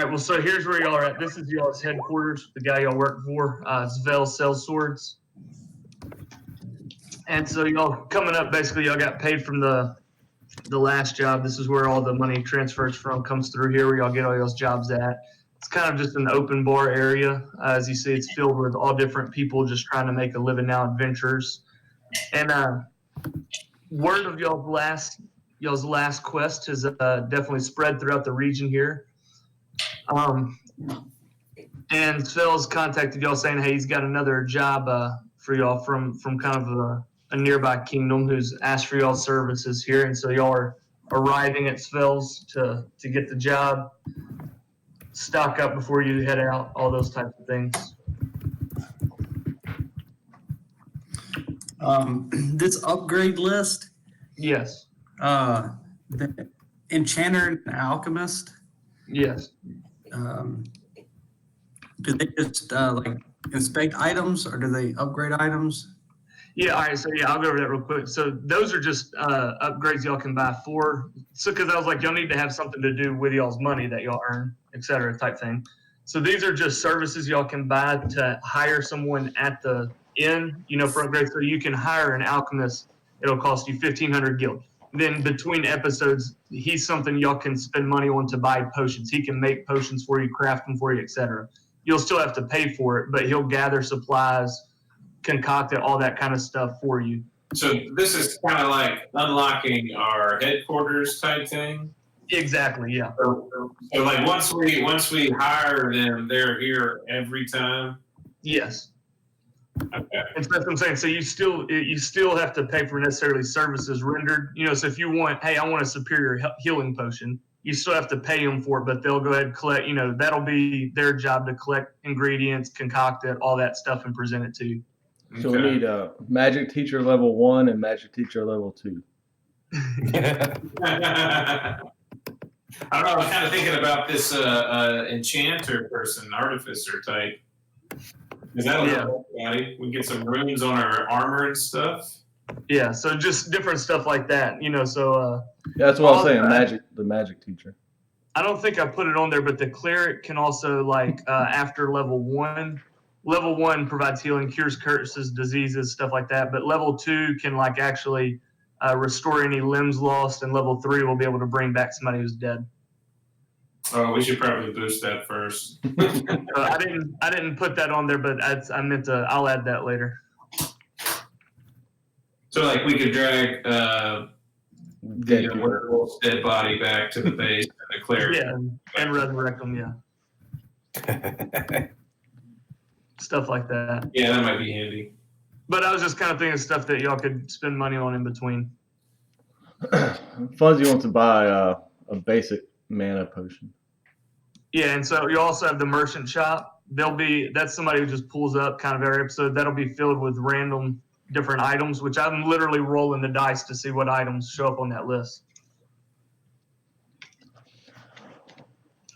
right, well, so here's where y'all are at. This is y'all's headquarters, the guy y'all work for. Svel sells swords. And so y'all coming up, basically, y'all got paid from the last job. This is where all the money transfers from, comes through here, where y'all get all y'all's jobs at. It's kind of just an open bar area. As you see, it's filled with all different people just trying to make a living now, adventurers. And word of y'all's last quest has definitely spread throughout the region here. And Phil's contacted y'all saying, hey, he's got another job for y'all from kind of a nearby kingdom who's asked for y'all's services here. And so y'all are arriving at Svel's to get the job, stock up before you head out, all those types of things. This upgrade list, Yes. the Enchanter and Alchemist, Yes. do they just like inspect items or do they upgrade items? Yeah, all right, so yeah, I'll go over that real quick. So those are just upgrades y'all can buy for. So because I was like, y'all need to have something to do with y'all's money that y'all earn, et cetera, type thing. So these are just services y'all can buy to hire someone at the inn, for upgrades. So you can hire an alchemist. It'll cost you 1,500 gil. Then between episodes, he's something y'all can spend money on to buy potions. He can make potions for you, craft them for you, et cetera. You'll still have to pay for it, but he'll gather supplies, concoct it, all that kind of stuff for you. So this is kind of like unlocking our headquarters type thing. Exactly, yeah. So like once we hire them, they're here every time. Yes. Okay. And so that's what I'm saying. So you still have to pay for necessarily services rendered. So if you want, hey, I want a superior healing potion, you still have to pay them for it, but they'll go ahead and collect. That'll be their job to collect ingredients, concoct it, all that stuff, and present it to you. So we need a magic teacher level 1 and magic teacher level 2. I don't know. I was kind of thinking about this enchanter person, artificer type. Is that everybody? We get some runes on our armor and stuff. Yeah, so just different stuff like that, So yeah, that's what I was saying. The magic teacher. I don't think I put it on there, but the cleric can also after level 1. Level 1 provides healing, cures curses, diseases, stuff like that. But level 2 can actually restore any limbs lost, and level 3 will be able to bring back somebody who's dead. Oh, we should probably boost that first. I didn't put that on there, but I meant to. I'll add that later. So we could drag the werewolf's dead body back to the base and the cleric. Yeah, and resurrect them. Yeah. Stuff like that. Yeah, that might be handy. But I was just kind of thinking of stuff that y'all could spend money on in between. Fuzzy wants to buy a basic mana potion. Yeah, and so you also have the merchant shop. That's somebody who just pulls up kind of every episode. That'll be filled with random different items, which I'm literally rolling the dice to see what items show up on that list.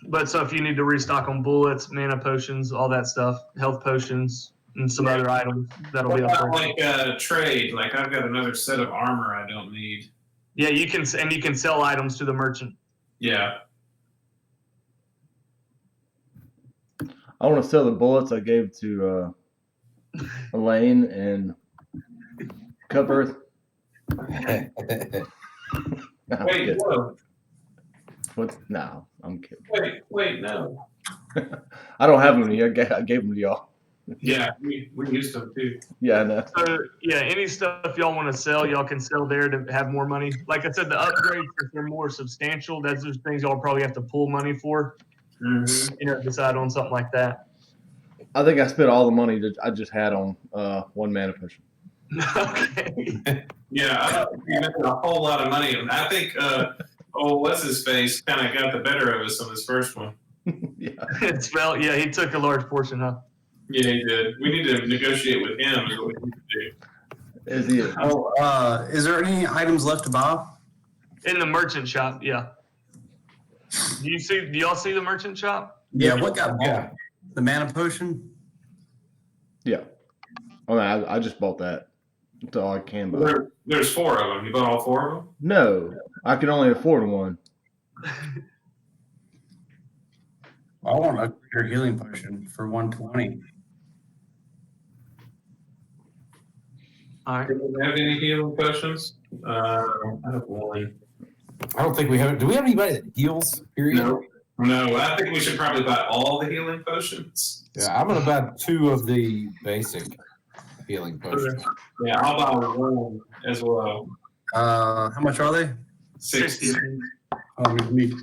But so if you need to restock on bullets, mana potions, all that stuff, health potions, and some other items, that'll be up there. Like trade, I've got another set of armor I don't need. Yeah, you can sell items to the merchant. Yeah. I want to sell the bullets I gave to Elaine and Cupworth. Wait, no. What? No, I'm kidding. Wait, no. I don't have them here. I gave them to y'all. Yeah, we used them too. Yeah, I know. So, yeah, any stuff y'all want to sell, y'all can sell there to have more money. Like I said, the upgrades, if they're more substantial, that's just things y'all probably have to pull money for. Mm-hmm. Decide on something like that. I think I spent all the money that I just had on one mana potion. Okay. Yeah, I don't remember a whole lot of money. I think, what's his face kind of got the better of us on this first one. Yeah. He took a large portion, huh? Yeah, he did. We need to negotiate with him. Is what we need to do. Is he? Is there any items left to buy? In the merchant shop, yeah. Do y'all see the merchant shop? Yeah, what got bought? The mana potion? Yeah. Oh, no, I just bought that. That's all I can buy. There's 4 of them. You bought all 4 of them? No, I can only afford one. I want a greater healing potion for 120. All right. Do we have any healing potions? I have one. I don't think we have. Do we have anybody that heals? Period. No, I think we should probably buy all the healing potions. Yeah, I'm gonna buy 2 of the basic healing potions. Yeah, I'll buy one as well. How much are they? 60. Oh, let me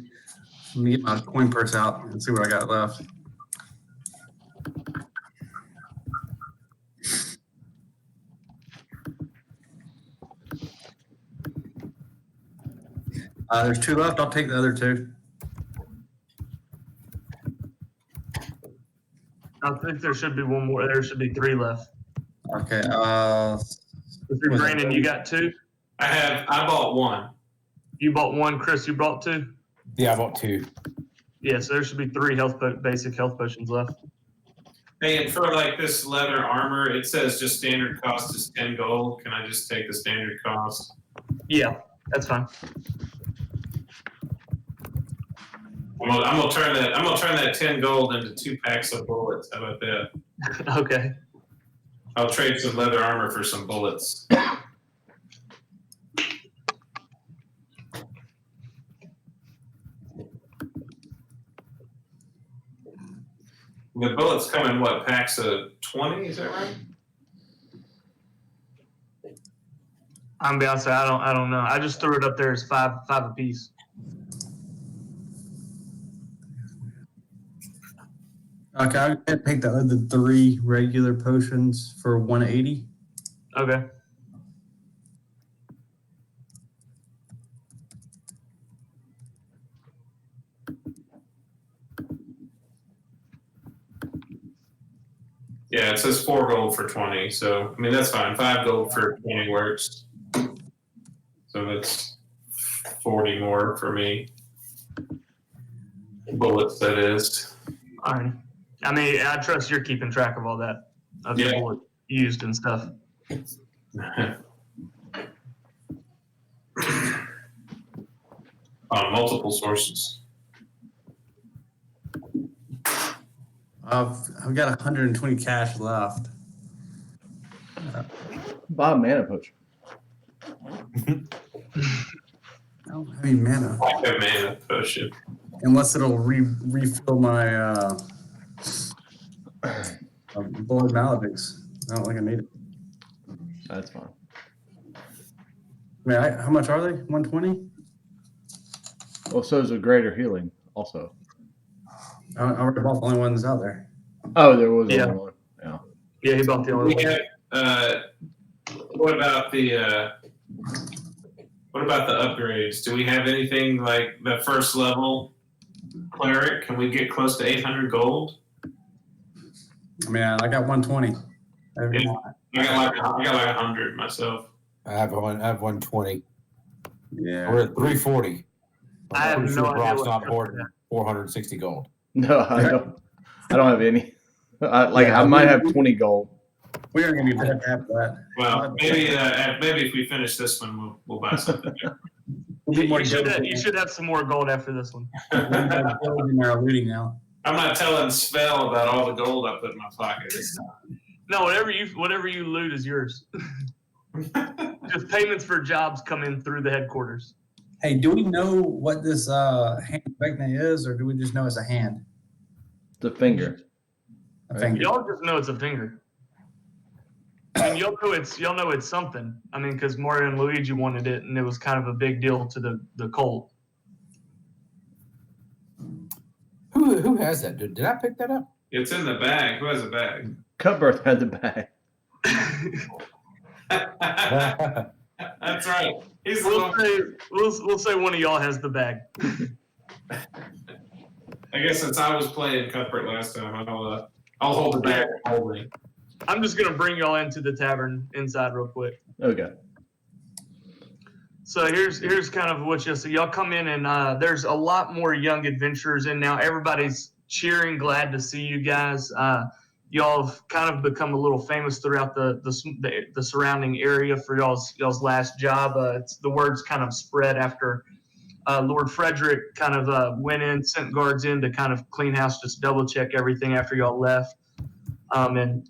get my coin purse out and see what I got left. There's 2 left. I'll take the other 2. I think there should be one more. There should be 3 left. Okay. Brandon, you got 2? I bought one. You bought 1. Chris, you bought 2? Yeah, I bought 2. Yeah, so there should be 3 basic health potions left. Hey, and for like this leather armor, it says just standard cost is 10 gold. Can I just take the standard cost? Yeah, that's fine. I'm gonna turn that 10 gold into 2 packs of bullets. How about that? Okay. I'll trade some leather armor for some bullets. The bullets come in what, packs of 20? Is that right? I'm be honest, I don't know. I just threw it up there as 5 apiece. Okay, I'll take the other 3 regular potions for 180. Okay. Yeah, it says 4 gold for 20. So, I mean, that's fine. 5 gold for 20 works. So that's 40 more for me. Bullets, that is. All right. I mean, I trust you're keeping track of all that. Of the Yeah. bullet used and stuff. On multiple sources. I've got 120 cash left. Buy a mana potion. I don't have any mana Like a mana potion. unless it'll refill my blood maledics. I don't think I need it. That's fine. I mean, how much are they? 120? Well, so is a greater healing also. I already bought the only ones out there. Oh, there was Yeah. only one. Yeah. Yeah, he bought the only We one. have, what about the upgrades? Do we have anything like the first level cleric? Can we get close to 800 gold? I mean, I got 120. Yeah. I got like 100 myself. I have 120. Yeah. We're at 340. I have I'm no sure idea Brock's what not truck more that than 460 gold. No, I don't. I don't have any. I might have 20 gold. We are going to be bad after that. Well, maybe if we finish this one, we'll buy something. We'll be more You should have some more gold after this one. looting now. I'm not telling Svel about all the gold I put in my pocket this No, whatever you loot is yours. time. Just payments for jobs come in through the headquarters. Hey, do we know what this hand Vecna is, or do we just know it's a hand? The finger. A finger. Y'all just know it's a finger. And y'all know it's something. I mean, because Mario and Luigi wanted it, and it was kind of a big deal to the cult. Who has that? Did I pick that up? It's in the bag. Who has a bag? Cutbirth had the bag. That's right. He's the We'll one. say we'll say one of y'all has the bag. I guess since I was playing Cuthbert last time, I'll hold the bag holding. I'm just gonna bring y'all into the tavern inside real quick. Okay. So here's kind of what you'll see. Y'all come in and there's a lot more young adventurers in now. Everybody's cheering, glad to see you guys. Y'all have kind of become a little famous throughout the surrounding area for y'all's last job. The word's kind of spread after Lord Frederick kind of went in, sent guards in to kind of clean house, just double check everything after y'all left, and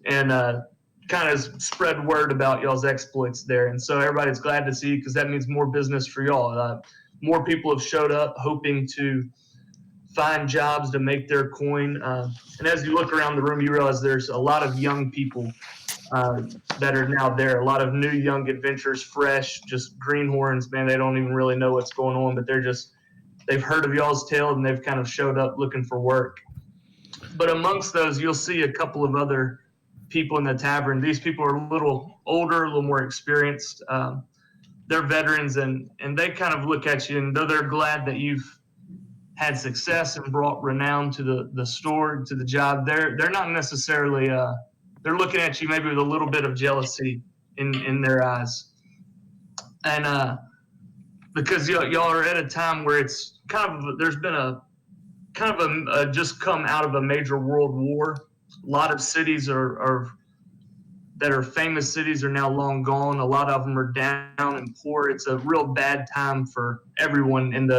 kind of spread word about y'all's exploits there. And so everybody's glad to see, because that means more business for y'all. More people have showed up hoping to find jobs to make their coin. And as you look around the room, you realize there's a lot of young people that are now there. A lot of new young adventurers, fresh, just greenhorns, man. They don't even really know what's going on, but they've heard of y'all's tale and they've kind of showed up looking for work. But amongst those, you'll see a couple of other people in the tavern. These people are a little older, a little more experienced. They're veterans, and they kind of look at you, and though they're glad that you've had success and brought renown to the store, to the job, they're not necessarily they're looking at you maybe with a little bit of jealousy in their eyes. And because y'all are at a time where it's there's been a just come out of a major world war. A lot of cities that are famous cities are now long gone. A lot of them are down and poor. It's a real bad time for everyone in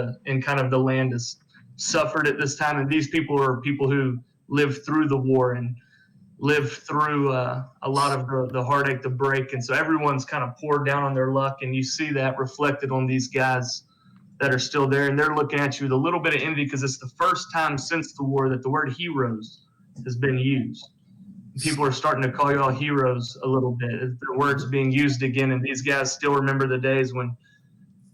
kind of the land has suffered at this time. And these people are people who lived through the war and lived through a lot of the heartache, the break. And so everyone's kind of poured down on their luck. And you see that reflected on these guys that are still there. And they're looking at you with a little bit of envy, because it's the first time since the war that the word heroes has been used. People are starting to call you all heroes a little bit. The word's being used again, and these guys still remember the days when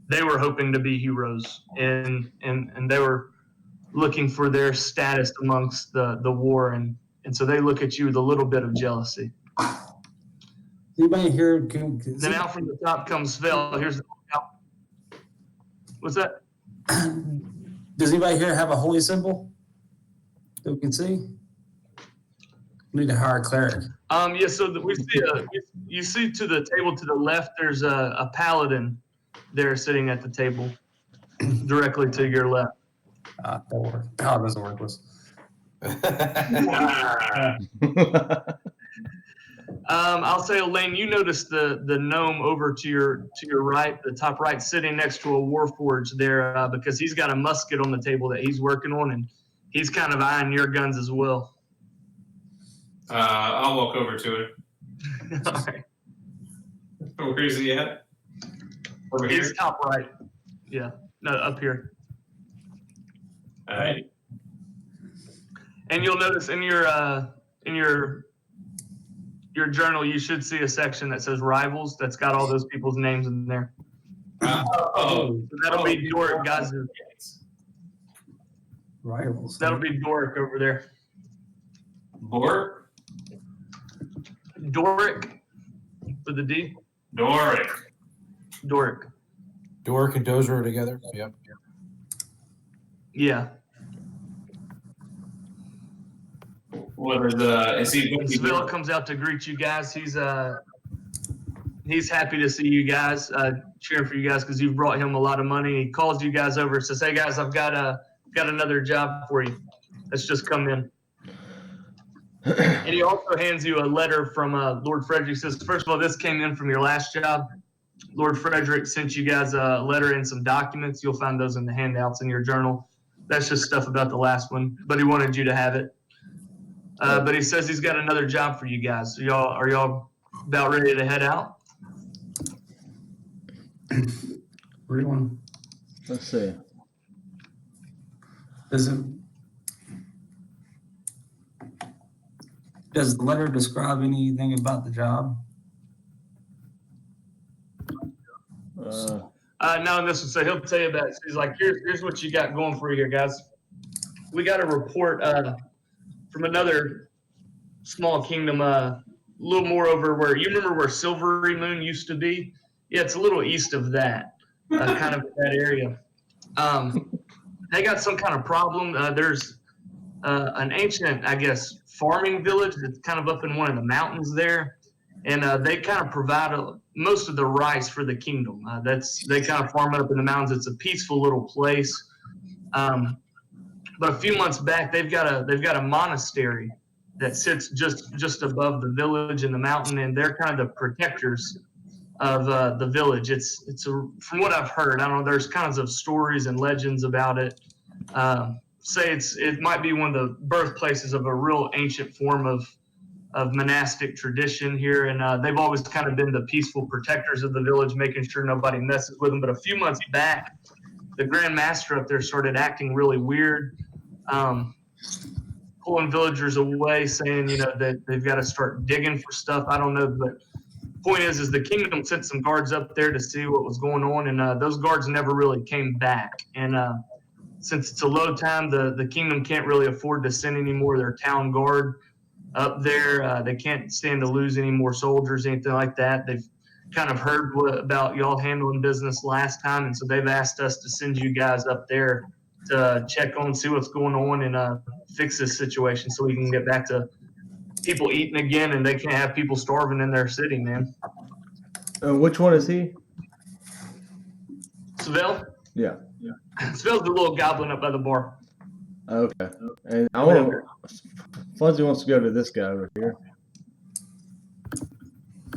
they were hoping to be heroes, and they were looking for their status amongst the war, and so they look at you with a little bit of jealousy. Anybody here? Then out from the top comes Vel. Here's the what's that? Does anybody here have a holy symbol that we can see? We need to hire a cleric. Yeah, so we see you see to the table to the left, there's a paladin there sitting at the table directly to your left. That work. Paladins are worthless. I'll say, Elaine, you noticed the gnome over to your right, the top right, sitting next to a warforged there, because he's got a musket on the table that he's working on, and he's kind of eyeing your guns as well. I'll walk over to it. All right. Where is he at? Over here? He's top right. Yeah. No, up here. All right. And you'll notice in your journal, you should see a section that says rivals. That's got all those people's names in there. So that'll be Doric, guys. Rivals. That'll be Doric over there. Bork? Doric with the D. Doric. Doric. Dork and Dozer are together. Yep. Yeah. What is he? Sville comes out to greet you guys. He's happy to see you guys, cheering for you guys because you've brought him a lot of money. He calls you guys over and says, "Hey guys, I've got another job for you. Let's just come in." And he also hands you a letter from Lord Frederick. He says, "First of all, this came in from your last job. Lord Frederick sent you guys a letter and some documents. You'll find those in the handouts in your journal. That's just stuff about the last one, but he wanted you to have it. But he says he's got another job for you guys. Are y'all about ready to head out?" Read one. Let's see. Does the letter describe anything about the job? No, this would say he'll tell you about it. So he's like, here's what you got going for you here, guys. We got a report from another small kingdom, a little more over where you remember where Silvery Moon used to be. Yeah, it's a little east of that, kind of that area. They got some kind of problem. There's an ancient, I guess, farming village that's kind of up in one of the mountains there, and they kind of provide most of the rice for the kingdom. They kind of farm it up in the mountains. It's a peaceful little place. But a few months back, they've got a monastery that sits just above the village in the mountain, and they're kind of the protectors of the village. From what I've heard, I don't know. There's kinds of stories and legends about it. Say it might be one of the birthplaces of a real ancient form of monastic tradition here, and they've always kind of been the peaceful protectors of the village, making sure nobody messes with them. But a few months back, the Grand Master up there started acting really weird, pulling villagers away, saying that they've got to start digging for stuff. I don't know, but point is the kingdom sent some guards up there to see what was going on, and those guards never really came back. And since it's a low time, the kingdom can't really afford to send any more of their town guard up there. They can't stand to lose any more soldiers, anything like that. They've kind of heard about y'all handling business last time, and so they've asked us to send you guys up there to check on, see what's going on, and fix this situation so we can get back to people eating again, and they can't have people starving in their city, man. Which one is he? Svell? Yeah. Svell's the little goblin up by the bar. Okay. And I want to. Fuzzy wants to go to this guy over here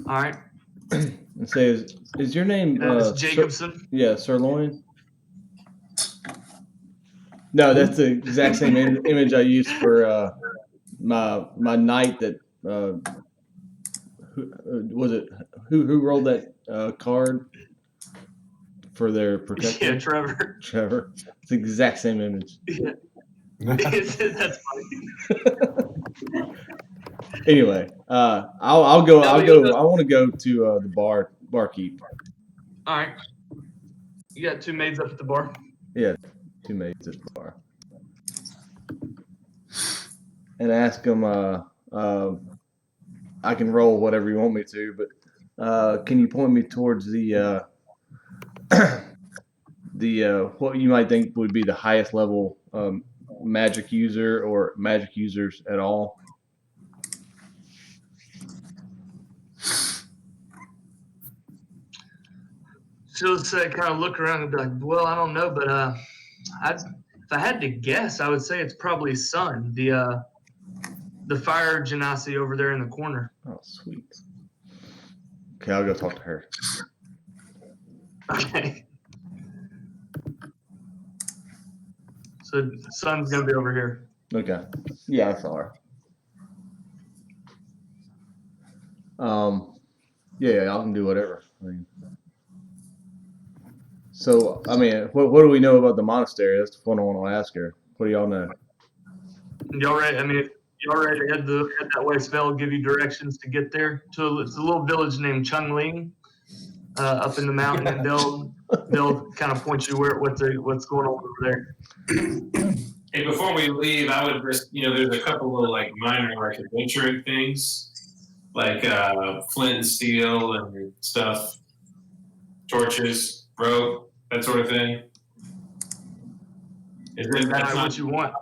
All right. and say, "Is your name It's Jacobson. Yeah, Sirloin." No, that's the exact same image I used for my knight. That who rolled that card for their protector? Yeah, Trevor. Trevor. It's the exact same image. Yeah. That's funny. Anyway, I'll go. I want to go to the barkeep. All right. You got two maids up at the bar? Yeah, two maids at the bar. And ask them, I can roll whatever you want me to, but can you point me towards the what you might think would be the highest level magic user or magic users at all? She'll say, kind of look around and be like, well, I don't know, but if I had to guess, I would say it's probably Sun, the fire genasi over there in the corner. Oh, sweet. Okay, I'll go talk to her. Okay. So Sun's gonna be over here. Okay. Yeah, I saw her. Yeah, I can do whatever. What do we know about the monastery? That's the one I want to ask her. What do y'all know? Y'all ready? I mean, if y'all ready to head that way, Spell will give you directions to get there. It's a little village named Chungling, up in the mountain, and they'll kind of point you what's going on over there. Hey, before we leave, I would just, there's a couple of like minor like adventuring things, like flint and steel and stuff, torches, rope, that sort of thing. That's not what you want.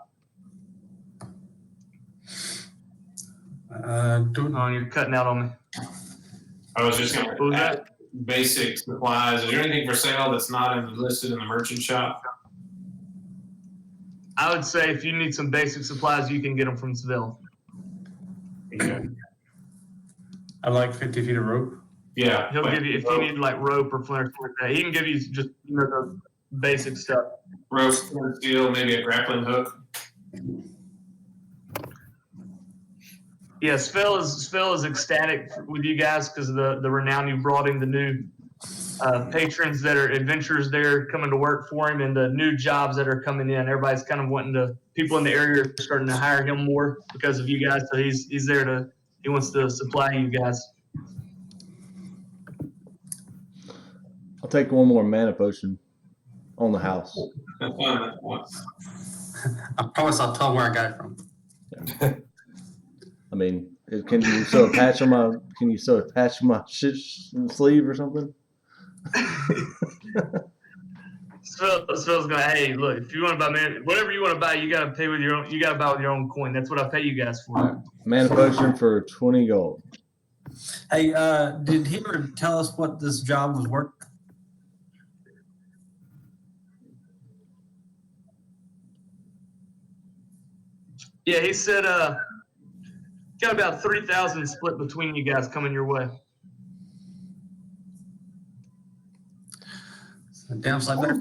You're cutting out on me. I was just going What was to that? add basic supplies. Is there anything for sale that's not listed in the merchant shop? I would say if you need some basic supplies, you can get them from Seville. Okay. I like 50 feet of rope. Yeah. He'll give you, if you need like rope or flint or something like that, he can give you just the basic stuff. Rope, steel, maybe a grappling hook. Yeah, Svell is ecstatic with you guys because of the renown you brought in, the new patrons that are adventurers there coming to work for him, and the new jobs that are coming in. Everybody's kind of people in the area are starting to hire him more because of you guys. So he's there he wants to supply you guys. I'll take one more mana potion on the house. Have fun. I promise I'll tell him where I got it from. I mean, can you sew a patch on my sleeve or something? Svell's going, hey, look, if you want to buy whatever you want to buy, you got to pay with your own. You got to buy with your own coin. That's what I pay you guys for. Mana potion for 20 gold. Hey, did he ever tell us what this job was worth? Yeah, he said, got about 3,000 split between you guys coming your way. Damn sight better.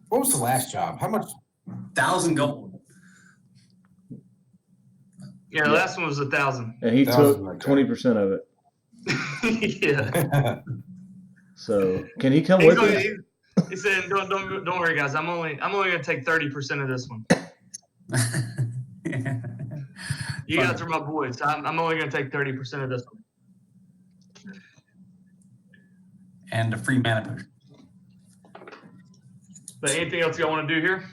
What was the last job? How much? 1,000 gold. Yeah, the last one was 1,000. And he That was took like that. 20% of it. Yeah. So can he come He's with only, us? he said, don't worry, guys. I'm only gonna take 30% of this one. You guys are my boys. I'm only gonna take 30% of this one. And a free mana potion. But anything else y'all want to do here?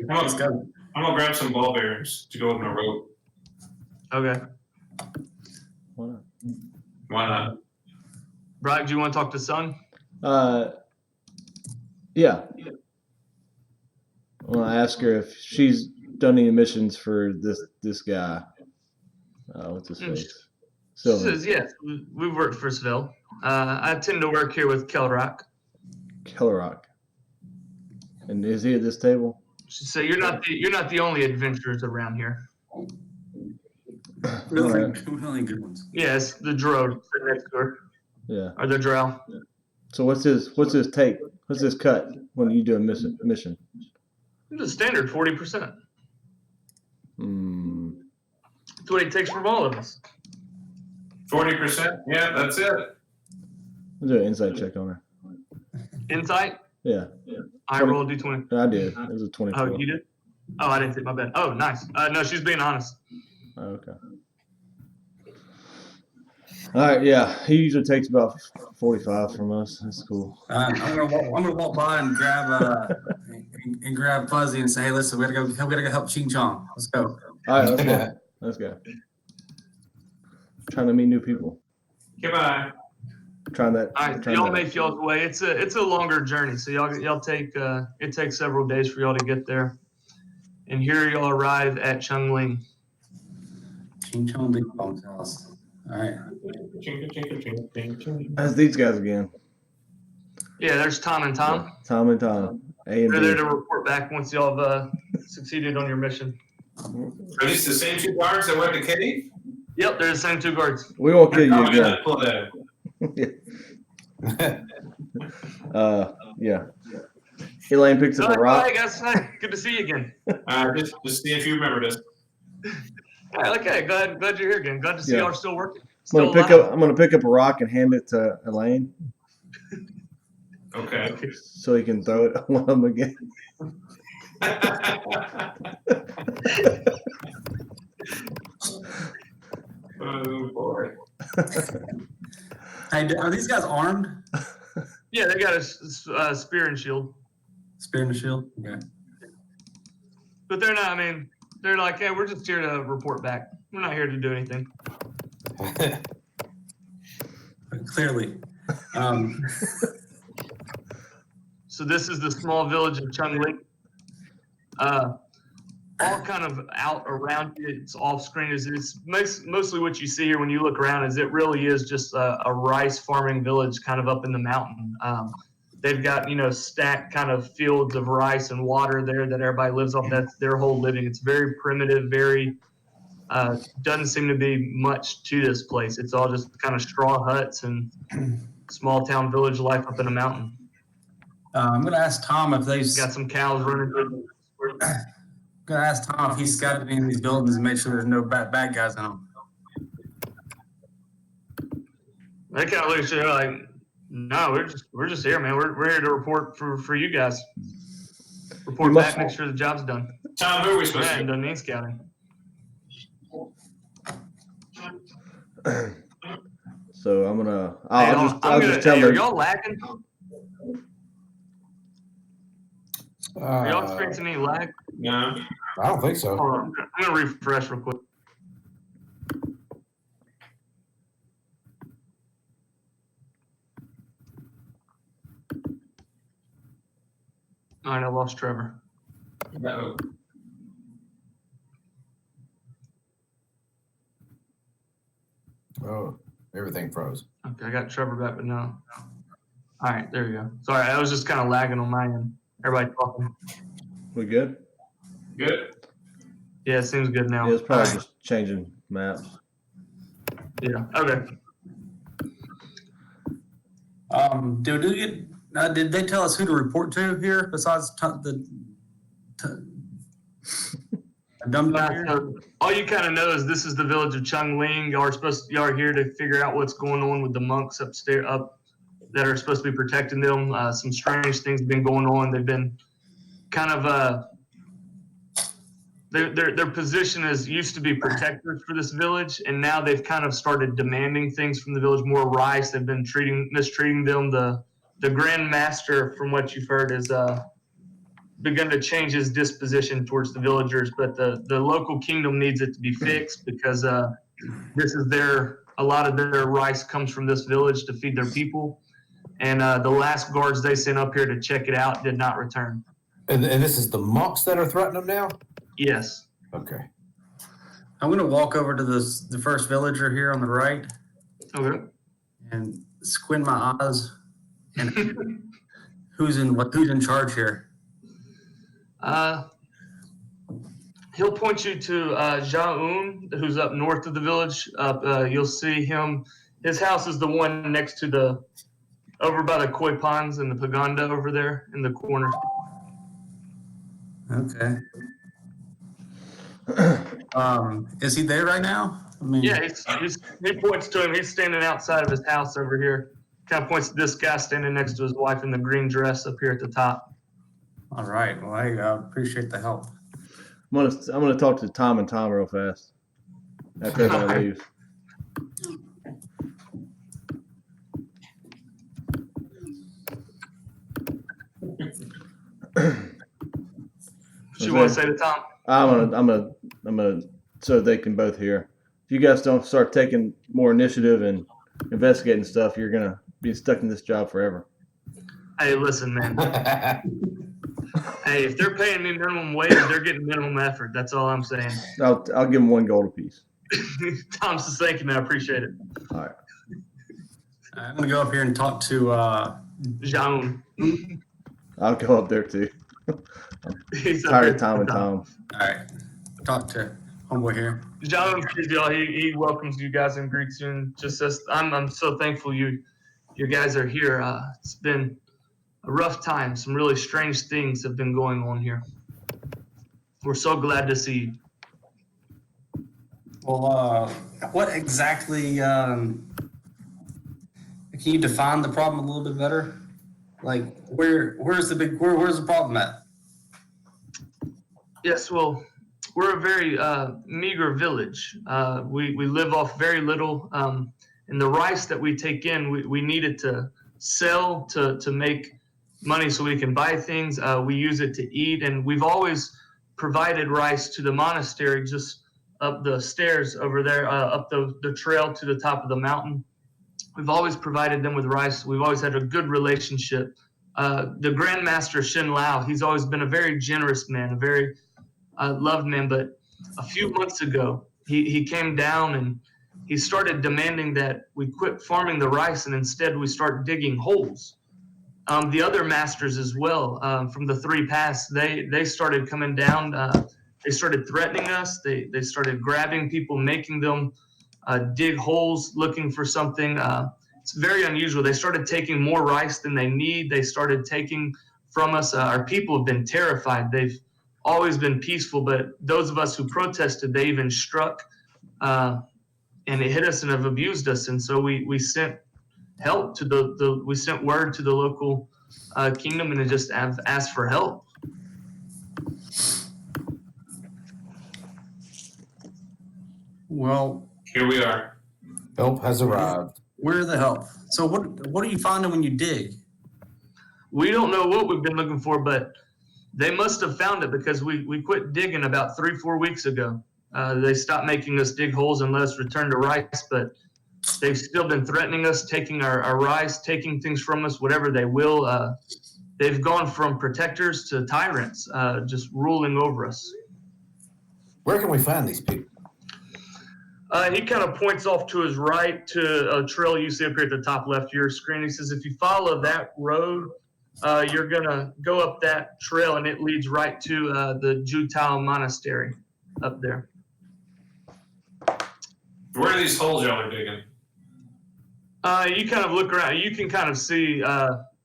Let's go. I'm gonna grab some ball bearings to go with my rope. Okay. Why not? Why not? Brock, do you want to talk to Sun? Yeah. Well, I ask her if she's done any missions for this guy. What's his face? She Sylvan. says, yes, we've worked for Sville. I tend to work here with Kelrock. Kelrock. And is he at this table? She said, you're not the only adventurers around here. Really good ones. Yes, the Drow sitting next to her, Yeah. or the Drow. So what's his take? What's his cut when you do a mission? The standard 40%. Hmm. That's what it takes from all of us. 40%? Yeah, that's it. I'll do an insight check on her. Insight? Yeah, I rolled a d20. I did. It was a 24. Oh, you did? Oh, I didn't take my bet. Oh, nice. No, she's being honest. Okay. All right, yeah. He usually takes about 45 from us. That's cool. I'm gonna walk by and grab Fuzzy and say, hey, listen, we gotta go help Ching Chong. Let's go. All right, let's go. Let's go. Trying to meet new people. Goodbye. Trying that. All right, so trying y'all that- make y'all's way. It's a longer journey, so y'all take it takes several days for y'all to get there. And here y'all arrive at Chungling. Ching Chong Big Bong's house. All right. That's these guys again. Yeah, there's Tom and Tom. Tom and Tom. A and They're there B. to report back once y'all have succeeded on your mission. Are these the same two guards that went to cave? Yep, they're the same two guards. We won't kill you Probably again. not pull that. Yeah. Elaine picks up a All rock. right, guys. Hi. Good to see you again. Just see if you remember this. All right, okay, glad you're here again. Glad to see Yeah. y'all are still working. I'm Still gonna pick up a rock and hand it to Elaine Okay. so he can throw it at one of them again. Oh boy. Hey, are these guys armed? Yeah, they got a spear and shield, Spear and a shield? Okay. but they're not. I mean, they're like, hey, we're just here to report back. We're not here to do anything. Clearly. So this is the small village of Chungling. All kind of out around you, it's off screen. It's mostly what you see here when you look around is it really is just a rice farming village kind of up in the mountain. They've got, stacked kind of fields of rice and water there that everybody lives off. That's their whole living. It's very primitive, very, doesn't seem to be much to this place. It's all just kind of straw huts and small town village life up in the mountain. I'm gonna ask Tom if they've Got some cows running through. gonna ask Tom if he's got to be in these buildings and make sure there's no bad guys in them. They kind of look at you like, no, we're just here, man. We're here to report for you guys. Report You must- back, make sure the job's done. Tom, who are we I supposed haven't to done any scouting. So I'm gonna. Hey, I'll just tell are them. y'all lagging? Are y'all Uh, experiencing any lag? No. I don't think so. Hold on, I'm gonna refresh real quick. All right, I lost Trevor. No. Oh, everything froze. Okay, I got Trevor back, but no. All right, there we go. Sorry, I was just kind of lagging on my end. Everybody talking. We good? Good. Yeah, it seems good now. Yeah, it's probably All right. just changing maps. Yeah. Okay. Did they tell us who to report to here besides Dum Dum here? So all you kind of know is this is the village of Chungling. Y'all are here to figure out what's going on with the monks upstairs that are supposed to be protecting them. Some strange things have been going on. They've been kind of their position is used to be protectors for this village, and now they've kind of started demanding things from the village, more rice. They've been mistreating them. The Grand Master, from what you've heard, is begun to change his disposition towards the villagers, but the local kingdom needs it to be fixed because this is a lot of their rice comes from this village to feed their people. And the last guards they sent up here to check it out did not return. And this is the monks that are threatening them now? Yes. Okay. I'm going to walk over to the first villager here on the right Okay. and squint my eyes. And who's in charge here? He'll point you to Jaun, who's up north of the village. You'll see him. His house is the one next to over by the koi ponds and the pagoda over there in the corner. Okay. Is he there right now? I mean, Yeah, he points to him. He's standing outside of his house over here. Kind of points to this guy standing next to his wife in the green dress up here at the top. All right. Well, I appreciate the help. I'm gonna talk to Tom and Tom real fast after I leave. What you want to say to Tom? I'm gonna so they can both hear. If you guys don't start taking more initiative and investigating stuff, you're gonna be stuck in this job forever. Hey, listen, man. Hey, if they're paying me minimum wage, they're getting minimum effort. That's all I'm saying. I'll give them 1 gold apiece. Tom says thank you, man. I appreciate it. All right. I'm going to go up here and talk to Jaun. I'll go up there too. He's up Tired there. of Tom and Tom. all right. Talk to homeboy here. Jaun, y'all. He welcomes you guys and greets you. And just says, I'm so thankful you guys are here. It's been a rough time. Some really strange things have been going on here. We're so glad to see you. Well, what exactly, can you define the problem a little bit better? Like, where's the problem at? Yes, well, we're a very meager village. We live off very little. And the rice that we take in, we need it to sell to make money so we can buy things. We use it to eat. And we've always provided rice to the monastery just up the stairs over there, up the trail to the top of the mountain. We've always provided them with rice. We've always had a good relationship. The Grand Master Shin Lao, he's always been a very generous man, a very loved man. But a few months ago, he came down and he started demanding that we quit farming the rice and instead we start digging holes. The other masters as well, from the 3 Paths, they started coming down. They started threatening us. They started grabbing people, making them dig holes, looking for something. It's very unusual. They started taking more rice than they need. They started taking from us. Our people have been terrified. They've always been peaceful, but those of us who protested, they even struck and it hit us and have abused us. And so we sent help to we sent word to the local kingdom and just have asked for help. Well, Here we are. Help has arrived. where's the help? So what are you finding when you dig? We don't know what we've been looking for, but they must have found it because we quit digging about 3-4 weeks ago. They stopped making us dig holes and let us return to rice, but they've still been threatening us, taking our rice, taking things from us, whatever they will. They've gone from protectors to tyrants, just ruling over us. Where can we find these people? He kind of points off to his right to a trail you see up here at the top left of your screen. He says, if you follow that road, you're going to go up that trail and it leads right to the Jutao Monastery up there. Where are these holes y'all are digging? You kind of look around. You can kind of see,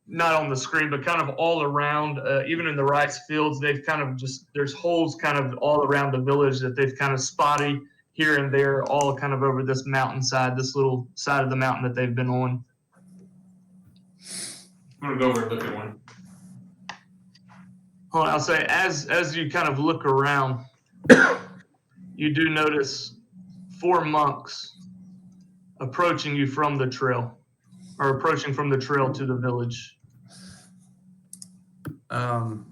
not on the screen, but kind of all around, even in the rice fields, they've kind of there's holes kind of all around the village that they've kind of spotty here and there, all kind of over this mountainside, this little side of the mountain that they've been on. I'm gonna go over and look at one. Hold on, I'll say, as you kind of look around, you do notice 4 monks approaching you from the trail, or approaching from the trail to the village, kind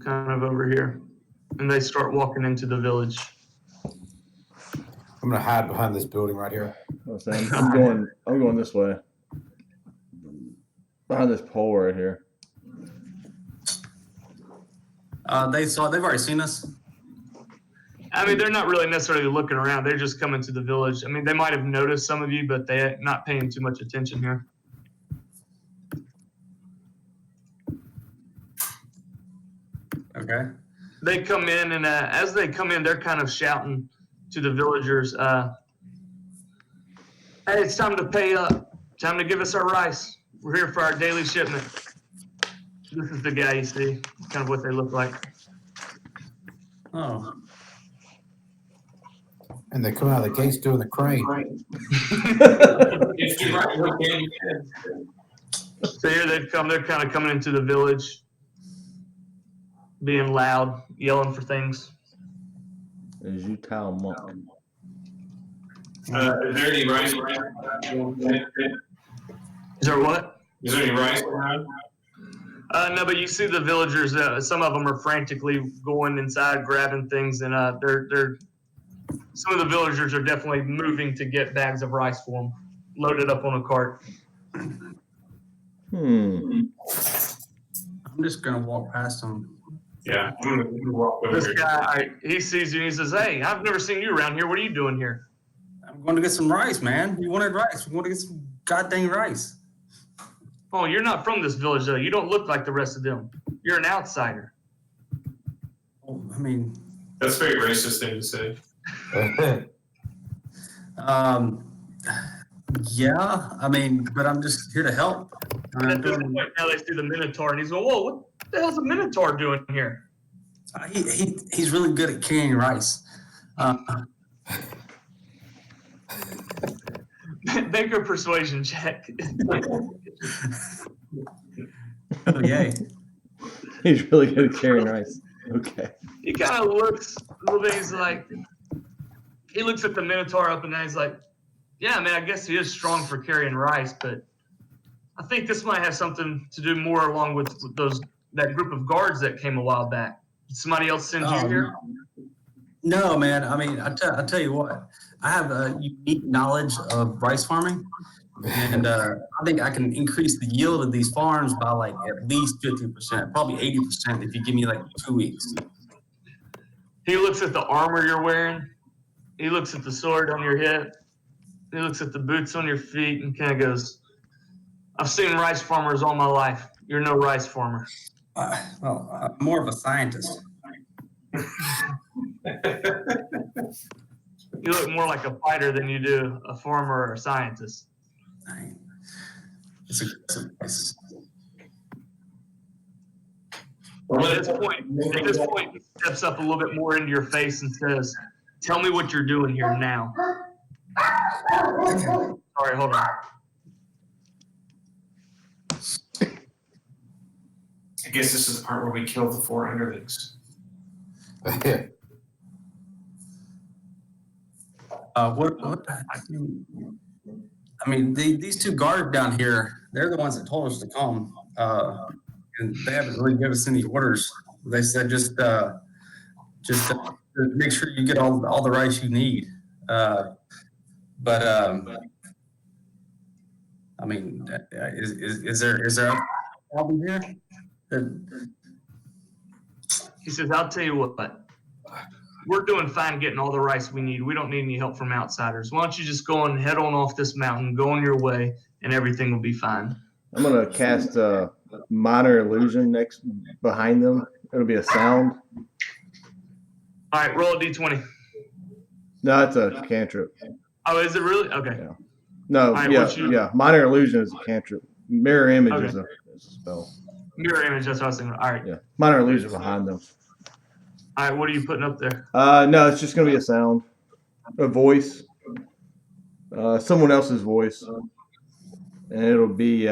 of over here, and they start walking into the village. I'm gonna hide behind this building right here. I'm going this way. Behind this pole right here. They've already seen us. I mean, they're not really necessarily looking around. They're just coming to the village. I mean, they might have noticed some of you, but they're not paying too much attention here. Okay. They come in, and as they come in, they're kind of shouting to the villagers, hey, it's time to pay up. Time to give us our rice. We're here for our daily shipment. This is the guy you see, kind of what they look like. Oh. And they come out of the gates doing the crane. If you're right, look in. So here they've come, they're kind of coming into the village, being loud, yelling for things. Is you towel monk? Is there any rice around? Is there what? Is there any rice around? No, but you see the villagers. Some of them are frantically going inside, grabbing things, and they're. Some of the villagers are definitely moving to get bags of rice for them, loaded up on a cart. I'm just gonna walk past them. Yeah, I'm gonna walk over This here. guy, he sees you and he says, "Hey, I've never seen you around here. What are you doing here?" I'm going to get some rice, man. You wanted rice. We're going to get some goddamn rice. Oh, you're not from this village, though. You don't look like the rest of them. You're an outsider. Oh, I mean, That's a very racist thing to say. yeah. I mean, but I'm just here to help. And at this point, now they see the Minotaur, and he's going, "Whoa, what the hell's a Minotaur doing here?" He's really good at carrying rice. Make a persuasion check. Oh, yay. He's really good at carrying rice. Okay. He kind of looks a little bit. He's like, he looks at the Minotaur up and down. He's like, "Yeah, man, I guess he is strong for carrying rice, but I think this might have something to do more along with that group of guards that came a while back. Did somebody else send you here?" No, man. I mean, I tell you what. I have a unique knowledge of rice farming, and I think I can increase the yield of these farms by like at least 50%, probably 80% if you give me like 2 weeks. He looks at the armor you're wearing. He looks at the sword on your hip. He looks at the boots on your feet and kind of goes, "I've seen rice farmers all my life. You're no rice farmer." I'm more of a scientist. You look more like a fighter than you do a farmer or a scientist. It's aggressive rice. At this point, he steps up a little bit more into your face and says, "Tell me what you're doing here now." Sorry, hold on. I guess this is the part where we kill the 4 underlings. What? I mean, these 2 guards down here, they're the ones that told us to come. And they haven't really given us any orders. They said just make sure you get all the rice you need. I mean, is there a problem here? He says, "I'll tell you what. We're doing fine getting all the rice we need. We don't need any help from outsiders. Why don't you just go and head on off this mountain, go on your way, and everything will be fine." I'm gonna cast a minor illusion behind them. It'll be a sound. All right, roll a d20. No, it's a cantrip. Oh, is it really? Okay. Yeah. No, Alright, yeah, what you- yeah. Minor illusion is a cantrip. Mirror image Okay. is a spell. Mirror image. That's what I was thinking. All right. Yeah, minor illusion behind them. All right. What are you putting up there? No, it's just gonna be a sound, a voice, someone else's voice, and it'll be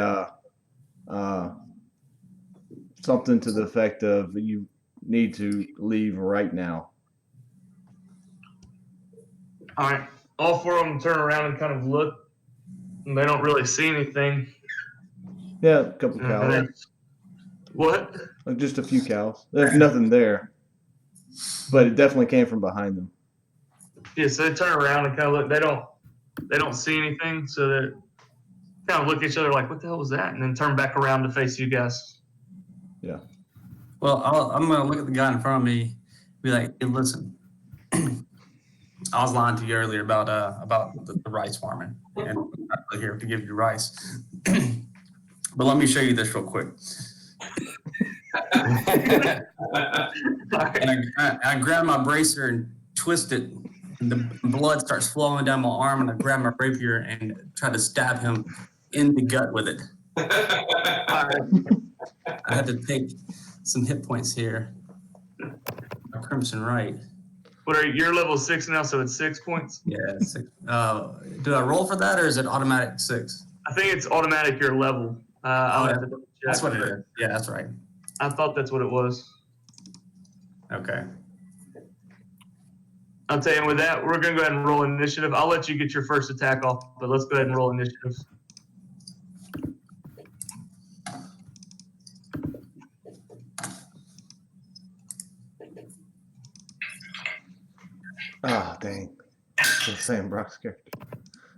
something to the effect of "You need to leave right now." All right. All four of them turn around and kind of look. And they don't really see anything. Yeah, a couple And cows, then- what? like just a few cows. There's nothing there, but it definitely came from behind them. Yeah. So they turn around and kind of look. They don't see anything. So they kind of look at each other like, "What the hell was that?" And then turn back around to face you guys. Well, I'm going to look at the guy in front of me, be like, hey, listen, I was lying to you earlier about the rice farming, and I'm not really here to give you rice. But let me show you this real quick. And I grab my bracer and twist it, and the blood starts flowing down my arm, and I grab my rapier and try to stab him in the gut with it. I had to take some hit points here. A Crimson Right. What are your level 6 now? So it's 6 points. Yeah. Do I roll for that, or is it automatic 6? I think it's automatic your level. I'll have to double check. That's what it is. Yeah, that's right. I thought that's what it was. Okay. I'll tell you, with that, we're going to go ahead and roll initiative. I'll let you get your first attack off, but let's go ahead and roll initiative. Ah, dang. The same Brock's character.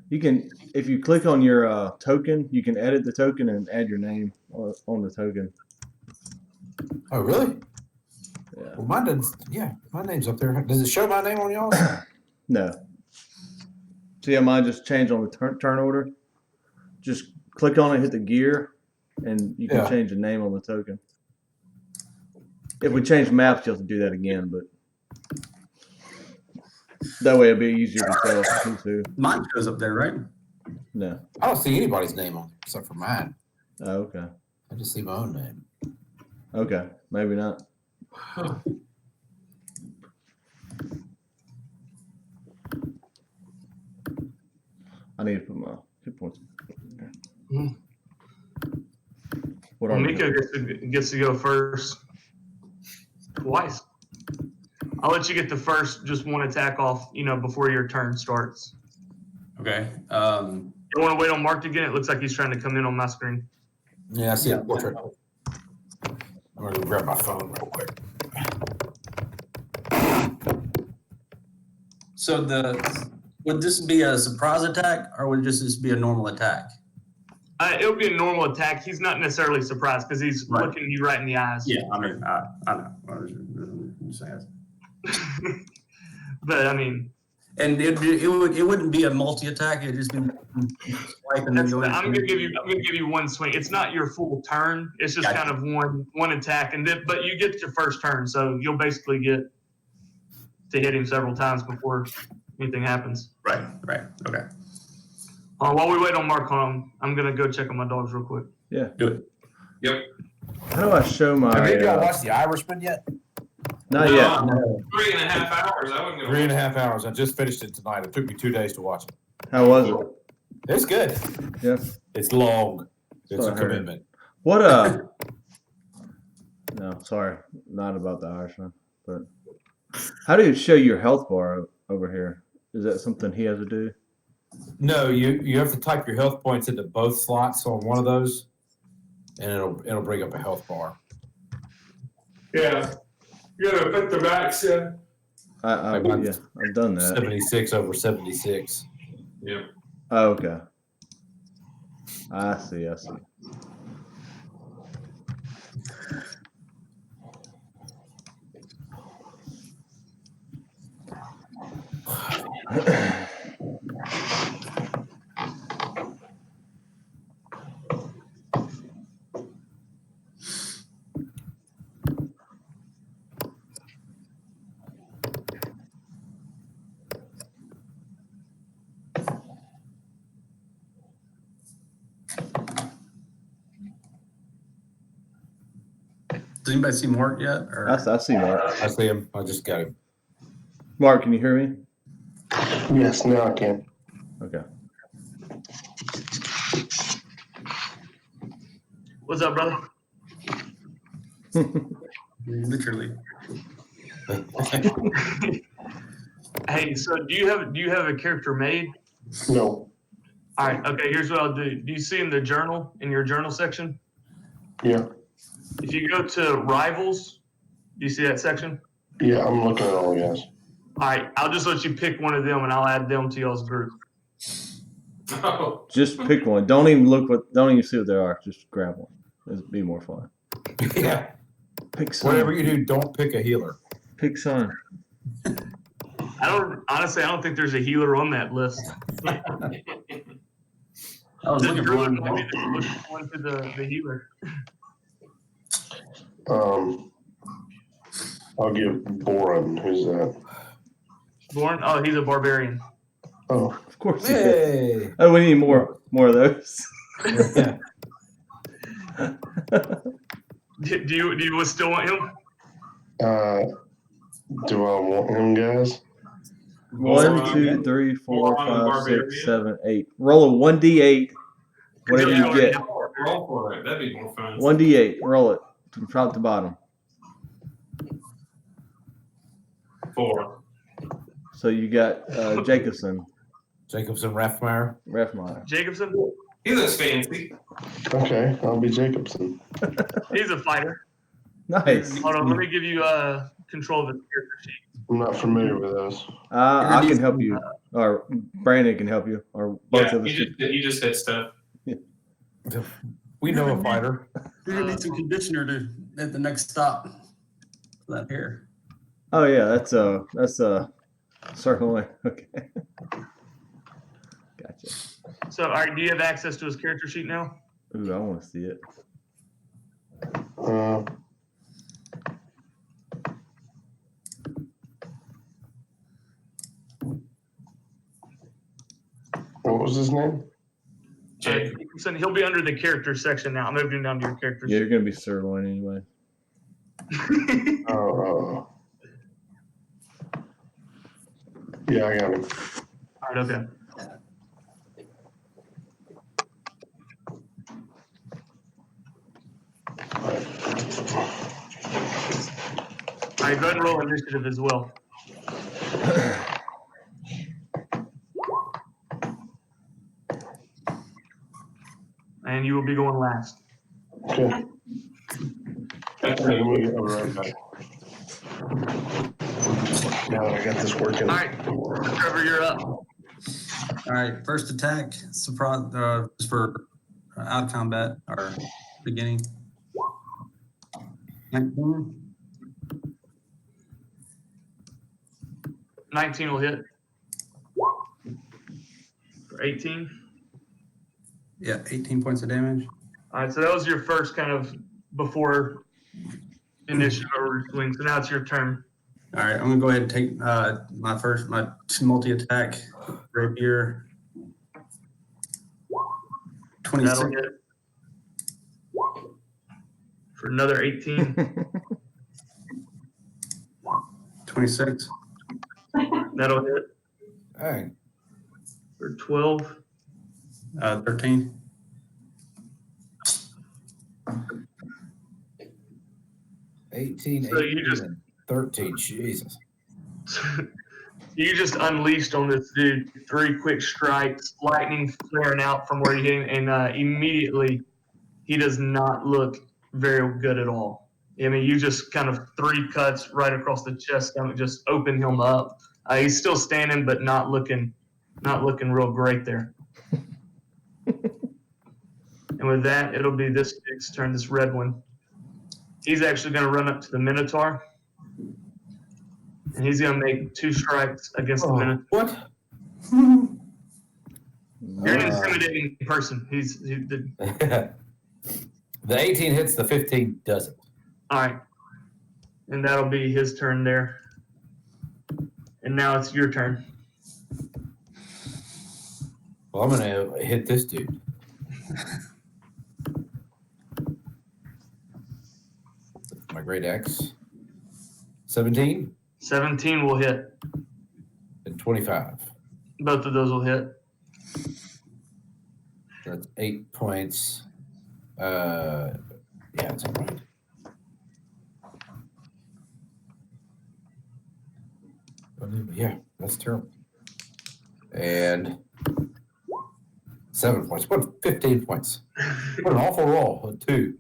You can, if you click on your token, you can edit the token and add your name on the token. Oh, really? Yeah. Well, mine does. Yeah, my name's up there. Does it show my name on y'all? No. See how mine just changed on the turn order? Just click on it, hit the gear, and you can Yeah. change the name on the token. If we change maps, you'll have to do that again, but that way it'll be easier to tell who to. Mine shows up there, right? No. I don't see anybody's name on it except for mine. Oh, okay. I just see my own name. Okay. Maybe not. I need to put my hit points. Mhm. What Well, are Miko we? gets to go first. Twice. I'll let you get the first, just one attack off, before your turn starts. Okay. You want to wait on Mark again? It looks like he's trying to come in on my screen. Yeah, I see Yeah. a portrait. I'm gonna go grab my phone real quick. So would this be a surprise attack, or would this be a normal attack? It'll be a normal attack. He's not necessarily surprised because he's Right. looking you right in the eyes. Yeah, I mean, I know. I was just saying. But I mean, And it wouldn't be a multi attack. It'd just be swipe and then go in. I'm gonna give you one swing. It's not your full turn. It's just Gotcha. kind of one attack, but you get your first turn, so you'll basically get to hit him several times before anything happens. Right. Okay. While we wait on Mark, I'm gonna go check on my dogs real quick. Yeah. Do it. Yep. How do I show my? Have any of y'all watched The Irishman yet? Not No. yet. 3.5 hours. I wouldn't go. 3.5 hours. I just finished it tonight. It took me 2 days to watch it. How was it? It's good. Yeah. It's long. It's So a I heard. commitment. What No, sorry, not about the Irishman. But how do you show your health bar over here? Is that something he has to do? No, you have to type your health points into both slots on one of those, and it'll bring up a health bar. Yeah. You gotta put the max in. Yeah, I've done that. 76 over 76. Yeah. Oh, okay. I see. Does anybody see Mark yet? Or I see Mark. I see him. I just got him. Mark, can you hear me? Yes, now I can. Okay. What's up, brother? literally? Hey, so do you have a character made? No. All right. Okay. Here's what I'll do. Do you see in the journal, in your journal section? Yeah. If you go to rivals, do you see that section? Yeah, I'm looking at all guys. All right. I'll just let you pick one of them, and I'll add them to y'all's group. Oh, Just pick one. Don't even see what they are. Just grab one. It'll be more fun. Yeah. Pick some. Whatever you do, don't pick a healer. Pick some. I don't think there's a healer on that list. I was The looking for druid one. might be the closest one to the healer. I'll give Boren. Who's that? Born? Oh, he's a barbarian. Oh, Of course. He is. Hey. Oh, we need more of those. Yeah. Do you still want him? do I want him, guys? 1, 2, 3, 4, Moron 5, Barbarian. 6, 7, 8. Roll a 1d8. Whatever you get. Roll for it. That'd be more fun. 1d8. Roll it from top to bottom. 4. So you got Jacobson, Jacobson Rathmeyer. Refmeyer. Jacobson? He looks fancy. Okay, I'll be Jacobson. He's a fighter. Nice. Hold on, let me give you control of the character sheet. I'm not familiar with those. I can help you, or Brandon can help you, or both Yeah, of us. he just hit stuff. We know a fighter. You're gonna need some conditioner at the next stop for that hair. Oh yeah, that's certainly okay. Gotcha. So, all right, do you have access to his character sheet now? Ooh, I want to see it. What was his name? Jake. Jacobson, he'll be under the character section now. I'm moving down to your character Yeah, you're gonna be sirloin anyway. sheet. Yeah, I got him. All right, okay. All right, go ahead and roll initiative as well. And you will be going last. Okay. Let me, I'll be right back. Now I got this working. All right, Trevor, you're up. All right, first attack, surprise, just for out of combat or beginning. 19. 19 will hit. For 18. Yeah, 18 points of damage. All right, so that was your first kind of before initiative or swing. So now it's your turn. All right, I'm gonna go ahead and take my multi-attack rapier. 26. That'll hit. For another 18. 26. That'll hit. Hey. For 12. 13. $18, So you 18, just- and 13. Jesus. You just unleashed on this dude 3 quick strikes, lightning flaring out from where he hit, and immediately he does not look very good at all. I mean, you just kind of 3 cuts right across the chest, stomach, just open him up. He's still standing, but not looking real great there. And with that, it'll be this dude's turn, this red one. He's actually going to run up to the Minotaur. And he's going to make 2 strikes against the Minotaur. What? You're an intimidating person. The 18 hits, the 15 doesn't. All right. And that'll be his turn there. And now it's your turn. Well, I'm going to hit this dude. My Great X. 17 17 will hit. and 25. Both of those will hit. That's 8 points. Yeah, it's all right. Yeah, that's terrible. And 7 points. What? 15 points. What an awful roll. A 2.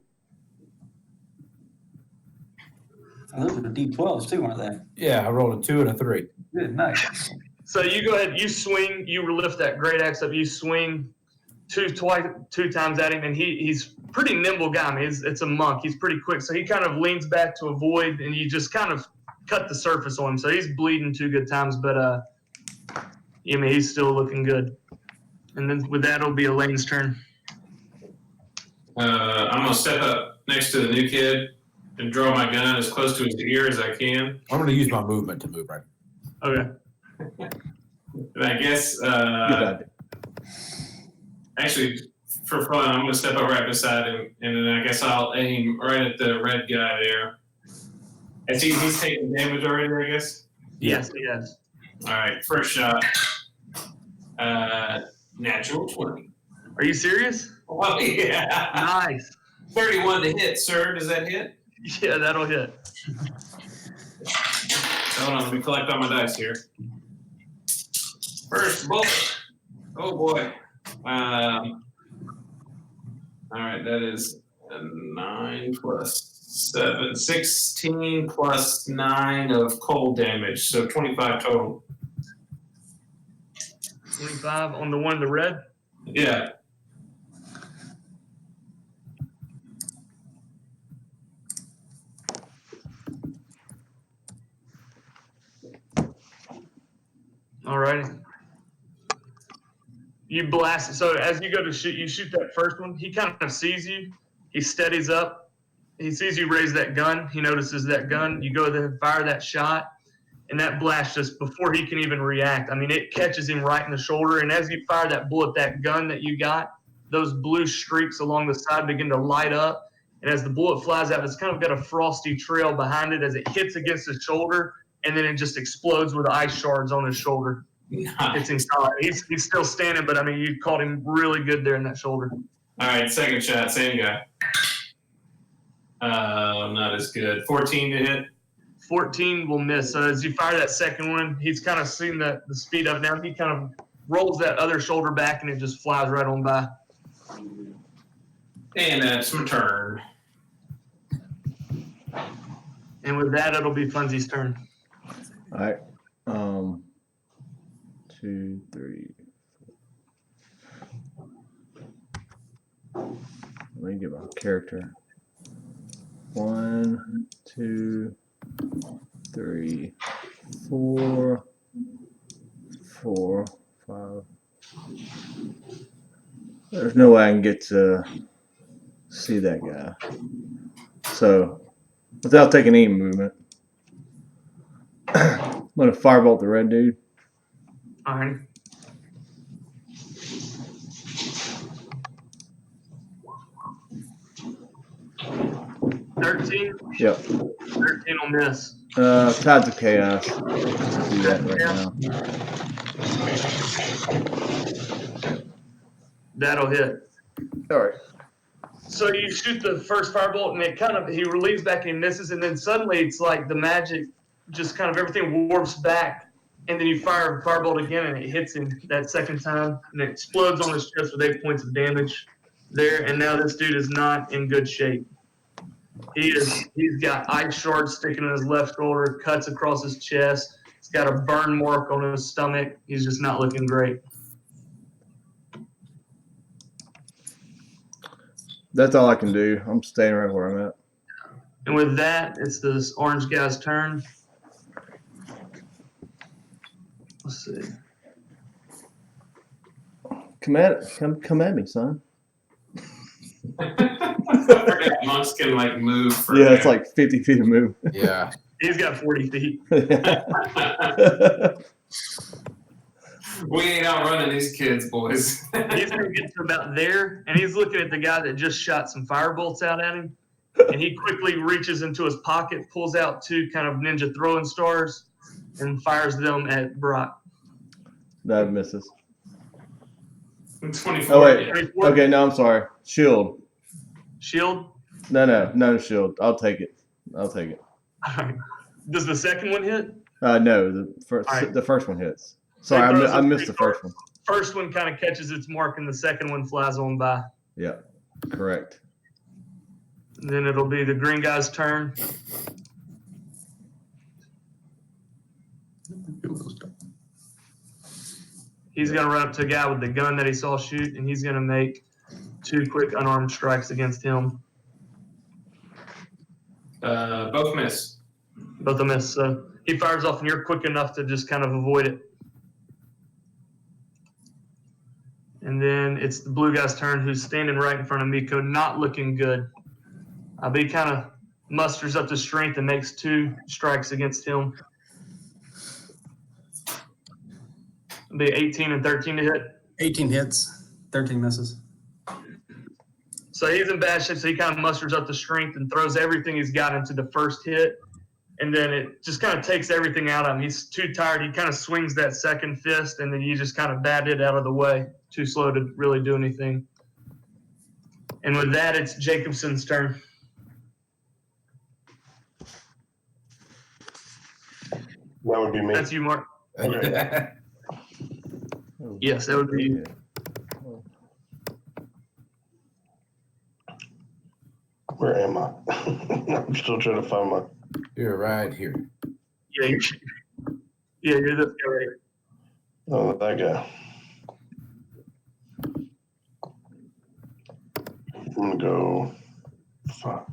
Those were the D12s too, weren't they? Yeah, I rolled a 2 and a 3. Good, nice. So you go ahead, you swing, you lift that great axe up, you swing two times at him, and he's pretty nimble guy. I mean, it's a monk. He's pretty quick, so he kind of leans back to avoid, and you just kind of cut the surface on him. So he's bleeding 2 good times, but I mean, he's still looking good. And then with that, it'll be Elaine's turn. I'm gonna step up next to the new kid and draw my gun as close to his ear as I can. I'm going to use my movement to move right. Okay. And I guess, Good idea. actually, for fun, I'm gonna step up right beside him, and then I guess I'll aim right at the red guy there. As he's taking damage already, I guess. Yes, yes. All right, first shot. Natural 20. Are you serious? Oh yeah. Nice. 31 to hit, sir. Does that hit? Yeah, that'll hit. Hold on, let me collect all my dice here. First bullet. Oh boy. All right, that is a 9 plus 7, 16 plus 9 of cold damage, so 25 total. 25 on the one, the red. Yeah. All right. You blast it. So as you go to shoot, you shoot that first one. He kind of sees you. He steadies up. He sees you raise that gun. He notices that gun. You go there and fire that shot. And that blast just before he can even react. I mean, it catches him right in the shoulder. And as you fire that bullet, that gun that you got, those blue streaks along the side begin to light up. And as the bullet flies out, it's kind of got a frosty trail behind it as it hits against his shoulder. And then it just explodes with ice shards on his shoulder. It's inside. He's still standing, but I mean, you caught him really good there in that shoulder. All right, second shot, same guy. Not as good. 14 to hit. 14 will miss. So as you fire that second one, he's kind of seen the speed of it now. He kind of rolls that other shoulder back, and it just flies right on by. And that's my turn. And with that, it'll be Funzy's turn. All right. 2, 3. 4. Let me get my character. 1, 2, 3, 4, 4, 5. There's no way I can get to see that guy. So, without taking any movement, I'm gonna firebolt the red dude. All right. Yep. 13 will miss. Tides of Chaos. Let's do that right now. That'll hit. All right. So you shoot the first firebolt, and it kind of, he relieves back and misses, and then suddenly it's like the magic, just kind of everything warps back, and then you fire a firebolt again, and it hits him that second time, and it explodes on his chest with 8 points of damage there, and now this dude is not in good shape. He's got ice shards sticking in his left shoulder, cuts across his chest. He's got a burn mark on his stomach. He's just not looking great. That's all I can do. I'm staying right where I'm at. And with that, it's this orange guy's turn. Let's see. Come at me, son. Monks can like move. For Yeah, it's like 50 feet of move. Yeah. He's got 40 feet. We ain't outrunning these kids, boys. He's going to get to about there, and he's looking at the guy that just shot some firebolts out at him. and he quickly reaches into his pocket, pulls out 2 kind of ninja throwing stars, and fires them at Brock. That misses. 24. Oh, wait. Yeah. 24. Okay, no, I'm sorry. Shield. Shield. No shield. I'll take it. All right. Does the second one hit? No, the Alright. first one hits. Sorry, He throws I his missed the three first one. First one kind of catches its mark, and the second one flies on by. Yeah, correct. And then it'll be the green guy's turn. He's going to run up to a guy with the gun that he saw shoot, and he's going to make 2 quick unarmed strikes against him. Both miss. Both of them miss. So he fires off, and you're quick enough to just kind of avoid it. And then it's the blue guy's turn, who's standing right in front of Miko, not looking good. But he kind of musters up the strength and makes 2 strikes against him. It'll be 18 and 13 to hit. 18 hits, 13 misses. So he's in bad shape, so he kind of musters up the strength and throws everything he's got into the first hit. And then it just kind of takes everything out of him. He's too tired. He kind of swings that second fist, and then you just kind of bat it out of the way. Too slow to really do anything. And with that, it's Jacobson's turn. That would be me. That's you, Mark. Okay. Yes, that would be you. Where am I? I'm still trying to find my. You're right here. Yeah, you're this guy right here. Oh, that guy. I'm gonna go. Fuck.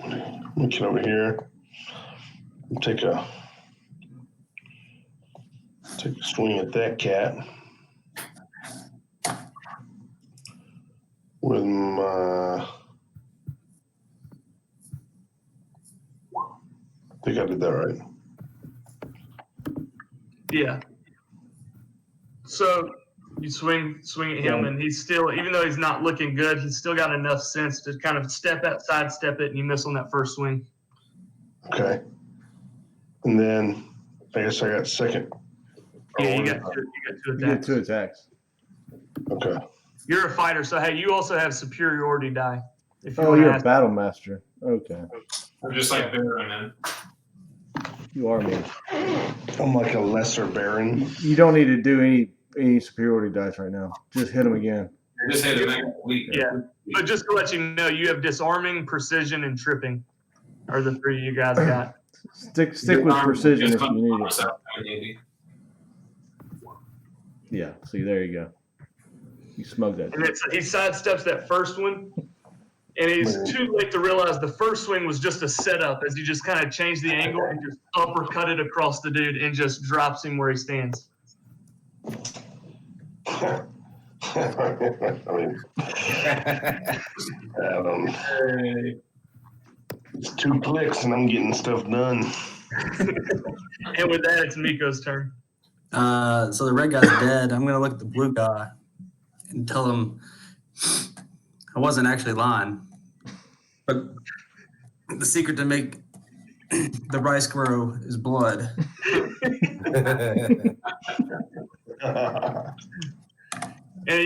Let me get over here. Take a swing at that cat with my. I think I did that right. Yeah. So you swing at him, and he's still, even though he's not looking good, he's still got enough sense to kind of sidestep it, and you miss on that first swing. Okay. And then I guess I got second. Yeah, you Oh, got 2 You get attacks. 2 attacks. Okay. You're a fighter, so hey, you also have superiority die. If you Oh, want to you're a ask. battle master. Okay, I'm just like Baron, man. you are me. I'm like a lesser baron. You don't need to do any superiority dice right now. Just hit him again. I just had to make a week. Yeah. But just to let you know, you have disarming, precision, and tripping are the 3 you guys got. Stick with precision if you need it. Yeah. See, there you go. You smoked that. And he sidesteps that first one, and he's too late to realize the first swing was just a setup as he just kind of changed the angle and just uppercutted across the dude and just drops him where he stands. I mean, it's 2 clicks and I'm getting stuff done. And with that, it's Miko's turn. So the red guy's dead. I'm gonna look at the blue guy and tell him I wasn't actually lying, but the secret to make the rice grow is blood. And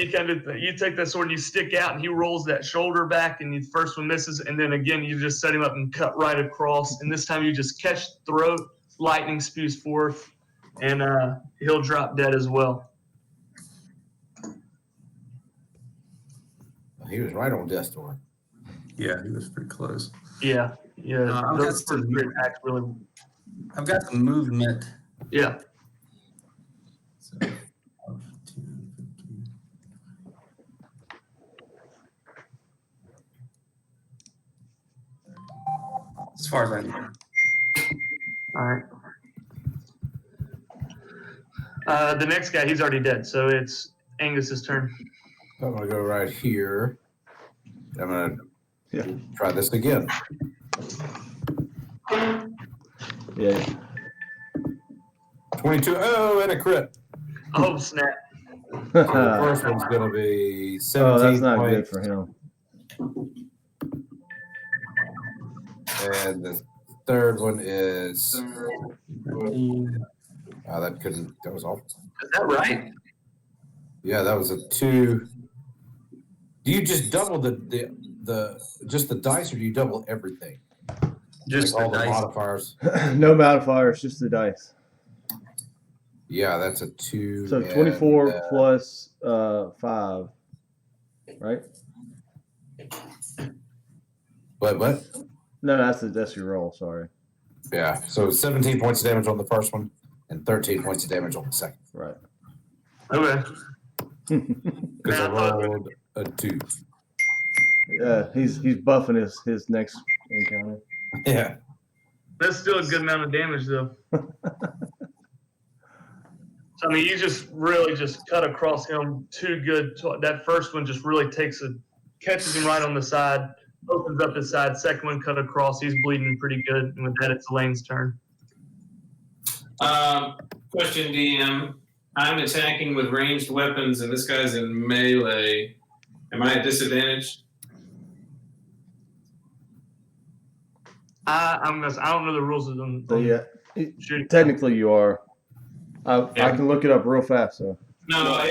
you take that sword and you stick out, and he rolls that shoulder back, and the first one misses, and then again you just set him up and cut right across, and this time you just catch the throat, lightning spews forth, and he'll drop dead as well. He was right on death's door. Yeah, he was pretty close. Yeah. I've Those got some- three attacks really. I've got some movement. Yeah. So, 10, 15. As far as I know. All right. The next guy, he's already dead, so it's Angus's turn. I'm gonna go right here. I'm gonna Yeah. try this again. Yeah. 22. Oh, and a crit. Oh, snap. So the first one's gonna be 17 Oh, that's not good points. for him. And the third one is, 13. that was all. Is that right? Yeah, that was a 2. Do you just double just the dice, or do you double everything? Just Like all the the dice. modifiers? No modifiers, just the dice. Yeah, that's a 2. So and, 24 plus 5, right? What? No, that's your roll. Sorry. Yeah, so 17 points of damage on the first one, and 13 points of damage on the second. Right. Okay. Because I rolled a 2. He's buffing his next encounter. Yeah. That's still a good amount of damage, though. So, I mean, you just really just cut across him too good. That first one just really catches him right on the side, opens up his side. Second one cut across. He's bleeding pretty good. And with that, it's Elaine's turn. Question, DM. I'm attacking with ranged weapons, and this guy's in melee. Am I at disadvantage? I don't know the rules of them. Shooting. Technically, you are. I can look it up real fast. So, No,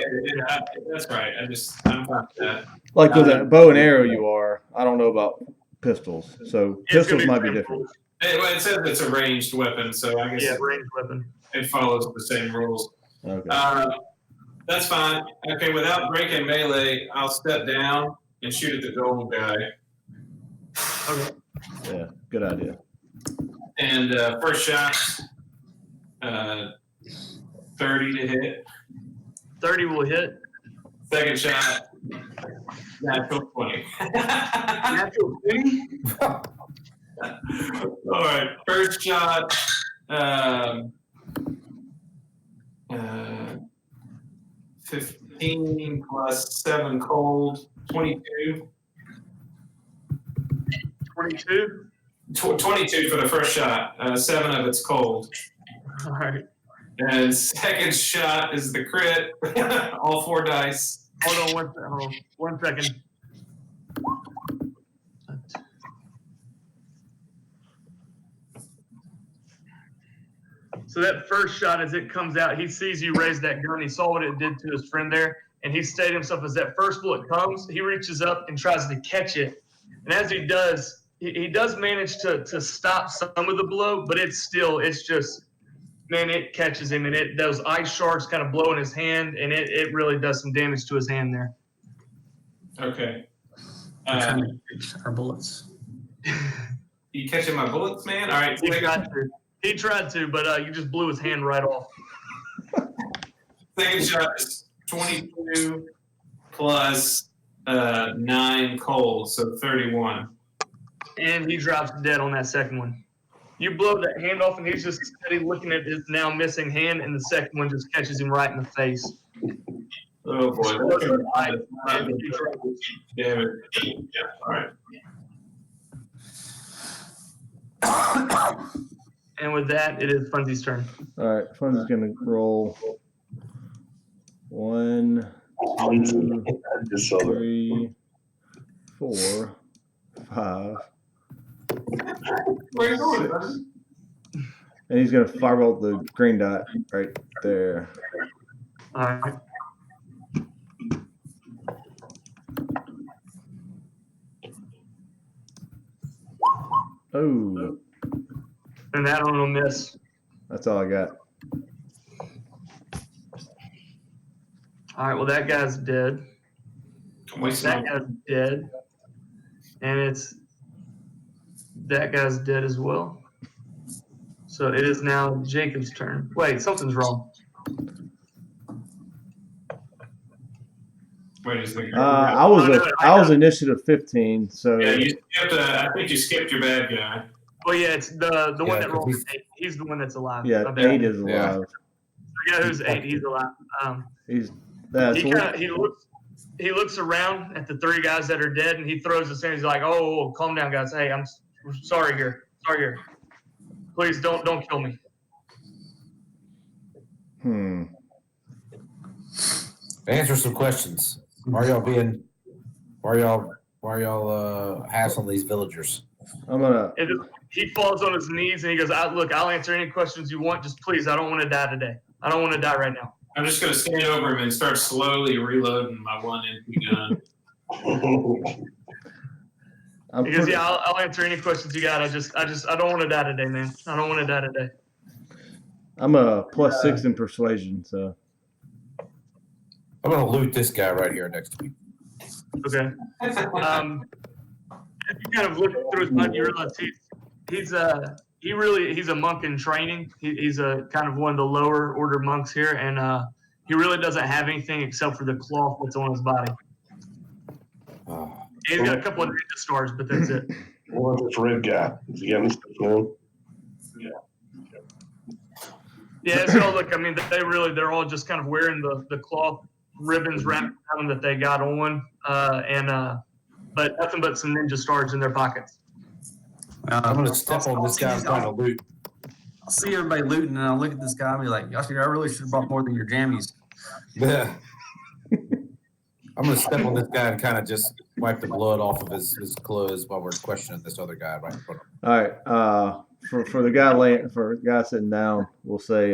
that's right. I'm fine with that. like with a bow and arrow, you are. I don't know about pistols. So It's gonna pistols might be same different. rules. It says it's a ranged weapon, so I guess Yeah, ranged weapon. it follows the same rules. Okay. That's fine. Okay, without breaking melee, I'll step down and shoot at the gold guy. Okay. Yeah. Good idea. And first shot, 30 to hit. 30 will hit. Second shot, natural 20. Natural 20? All right, first shot, 15 plus 7 cold, 22. 22? 22 for the first shot, 7 of it's cold. All right. And second shot is the crit, all 4 dice. Hold on 1 second. So that first shot, as it comes out, he sees you raise that gun. He saw what it did to his friend there, and he stayed himself. As that first bullet comes, he reaches up and tries to catch it. And as he does, he does manage to stop some of the blow, but it's just, man, it catches him, and those ice shards kind of blow in his hand, and it really does some damage to his hand there. Okay. I'm trying to catch our bullets. You catching my bullets, man? All right. He tried to, but you just blew his hand right off. Second shot is 22 plus 9 cold, so 31. And he drops dead on that second one. You blow that hand off, and he's just steady looking at his now missing hand, and the second one just catches him right in the face. Oh boy. And he drops. Damn it. Yeah, all right. And with that, it is Funzy's turn. All right. Fun's gonna roll 1, 2, I just saw that. 3, 4, 5, Where are you going, buddy? and he's gonna firebolt the green dot right there. All right. Oh, And that one will miss. that's all I got. All right, well, that guy's dead. That guy's dead. And that guy's dead as well. So it is now Jacob's turn. Wait, something's wrong. Wait a second. I was initiative 15, so Yeah, you skipped. I think you skipped your bad guy. Well, yeah, it's the one that 'cause rolled 8. He's the one that's alive. yeah, My bad. 8 is Yeah. alive. The guy who's 8, he's alive. He's that's He looks around at the 3 guys that are dead, and he throws his hands. He's like, "Oh, calm down, guys. Hey, I'm sorry here. Sorry here. Please don't kill me." Answer some questions. Why are y'all Why are y'all hassling these villagers? I'm gonna. He falls on his knees and he goes, I'll answer any questions you want. Just please, I don't want to die today. I don't want to die right now. I'm just gonna stand over him and start slowly reloading my one empty gun. I'm He goes, pretty- yeah, I'll answer any questions you got. I don't want to die today, man. I don't want to die today. I'm a +6 in persuasion, so I'm gonna loot this guy right here next to me. Okay. If you kind of look through his mind, you realize he's a monk in training. He's a kind of one of the lower order monks here, and he really doesn't have anything except for the cloth that's on his body. Oh, He's got a couple of ninja stars, but that's it. What about this red guy? Is he got any stuff on him? Yeah, it's all look. I mean, they're all just kind of wearing the cloth ribbons wrapped around them that they got on, but nothing but some ninja stars in their pockets. I'm gonna step on this guy I'm trying to loot. I'll see everybody looting, and I'll look at this guy and be like, "Yoshi, I really should have bought more than your jammies." Yeah. I'm gonna step on this guy and kind of just wipe the blood off of his clothes while we're questioning this other guy right in front of him. all right. For the guy sitting down, we'll say,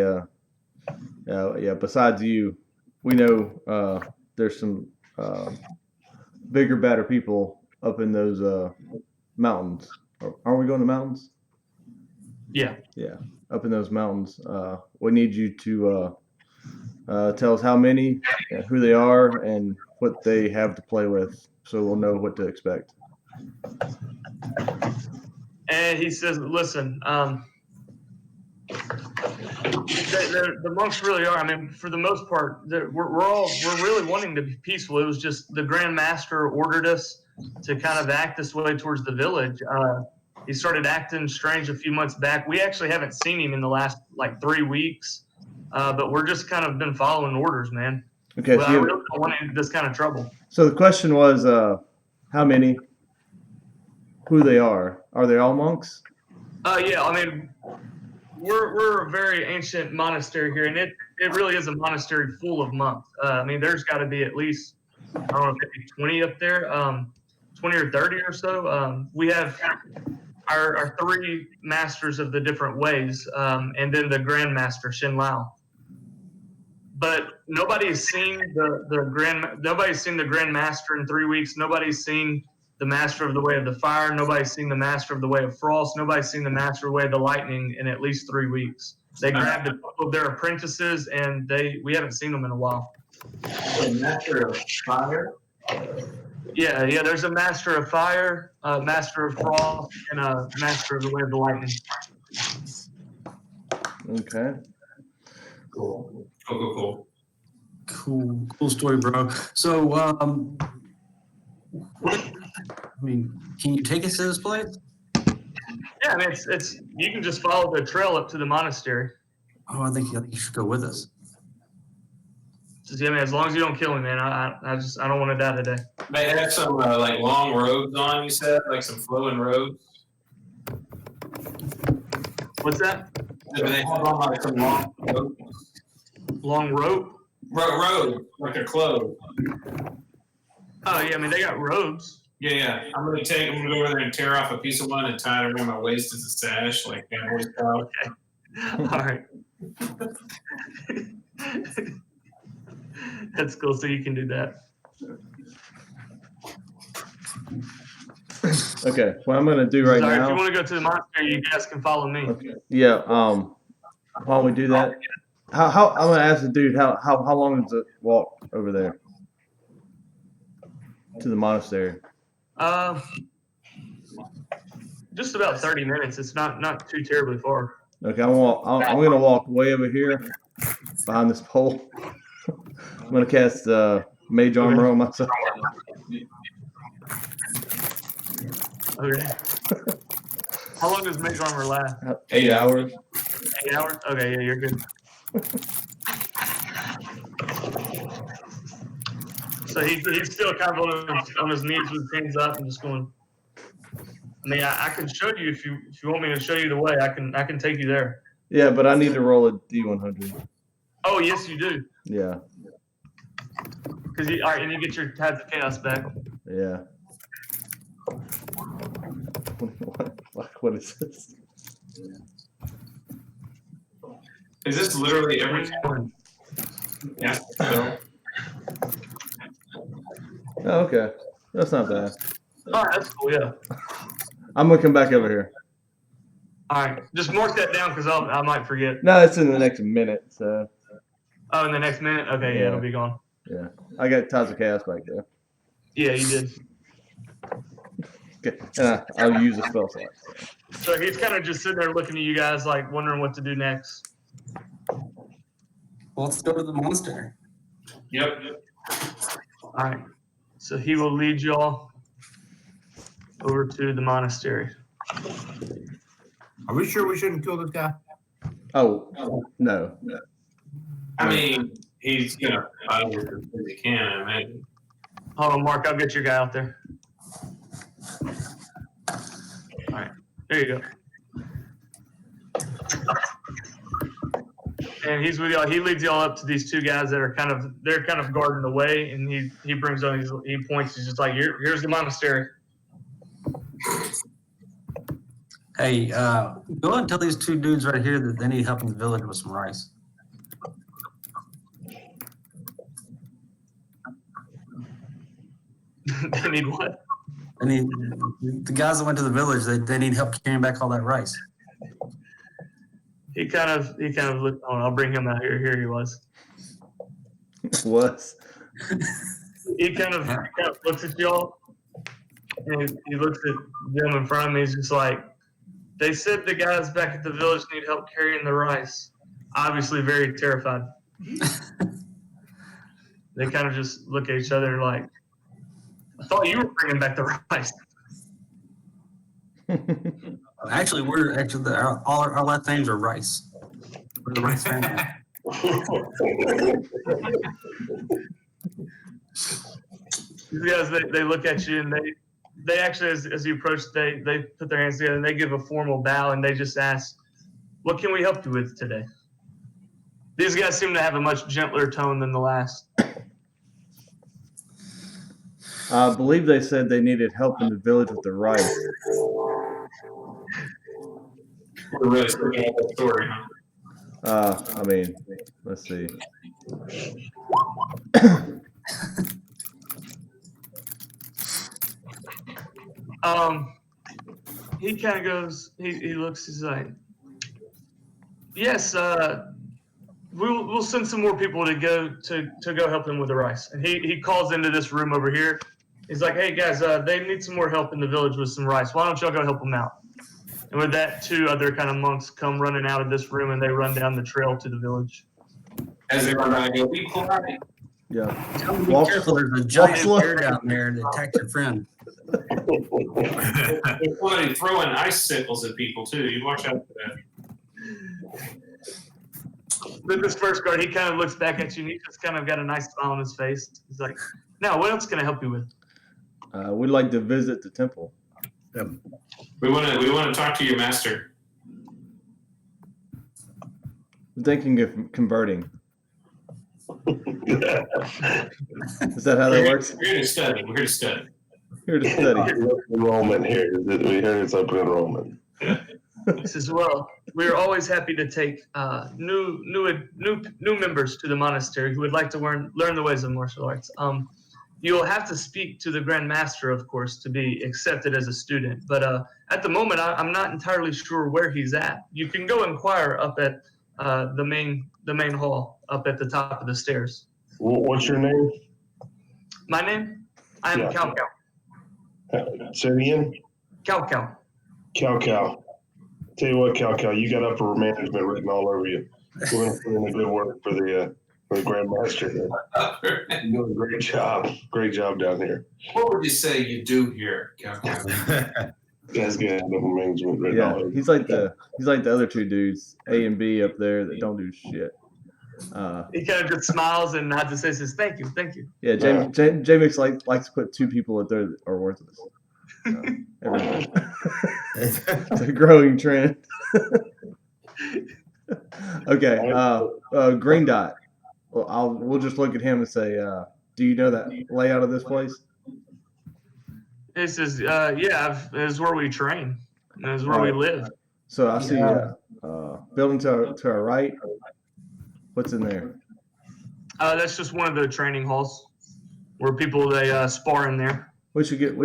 yeah. Besides you, we know there's some bigger, badder people up in those mountains. Aren't we going to mountains? Yeah. Yeah, up in those mountains. We need you to tell us how many, who they are, and what they have to play with, so we'll know what to expect. And he says, "Listen, the monks really are. I mean, for the most part, we're really wanting to be peaceful. It was just the Grand Master ordered us to kind of act this way towards the village. He started acting strange a few months back. We actually haven't seen him in the last like 3 weeks, but we're just kind of been following orders, man. Okay, Well, I really don't want this kind of trouble." so the question was, how many, who they are. Are they all monks? Yeah, I mean, we're a very ancient monastery here, and it really is a monastery full of monks. I mean, there's got to be at least, I don't know, maybe 20 up there, 20 or 30 or so. We have our 3 masters of the different ways, and then the Grand Master, Shin Lao. But nobody's seen nobody's seen the Grand Master in 3 weeks. Nobody's seen the Master of the Way of the Fire. Nobody's seen the Master of the Way of Frost. Nobody's seen the Master of the Way of the Lightning in at least 3 weeks. They grabbed a couple of their apprentices, and we haven't seen them in a while. The Master of Fire? Yeah. There's a Master of Fire, a Master of Frost, and a Master of the Way of the Lightning. Okay. Cool. Cool story, bro. So, I mean, can you take us to this place? Yeah, I mean, it's you can just follow the trail up to the monastery. Oh, I think you should go with us. Just, yeah, man, as long as you don't kill me, man. I don't want to die today. They have some like long robes on. You said like some flowing robes. What's that? Do they have on like some long robes? Long rope? Robe, like a clothes. Oh yeah, I mean they got robes. Yeah. I'm gonna go over there and tear off a piece of one and tie it around my waist as a sash, like cowboy style. All right. That's cool. So you can do that. Okay. What I'm gonna do right Sorry, if you now. want to go to the monastery, you guys can follow me. Okay. Yeah. While we do that, how I'm gonna ask the dude how long is the walk over there to the monastery? Just about 30 minutes. It's not too terribly far. Okay, I'm gonna walk way over here behind this pole. I'm gonna cast mage armor on myself. Okay. How long does mage armor last? 8 hours. 8 hours? Okay, yeah, you're good. So he's still kind of on his knees with his hands up and just going. I mean, I can show you if you want me to show you the way. I can take you there. Yeah, but I need to roll a D100. Oh yes, you do. Yeah. All right, and you get your Tides of Chaos back. Yeah. What is this? Is this literally every time? Yeah. So, Oh, okay. That's not bad. All right, that's cool. Yeah. I'm gonna come back over here. All right, just mark that down because I might forget. No, it's in the next minute. So Oh, in the next minute? Okay, yeah, Yeah. it'll be gone. yeah, I got Tons of Chaos back there. Yeah, you did. Okay, and I'll use a spell slot. So he's kind of just sitting there looking at you guys, like wondering what to do next. Well, let's go to the monastery. yep. All right. So he will lead y'all over to the monastery. Are we sure we shouldn't kill this guy? Oh no. I mean, he's gonna fight as quick as he can, I imagine. Hold on, Mark. I'll get your guy out there. All right. There you go. And he's with y'all. He leads y'all up to these two guys that are kind of guarding the way, and he brings on. He points. He's just like, here's the monastery. Hey, go ahead and tell these two dudes right here that they need help in the village with some rice. They need what? I mean, the guys that went to the village, they need help carrying back all that rice. He kind of looked. Oh, I'll bring him out here. Here he was. Was. He kind of looks at y'all, and he looks at them in front of me. He's just like, they said the guys back at the village need help carrying the rice. Obviously, very terrified. They kind of just look at each other like, I thought you were bringing back the rice. Actually, all our last names are Rice. We're the Rice family. These guys, they look at you and they actually, as you approach, they put their hands together and they give a formal bow and they just ask, what can we help you with today? These guys seem to have a much gentler tone than the last. I believe they said they needed help in the village with the rice. We're really looking at that story, huh? I mean, let's see. He kind of goes, he looks, he's like, yes, we'll send some more people to go help him with the rice. And he calls into this room over here. He's like, hey guys, they need some more help in the village with some rice. Why don't y'all go help them out? And with that, two other kind of monks come running out of this room and they run down the trail to the village. As they run around, I go, be quiet. Yeah. Tell them to be Walk- careful. There's a giant slow. bear down there that attacked your friend. There's somebody throwing icicles at people too. You watch out for that. Then this first guard, he kind of looks back at you and he just kind of got a nice smile on his face. He's like, now, what else can I help you with? We'd like to visit the temple. We want to talk to your master. I'm thinking of converting. Is that how that works? We're here to study. We're here to study. Here to study. Enrollment here. We heard it's open enrollment. He says, well, we're always happy to take new members to the monastery who would like to learn the ways of martial arts. You'll have to speak to the Grand Master, of course, to be accepted as a student. But at the moment, I'm not entirely sure where he's at. You can go inquire up at the main hall, up at the top of the stairs. What's your name? My name? I am Yeah. Cow Cow. Say it again. Cow Cow. Cow Cow. Tell you what, Cow Cow, you got upper management written all over you. You're going to put in a good work for the Grandmaster here. You're doing a great job. Great job down here. What would you say you do here, Captain? You guys got upper management written all Yeah, over he's like the other two dudes, A and B up there that don't do shit. He kind of just smiles and nods and says, "Thank you, thank you." Yeah, J-Mix likes to put two people up there that are worthless. Everybody. It's a growing trend. Okay, Green Dot. Well, we'll just look at him and say, do you know that layout of this place? He says, yeah, this is where we train. This is where we live. So I see building to our right. What's in there? That's just one of the training halls where people they spar in there. We should have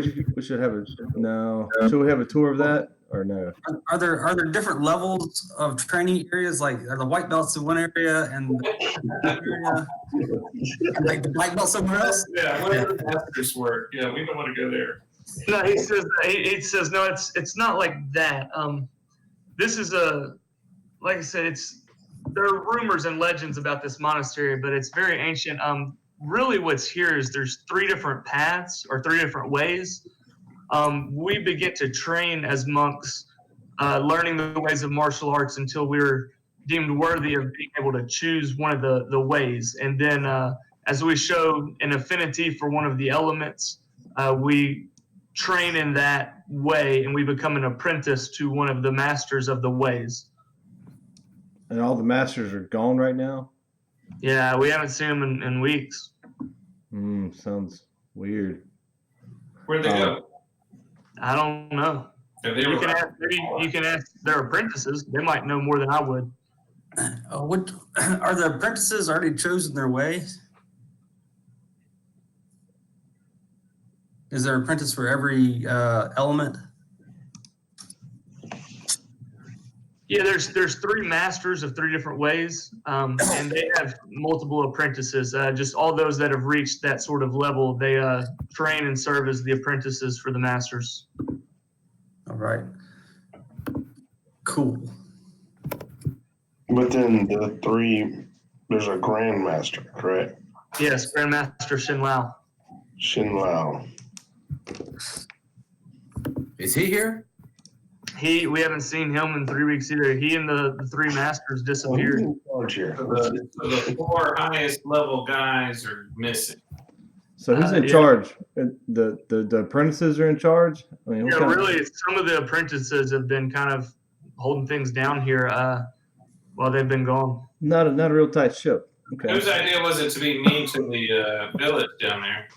a no. Should we have a tour of that or no? Are there different levels of training areas? Like are the white belts in one area and like the black belts somewhere else? Yeah, where the masters work. Yeah, we don't want to go there. No, he says no. It's not like that. This is like I said, there are rumors and legends about this monastery, but it's very ancient. Really, what's here is there's 3 different paths or 3 different ways. We begin to train as monks, learning the ways of martial arts until we're deemed worthy of being able to choose one of the ways. And then, as we show an affinity for one of the elements, we train in that way, and we become an apprentice to one of the masters of the ways. And all the masters are gone right now. Yeah, we haven't seen them in weeks. Sounds weird. Where'd they go? I don't know. Have they You ever- can ask, maybe you can ask their apprentices. They might know more than I would. What are the apprentices already chosen their way? Is there an apprentice for every element? Yeah, there's 3 masters of 3 different ways, and they have multiple apprentices. Just all those that have reached that sort of level, they train and serve as the apprentices for the masters. All right. Cool. Within the 3, there's a grandmaster, correct? Yes, Grandmaster Shin Lao. Shin Lao. Is he here? We haven't seen him in 3 weeks either. He and the 3 masters Who's disappeared. in charge here? So the 4 highest level guys are missing. So who's in Yeah. charge? The apprentices are in charge. I mean, what Yeah, kind of- really, some of the apprentices have been kind of holding things down here while they've been gone. not a real tight ship. Okay. Whose idea was it to be mean to the village down there?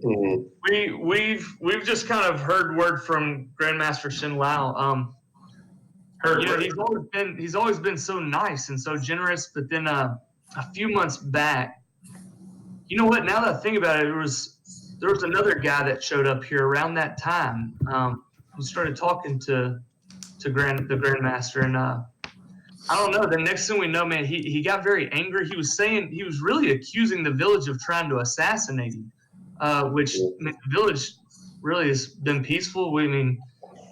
Mhm. We've just kind of heard word from Grandmaster Shin Lao. Heard You know, word. he's always been so nice and so generous. But then a few months back, you know what? Now that I think about it, there was another guy that showed up here around that time. Who started talking to the Grandmaster, and I don't know. The next thing we know, man, he got very angry. He was really accusing the village of trying to assassinate him. Which I mean, the village really has been peaceful.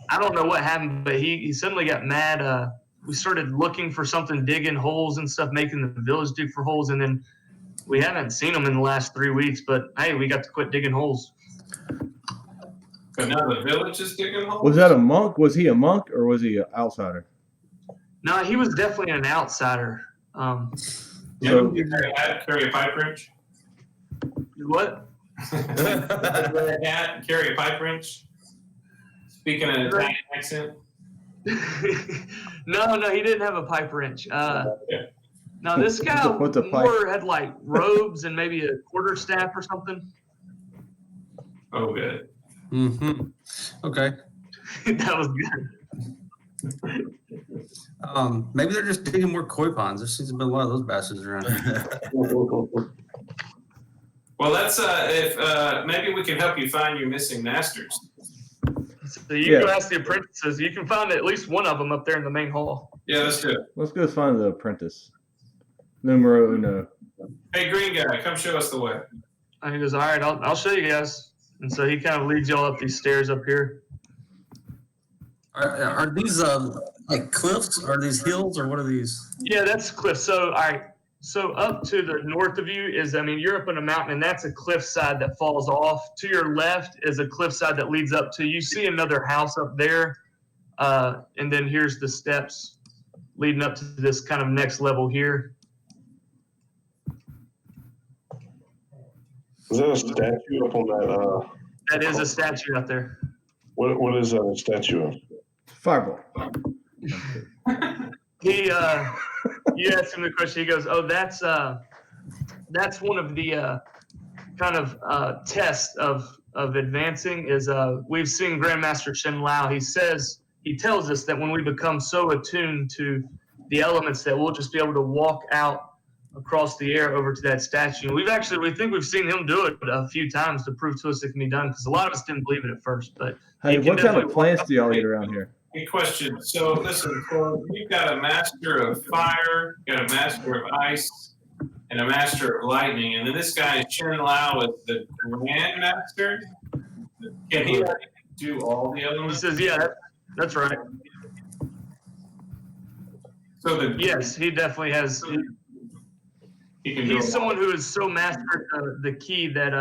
I don't know what happened, but he suddenly got mad. We started looking for something, digging holes and stuff, making the village dig for holes, and then we haven't seen him in the last 3 weeks. But hey, we got to quit digging holes. But now the village is digging holes? Was that a monk? Was he a monk or was he an outsider? No, he was definitely an outsider. So- Carry a pipe wrench? What? Wear a hat and carry a pipe wrench? Speaking an Italian accent? No, he didn't have a pipe wrench. Okay. No, this guy What's a pipe? more had like robes and maybe a quarterstaff or something. Oh, good. Mm-hmm. Okay. That was good. Maybe they're just digging more koi ponds. There seems to be a lot of those bastards around here. Well, let's if maybe we can help you find your missing masters. So you go Yeah. ask the apprentices. You can find at least one of them up there in the main hall. Yeah, let's do it. Let's go find the apprentice. Numero uno. Hey, green guy, come show us the way. And he goes, "All right, I'll show you guys." And so he kind of leads y'all up these stairs up here. Are these like cliffs? Are these hills or what are these? Yeah, that's cliff. So, all right. So up to the north of you is, you're up in a mountain, and that's a cliffside that falls off. To your left is a cliffside that leads up to. You see another house up there, and then here's the steps leading up to this kind of next level here. Is that a statue up on that? That is a statue out there. What is that a statue of? Fireball. He, you asked him the question. He goes, "Oh, that's one of the kind of tests of of advancing is we've seen Grandmaster Shen Lao. He tells us that when we become so attuned to the elements that we'll just be able to walk out across the air over to that statue. We think we've seen him do it a few times to prove to us it can be done, because a lot of us didn't believe it at first. But Hey, you can what kind of definitely plants do y'all eat around here? Good question. So listen, so you've got a master of fire, you got a master of ice, and a master of lightning, and then this guy Chen Lao is the Grand Master. Can he do all the he elements? says, yeah, that's right. So Yes, he definitely has. he can do He's them someone who is so mastered the key that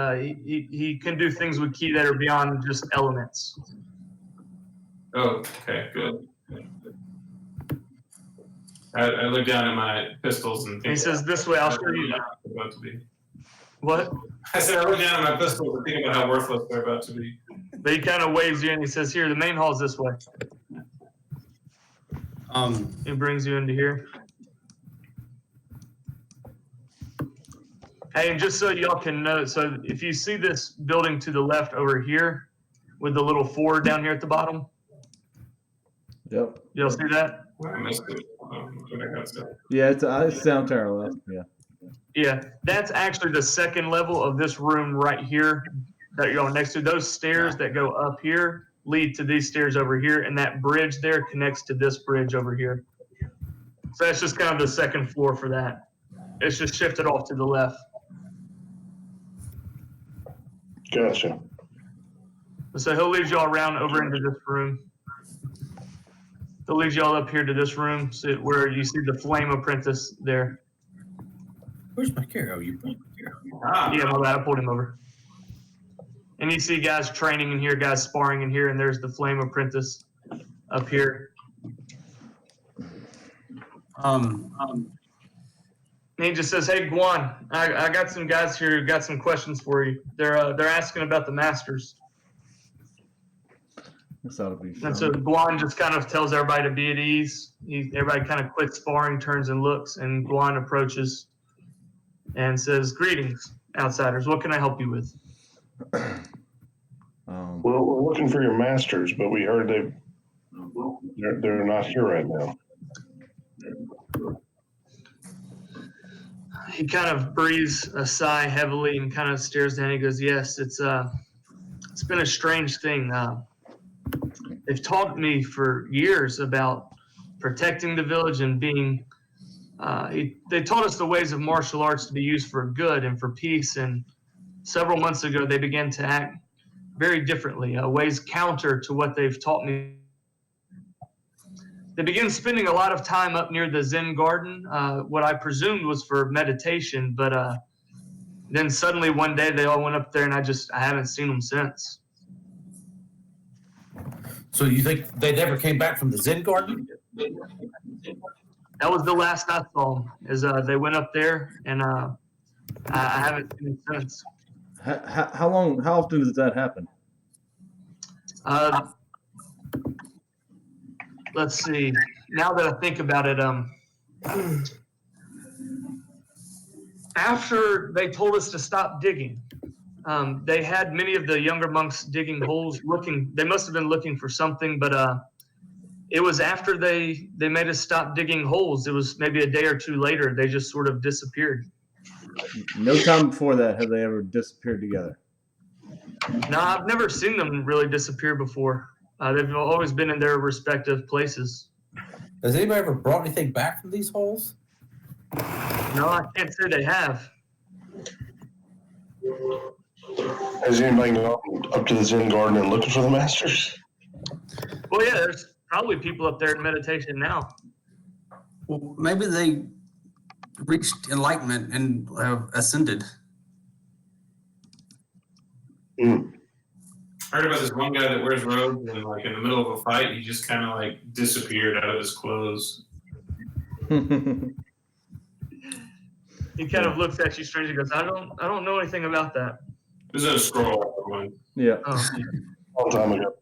he can do things with key that are beyond just elements. all. Oh, okay, good. I look down at my pistols and And he think says, this way, I'll show you. about to be. What? I said I look down at my pistols and think about how worthless they're about to be. But he kind of waves you in. He says, here, the main hall's this way. He brings you into here. Hey, and just so y'all can know, so if you see this building to the left over here with the little 4 down here at the bottom, Yep. y'all see that? I missed it. What I got to Yeah, it's down to our left. Yeah. Yeah, that's actually the second level of this room right here that you're on next to. Those stairs that go up here lead to these stairs over here, and that bridge there connects to this bridge over here. So that's just kind of the second floor for that. It's just shifted off to the left. Gotcha. So he'll lead y'all around over into this room. He'll lead y'all up here to this room where you see the flame apprentice there. Where's my carry? Oh, you. Yeah, my bad, I pulled him over. And you see guys training in here, guys sparring in here, and there's the flame apprentice up here. And he just says, "Hey, Guan, I got some guys here who got some questions for you. They're asking about the masters." This ought to be fun. And so Guan just kind of tells everybody to be at ease. Everybody kind of quits sparring, turns and looks, and Guan approaches and says, "Greetings, outsiders. What can I help you with?" Well, we're looking for your masters, but we heard they're not here right now. He kind of breathes a sigh heavily and kind of stares down. He goes, "Yes, it's been a strange thing. They've taught me for years about protecting the village and being. They taught us the ways of martial arts to be used for good and for peace. And several months ago, they began to act very differently, ways counter to what they've taught me. They began spending a lot of time up near the Zen garden, what I presumed was for meditation, but then suddenly one day they all went up there, and I haven't seen them since." So you think they never came back from the Zen garden? That was the last I saw them. Is they went up there, and I haven't seen them since. How often does that happen? Let's see. Now that I think about it, after they told us to stop digging, they had many of the younger monks digging holes, looking. They must have been looking for something, but it was after they made us stop digging holes. It was maybe a day or two later. They just sort of disappeared. No time before that have they ever disappeared together. No, I've never seen them really disappear before. They've always been in their respective places. Has anybody ever brought anything back from these holes? No, I can't say they have. Has anybody gone up to the Zen garden and looking for the masters? Well, yeah, there's probably people up there in meditation now. Well, maybe they reached enlightenment and ascended. I heard about this one guy that wears robes and like in the middle of a fight, he just kind of like disappeared out of his clothes. He kind of looks at you strange and goes, I don't know anything about that. There's no scroll one. Yeah. Oh. Long time ago.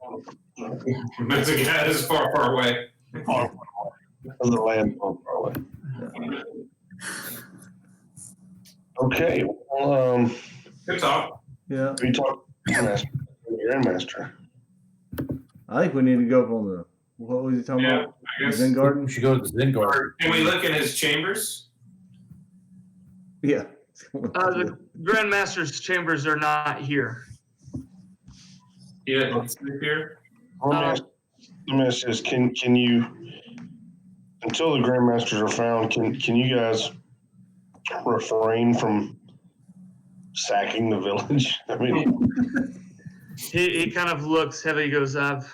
That's a guy that's far, far away. The land far away. Okay. Well, Good talk. Yeah. we talked. Grandmaster. I think we need to go up on the, what was he talking Yeah, about? I guess. Zen Garden? We should go to the Zen Garden. Can we look in his chambers? Yeah. The Grandmaster's chambers are not here. Yeah, let's look here. Let me ask this: Can you, until the Grandmasters are found, can you guys refrain from sacking the village? I mean, He kind of looks heavy. He goes, I've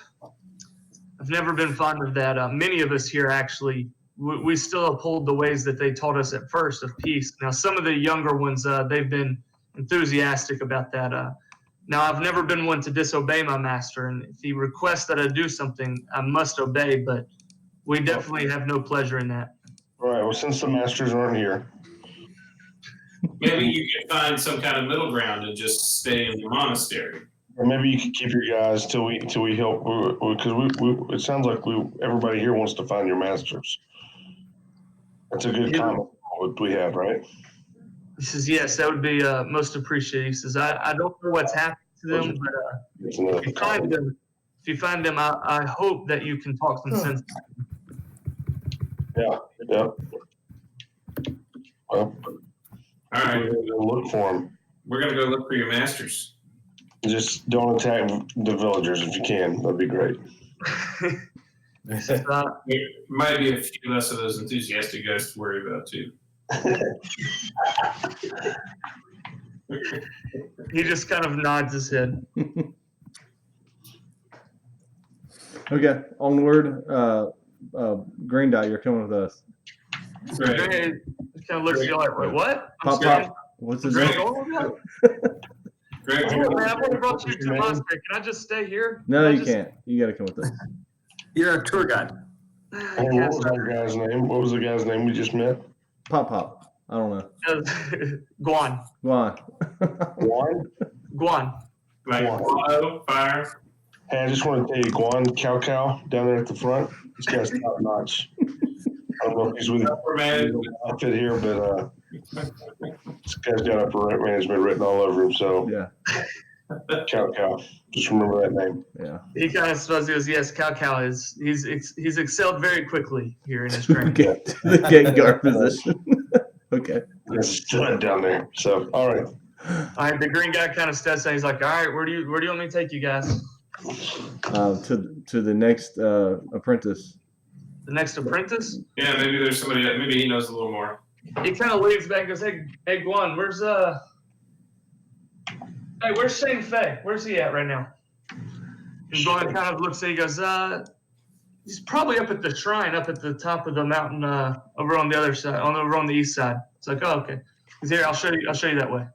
never been fond of that. Many of us here actually, we still uphold the ways that they taught us at first of peace. Now, some of the younger ones, they've been enthusiastic about that. Now, I've never been one to disobey my master, and if he requests that I do something, I must obey, but we definitely have no pleasure in that. all right. Well, since the masters aren't here, Maybe you can find some kind of middle ground and just stay in the monastery. or maybe you could keep your guys till we help, because we it sounds like everybody here wants to find your masters. That's a good Yeah. comment. What we have, right? He says, yes, that would be most appreciated. He says, I don't know what's happened to them, but It's another if you find them, I hope that you can talk some sense. Yeah. Well, All right, we're gonna look for them. we're gonna go look for your masters. Just don't attack the villagers if you can. That'd be great. There might be a few less of those enthusiastic guys to worry about too. He just kind of nods his head. Okay, onward. Green Dot, you're coming with us. Right. He kind of looks at you like, wait, what? I'm Pop, sorry. pop. What's his Greg, name? oh, man. Greg, Oh, man, I've already brought you to the monastery. Can I just stay here? No, Can I you just- can't. You got to come with us. You're a tour guide. Hey, what was that guy's name? What was the guy's name we just met? Pop, pop. I don't know. Guan. Go on. Guan? Guan. like auto fire. Hey, I just want to tell you, Guan Cow Cow down there at the front. This guy's top notch. I don't know if he's with Upper management. the outfit here, but this guy's got upper management written all over him. So Yeah, Cow Cow, just remember that name. yeah. He kind of smiles. He goes, yes, Cow Cow he's excelled very quickly here in his training. Okay, to the gate guard position. Okay. There's a stud down there. So all right, All right, the green guy kind of steps in. He's like, all right, where do you want me to take you guys? To the next apprentice. The next apprentice? Yeah, maybe there's somebody that maybe he knows a little more. He kind of leans back and goes, hey, Guan, where's Shane Fei? Where's he at right now? And Guan kind of looks at, he goes, he's probably up at the shrine, up at the top of the mountain, over on the other side, over on the east side. It's like, oh, okay. He's here. I'll show you that way.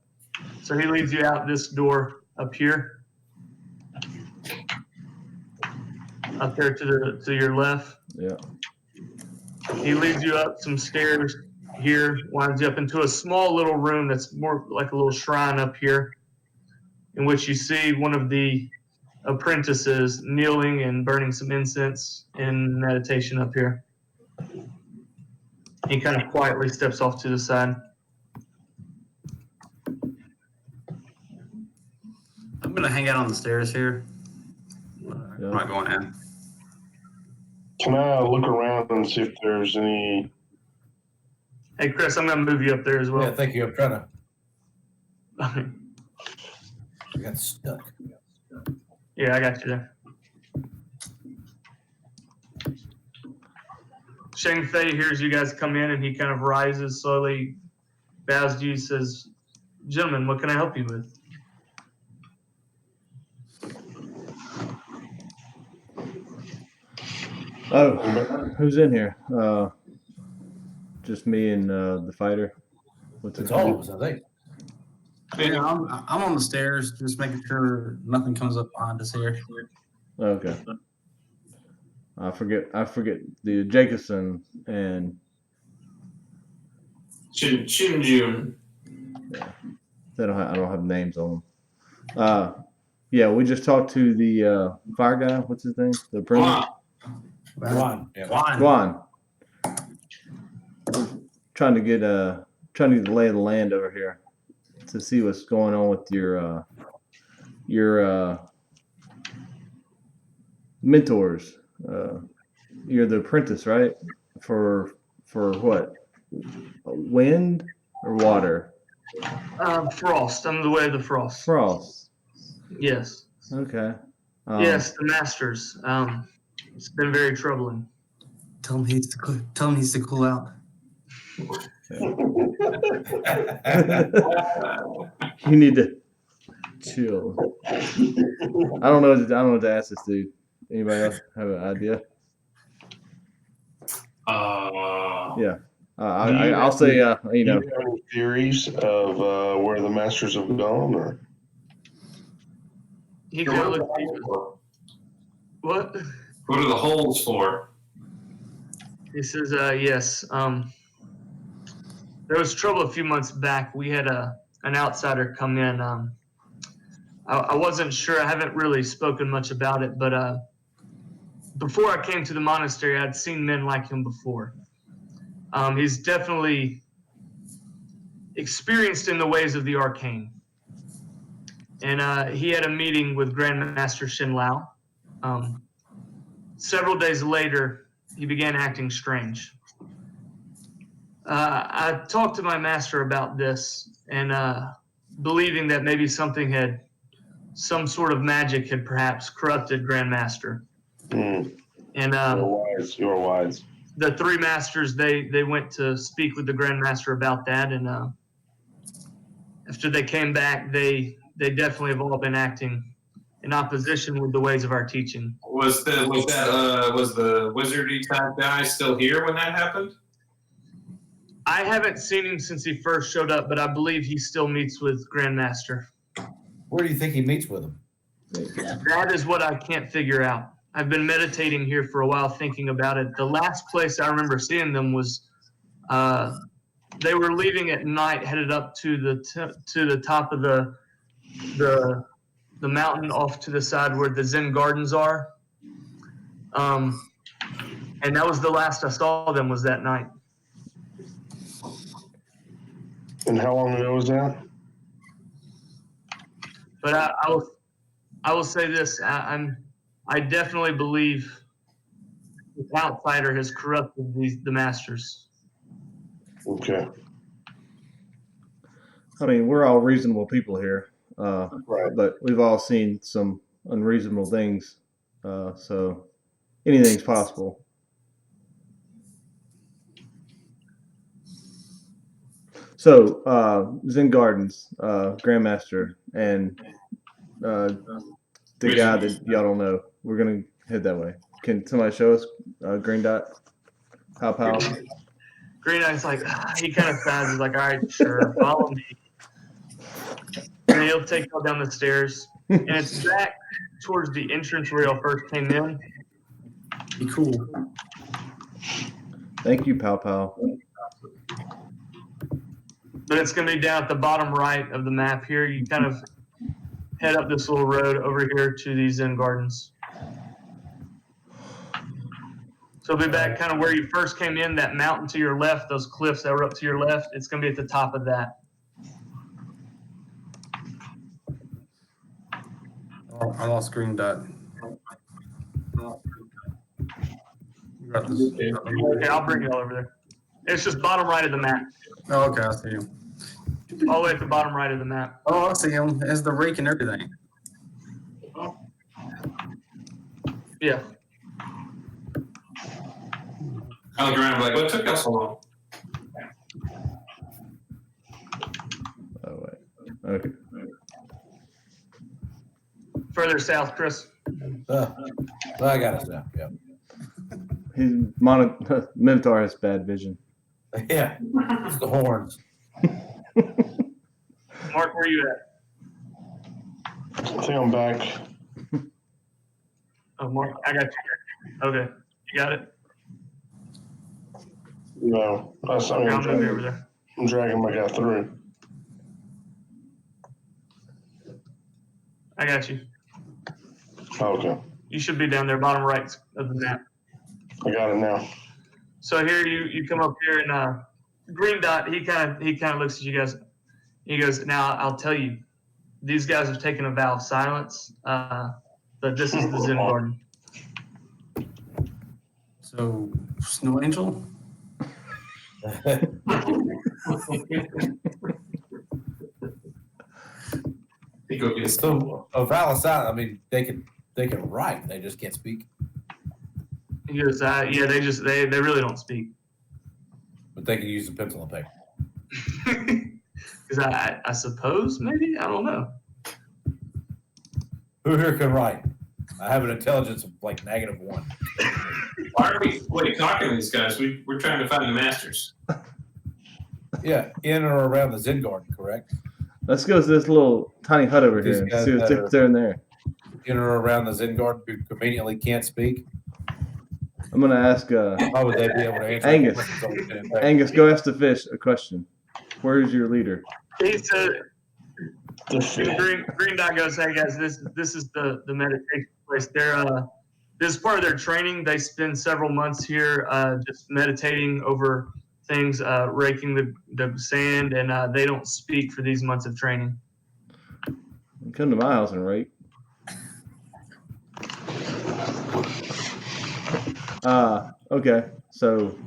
So he leads you out this door up here. Up there to your left. Yeah. He leads you up some stairs here, winds you up into a small little room that's more like a little shrine up here, in which you see one of the apprentices kneeling and burning some incense in meditation up here. He kind of quietly steps off to the side. I'm gonna hang out on the stairs here. I'm not going in. can I look around and see if there's any? Hey, Chris, I'm going to move you up there as Yeah, well. thank you. I'm trying to. I got stuck. Yeah, I got you there. Shane Fei hears you guys come in, and he kind of rises slowly, bows to you, says, gentlemen, what can I help you with? Oh, who's in here? Just me and the fighter. What's It's it all called? of us, I think. Yeah, I'm on the stairs, just making sure nothing comes up behind us here. Okay. I forget the Jacobson and Shin Jun. I don't have names on them. Yeah, we just talked to the fire guy. What's his name? The apprentice. Juan. Yeah. Juan. Guan. Trying to get the lay of the land over here to see what's going on with your mentors. You're the apprentice, right? For what? Wind or water? Frost. I'm the way of the frost. Frost. Yes. Okay. Yes, the masters. It's been very troubling. Tell him he's to cool out. You need to chill. I don't know what to ask this dude. Anybody else have an idea? Yeah. I'll say, Do you have any theories of where the masters have gone, or? He could look. What? What are the holes for? He says, yes. There was trouble a few months back. We had an outsider come in. I wasn't sure. I haven't really spoken much about it, but before I came to the monastery, I'd seen men like him before. He's definitely experienced in the ways of the arcane. And he had a meeting with Grandmaster Shin Lao. Several days later, he began acting strange. I talked to my master about this, and believing that maybe some sort of magic had perhaps corrupted Grandmaster. Mm, And you're wise. the three masters, they went to speak with the Grandmaster about that, and after they came back, they definitely have all been acting in opposition with the ways of our teaching. Was the wizardy type guy still here when that happened? I haven't seen him since he first showed up, but I believe he still meets with Grandmaster. Where do you think he meets with him? That is what I can't figure out. I've been meditating here for a while, thinking about it. The last place I remember seeing them was they were leaving at night, headed up to the top of the mountain off to the side where the Zen gardens are. And that was the last I saw them, was that night. And how long ago was that? But I will say this: I definitely believe the outsider has corrupted the masters. Okay. I mean, we're all reasonable people here, Right. but we've all seen some unreasonable things. So anything's possible. So Zen Gardens, Grandmaster, and the guy that y'all don't know. We're gonna head that way. Can somebody show us Green Dot? Pow. Green Eye's like, he kind of sighs. He's like, all right, sure, follow me. And he'll take y'all down the stairs. And it's back towards the entrance where y'all first came in. Be cool. Thank you, Pow. But it's going to be down at the bottom right of the map here. You kind of head up this little road over here to these Zen Gardens. So it'll be back kind of where you first came in, that mountain to your left, those cliffs that were up to your left. It's going to be at the top of that. Oh, I lost Green Dot. You got this. Okay, I'll bring y'all over there. It's just bottom right of the map. Oh, okay, I see him. All the way at the bottom right of the map. Oh, I see him. It's the rake and everything. Yeah. I look around like, what took us so long? Oh wait. Okay. Further south, Chris. I got it now. Yeah. His Minotaur has bad vision. Yeah. It's the horns. Mark, where you at? I think I'm back. Oh, Mark, I got you. Okay, you got it? No, I'm moving over there. I'm dragging my guy through. I got you. Okay, You should be down there, bottom right of the map. I got it now. So here you come up here and Green Dot, he kind of looks at you guys. He goes, now I'll tell you, these guys have taken a vow of silence, but this is the Zen Garden. So, Snow Angel? He go get So, Valentine, I mean, they can write, they just can't speak, He goes, yeah, they really don't speak. but they can use a pencil and paper. Because I suppose maybe I don't know. Who here can write? I have an intelligence of like -1. Why are we talking to these guys? We're trying to find the masters. Yeah, in or around the Zen Garden, correct? Let's go to this little tiny hut over These here and guys see what's that are- there and there. In or around the Zen Garden who conveniently can't speak. I'm gonna ask How would they be able to answer Angus. questions on the pen and paper? Angus. Go ask the fish a question. Where's your leader? He said, The fish. Green Dot goes, hey guys, this is the meditation place. This is part of their training. They spend several months here just meditating over things, raking the sand, and they don't speak for these months of training. Come to my house and rate. Okay. So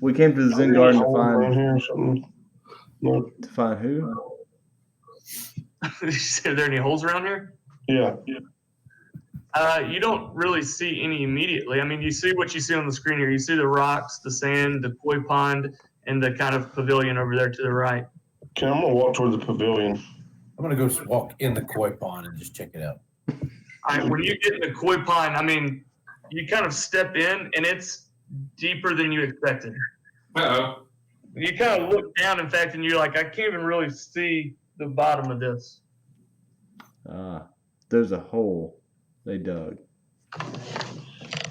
we came to the Zen Garden Around here or something. No. to find who? Are there any holes around here? Yeah. You don't really see any immediately. I mean, you see what you see on the screen here. You see the rocks, the sand, the koi pond, and the kind of pavilion over there to the right. Okay, I'm gonna walk toward the pavilion. I'm gonna go just walk in the koi pond and just check it out. All right, when you get in the koi pond, I mean, you kind of step in, and it's deeper than you expected. Uh-oh. You kind of look down, in fact, and you're like, I can't even really see the bottom of this. There's a hole they dug.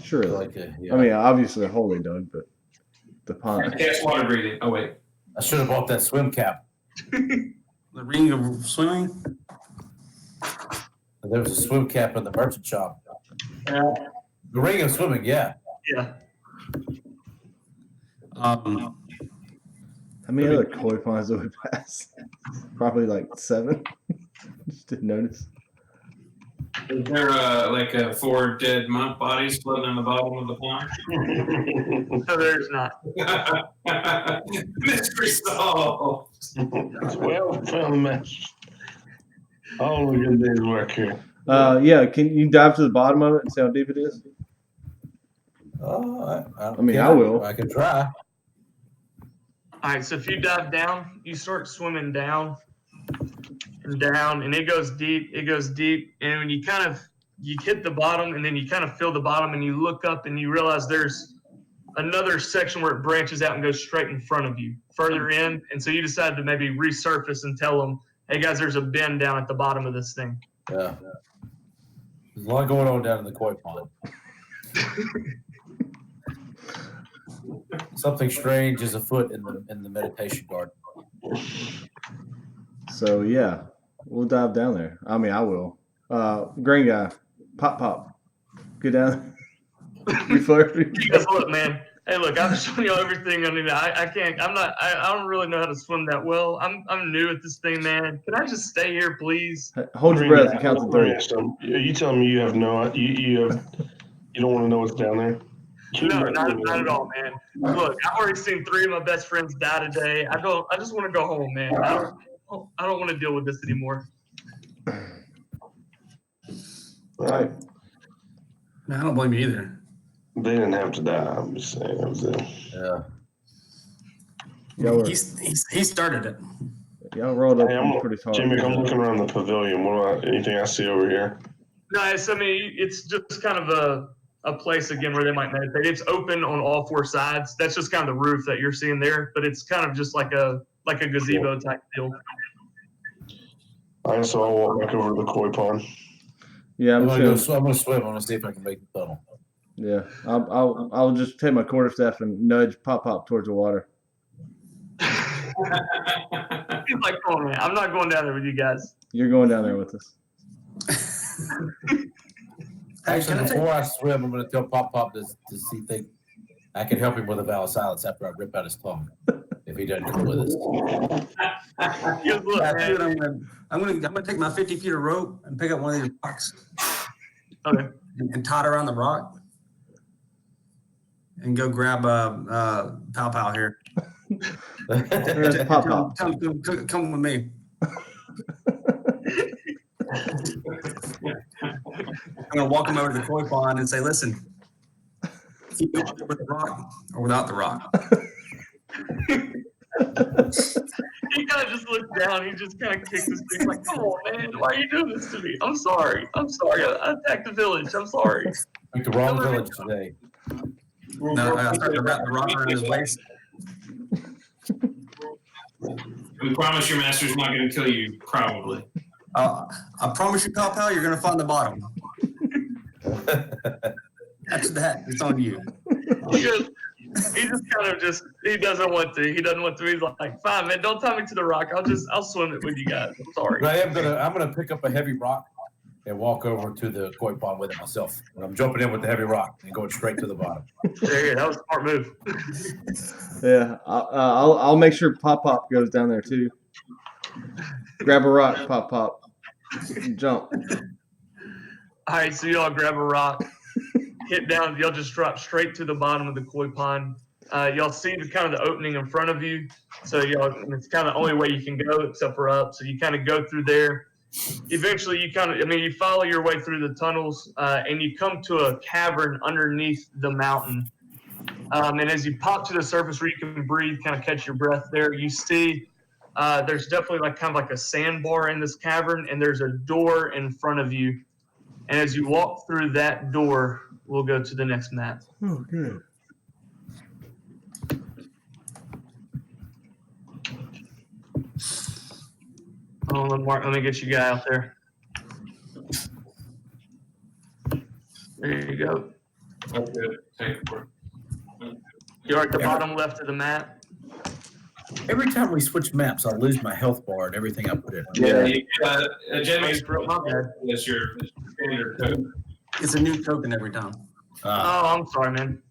Surely. Like, yeah. I mean, obviously a hole they dug, but the pond. Catch water breathing. Oh, wait. I should have bought that swim cap. The ring of swimming? There was a swim cap in the merchant shop. Yeah. The ring of swimming, yeah. Yeah. How many other koi ponds do we pass? Probably like 7. Just didn't notice. Is there like 4 dead monk bodies floating on the bottom of the pond? No, there's not. Mystery solved. Well, found the match. All a good day's work here. Yeah, can you dive to the bottom of it and see how deep it is? I mean, I will. I can try. All right, so if you dive down, you start swimming down and down, and it goes deep, and when you hit the bottom, and then you kind of feel the bottom, and you look up, and you realize there's another section where it branches out and goes straight in front of you, further in, and so you decide to maybe resurface and tell them, hey guys, there's a bend down at the bottom of this thing. Yeah. There's a lot going on down in the koi pond. Something strange is afoot in the meditation garden. So yeah, we'll dive down there. I mean, I will. Green guy, pop, get down. You flirt. You guys, look, man. Hey, look, I've shown you everything I need. I can't. I don't really know how to swim that well. I'm new at this thing, man. Can I just stay here, please? Hold your breath and count to 3. Are you telling me you have no, you don't want to know what's down there? No, not at all, man. Look, I've already seen 3 of my best friends die today. I just want to go home, man. I don't want to deal with this anymore. Right. Man, I don't blame you either. They didn't have to die. I'm just saying it was Yeah. Y'all, He started it. y'all rolled up Hey, pretty hard. Jimmy, I'm looking around the pavilion. What about anything I see over here? No, I mean, it's just kind of a place again where they might meditate. It's open on all 4 sides. That's just kind of the roof that you're seeing there, but it's kind of just like a gazebo type deal. All right, so I'll walk back over to the koi pond. Yeah, I'm I'm gonna just gonna, I'm gonna swim. I'm gonna see if I can make the tunnel. yeah. I'll just take my quarterstaff and nudge pop towards the water. He's like, come on, man. I'm not going down there with you guys. You're going down there with us. Actually, before I swim, I'm gonna tell Pop to see if I can help him with a vow of silence after I rip out his tongue. If he doesn't come with us. You look, That's what man. I'm gonna take my 50 feet of rope and pick up one of these rocks Okay. and tot around the rock. and go grab Pow Pow here. There's Pop Pop. Come with me. I'm gonna walk him over to the koi pond and say, "Listen, keep going with the rock or without the rock." He kind of just looks down. He just kind of kicks his feet like, "Come on, man! Why are you doing this to me? I'm sorry. I'm sorry. I attacked the village. I'm sorry." Like the wrong village today. No, I started to wrap the rock around his waist. We promise your master's not going to kill you, probably. I promise you, Pow Pow, you're gonna find the bottom. After that, it's on you. He just kind of he doesn't want to. He doesn't want to. He's like, "Fine, man. Don't tie me to the rock. I'll swim it with you guys. I'm sorry." But I'm gonna pick up a heavy rock and walk over to the koi pond with it myself. And I'm jumping in with the heavy rock and going straight to the bottom. There, that was a smart move. Yeah, I'll make sure Pop Pop goes down there too. Grab a rock, Pop Pop. Jump. All right, so y'all grab a rock, hit down. Y'all just drop straight to the bottom of the koi pond. Y'all see the opening in front of you. So it's kind of the only way you can go except for up. So you kind of go through there. Eventually, you follow your way through the tunnels, and you come to a cavern underneath the mountain. And as you pop to the surface where you can breathe, kind of catch your breath there, you see there's definitely like a sandbar in this cavern, and there's a door in front of you. And as you walk through that door, we'll go to the next map. Oh, good. Oh, let me get you guy out there. There you go. Okay, thank you. You're at the bottom left of the map. Every time we switch maps, I lose my health bar and everything I put in. Yeah, you got a Hey, Gen bro, my bad. That's your standard code. It's a new token every time. Oh, I'm sorry, man.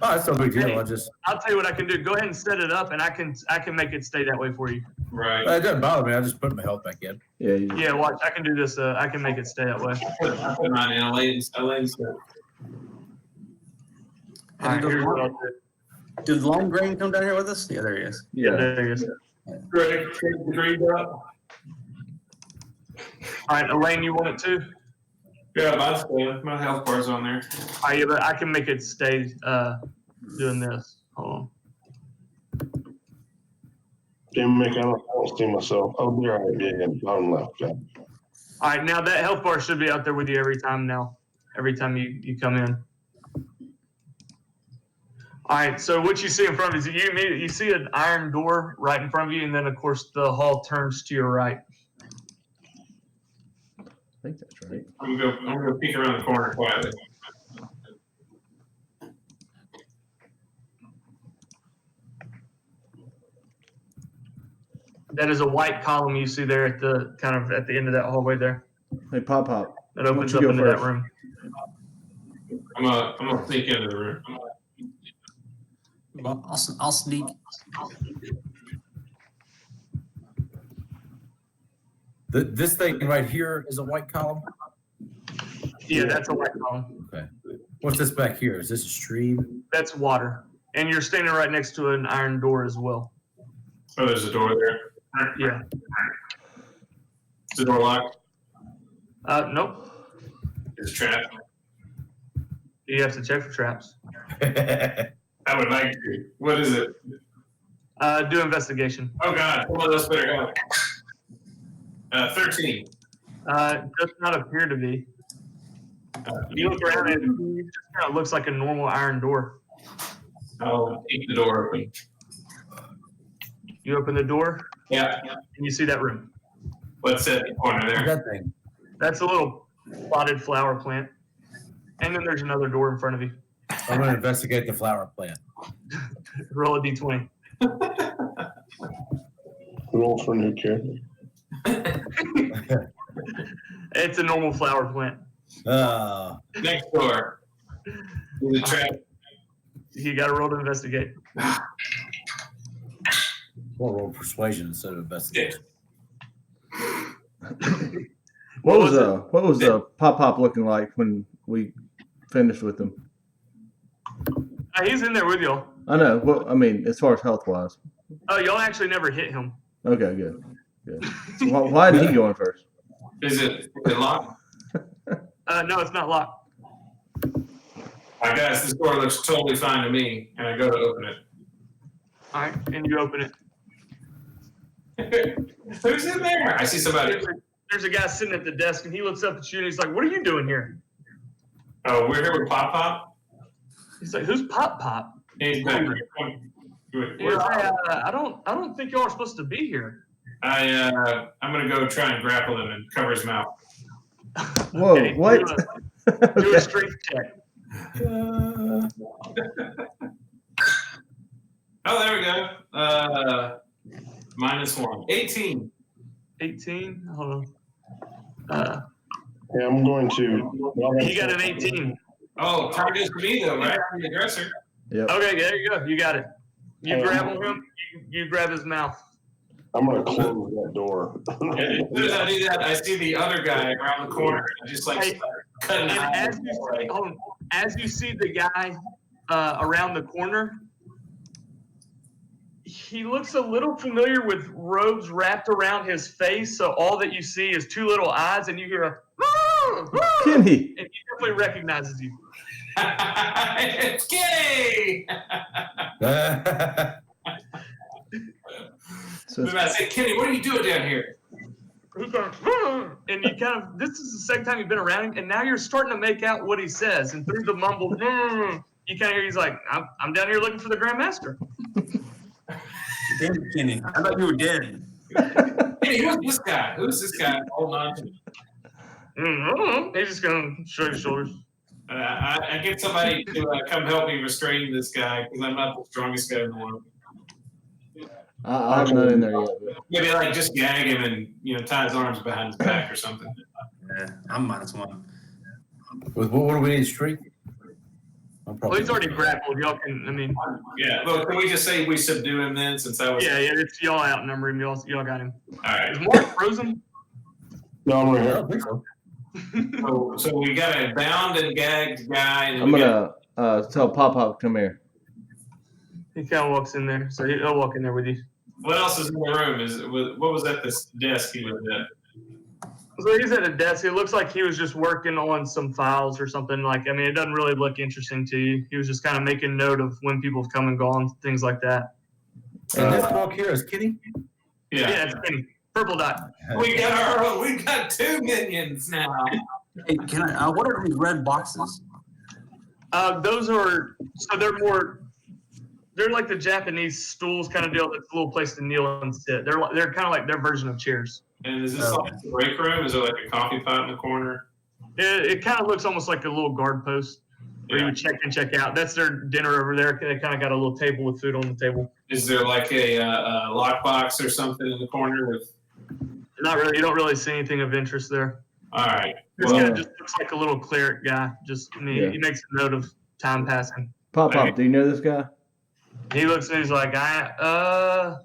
That's no big deal. I'll tell you what I can do. Go ahead and set it up, and I can make it stay that way for you. Right. It doesn't bother me. I just put my health back in. Yeah. Yeah, watch. I can do this. I can make it stay that way. I put mine in. I laid so. All right, here's what I'll do. Did Long Grain come down here with us? Yeah, there he is. Yeah, Yeah. there he is. Greg, take the green up. All right, Elaine, you want it too? Yeah, mine's staying. My health bar's on there. All right, yeah, but I can make it stay doing this. Hold on. Didn't make, I don't see myself. Oh, there I am. Yeah, bottom left. Yeah. All right, now that health bar should be out there with you every time now. Every time you come in. All right, so what you see in front of you is you see an iron door right in front of you, and then of course the hall turns to your right. I think that's right. I'm gonna peek around the corner quietly. That is a white column you see there at the at the end of that hallway there. Hey, Pop Pop. That opens you up go into first? that room. I'm gonna sneak into the room. Well, I'll sneak. This thing right here is a white column. Yeah, that's a white column. Okay. What's this back here? Is this a stream? That's water. And you're standing right next to an iron door as well. Oh, there's a door there. Yeah. Is the door locked? Nope. It's trapped. You have to check for traps. I would like to. What is it? Do investigation. Oh God, someone else better go. 13. Does not appear to be. You look around and it just kind of looks like a normal iron door. I'll keep the door open. You open the door Yeah. and you see that room. What's that in the corner there? That thing. That's a little potted flower plant. And then there's another door in front of you. I'm going to investigate the flower plant. Roll a d20. Roll for new character. It's a normal flower plant. Next door. The trap. You got to roll to investigate. We'll roll persuasion instead of investigation. What was Pop Pop looking like when we finished with him? He's in there with y'all. I know. Well, I mean, as far as health wise. Oh, y'all actually never hit him. Okay, good. So why did he go in first? Is it locked? No, it's not locked. I guess this door looks totally fine to me, and I go to open it. All right, and you open it. Who's in there? I see somebody. There's a guy sitting at the desk, and he looks up at you, and he's like, "What are you doing here?" Oh, we're here with Pop Pop. He's like, "Who's Pop Pop?" He's back. He's like, I don't think y'all are supposed to be here. I'm gonna go try and grapple him and cover his mouth. Whoa, Okay, what? Do a strength check. Oh, there we go. -1. 18. 18. Hold on. Yeah, I'm going to. You got an 18. Oh, turn goes to me though, right? I'm the aggressor. Yep. Okay, there you go. You got it. You Hey, grab him. You grab his mouth. I'm going to close that door. And as soon as I do that, I see the other guy around the corner. I just like Hey, start cutting And eyes. as you see the guy around the corner, he looks a little familiar with robes wrapped around his face. So all that you see is two little eyes, and you hear a Kenny. and he definitely recognizes you. It's gay. So I say, Kenny, what are you doing down here? Who's going, and you kind of, this is the second time you've been around him, and now you're starting to make out what he says. And through the mumble, you kind of hear he's like, I'm down here looking for the Grandmaster. Damn it, Kenny. I thought you were dead. Hey, who's this guy? Who's this guy holding on to me? He's just going to shrug his shoulders. I get somebody to come help me restrain this guy because I'm not the strongest guy in the world. I'm not in there yet. But Maybe like just gag him and tie his arms behind his back or something. Yeah, I'm -1. What do we need to streak? Well, he's already grappled. Y'all can, I mean, Yeah. Well, can we just say we subdue him then since I was? yeah, it's y'all outnumber him. Y'all got him. All right. Is Mark frozen? No, I'm right I here. don't think so. So we got a bound and gagged guy. And I'm we got- gonna tell Pop Pop come here. He kind of walks in there, so he'll walk in there with you. What else is in the room? What was at this desk he was at? So he's at a desk. It looks like he was just working on some files or something. Like, I mean, it doesn't really look interesting to you. He was just kind of making note of when people have come and gone, things like that. And this dog here is Kenny? Yeah, it's Kenny. Purple dot. We got 2 minions now. Hey, can I? What are these red boxes? Those are, so they're like the Japanese stools kind of deal. It's a little place to kneel and sit. They're kind of like their version of chairs. And is this like a break room? Is there like a coffee pot in the corner? It kind of looks almost like a little guard post where you would check in, check out. That's their dinner over there. They kind of got a little table with food on the table. Is there like a lockbox or something in the corner with? Not really. You don't really see anything of interest there. All right. This Well, guy just looks like a little cleric guy. Just, I mean, Yeah. he makes a note of time passing. Pop Pop, do you know this guy? He looks and he's like, nah,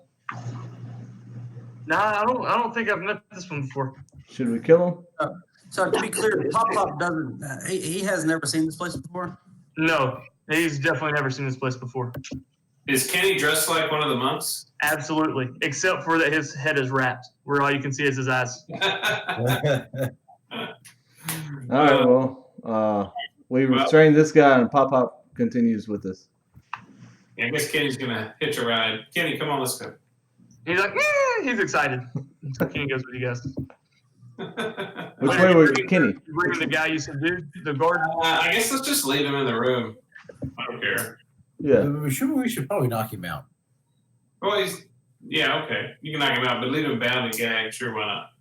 I don't think I've met this one before. Should we kill him? So to be clear, Pop Pop doesn't. He has never seen this place before. No, he's definitely never seen this place before. is Kenny dressed like one of the monks? Absolutely, except for that his head is wrapped, where all you can see is his eyes. All right. Well, we restrained this guy, and Pop Pop continues with us. I guess Kenny's gonna hitch a ride. Kenny, come on, let's go. He's like, he's excited. So Kenny goes with you guys. Which way was Kenny? You bring the guy you subdued, the guard. I guess let's just leave him in the room. I don't care. Yeah. We should probably knock him out. Well, yeah, okay. You can knock him out, but leave him bound and gagged. Sure, why not?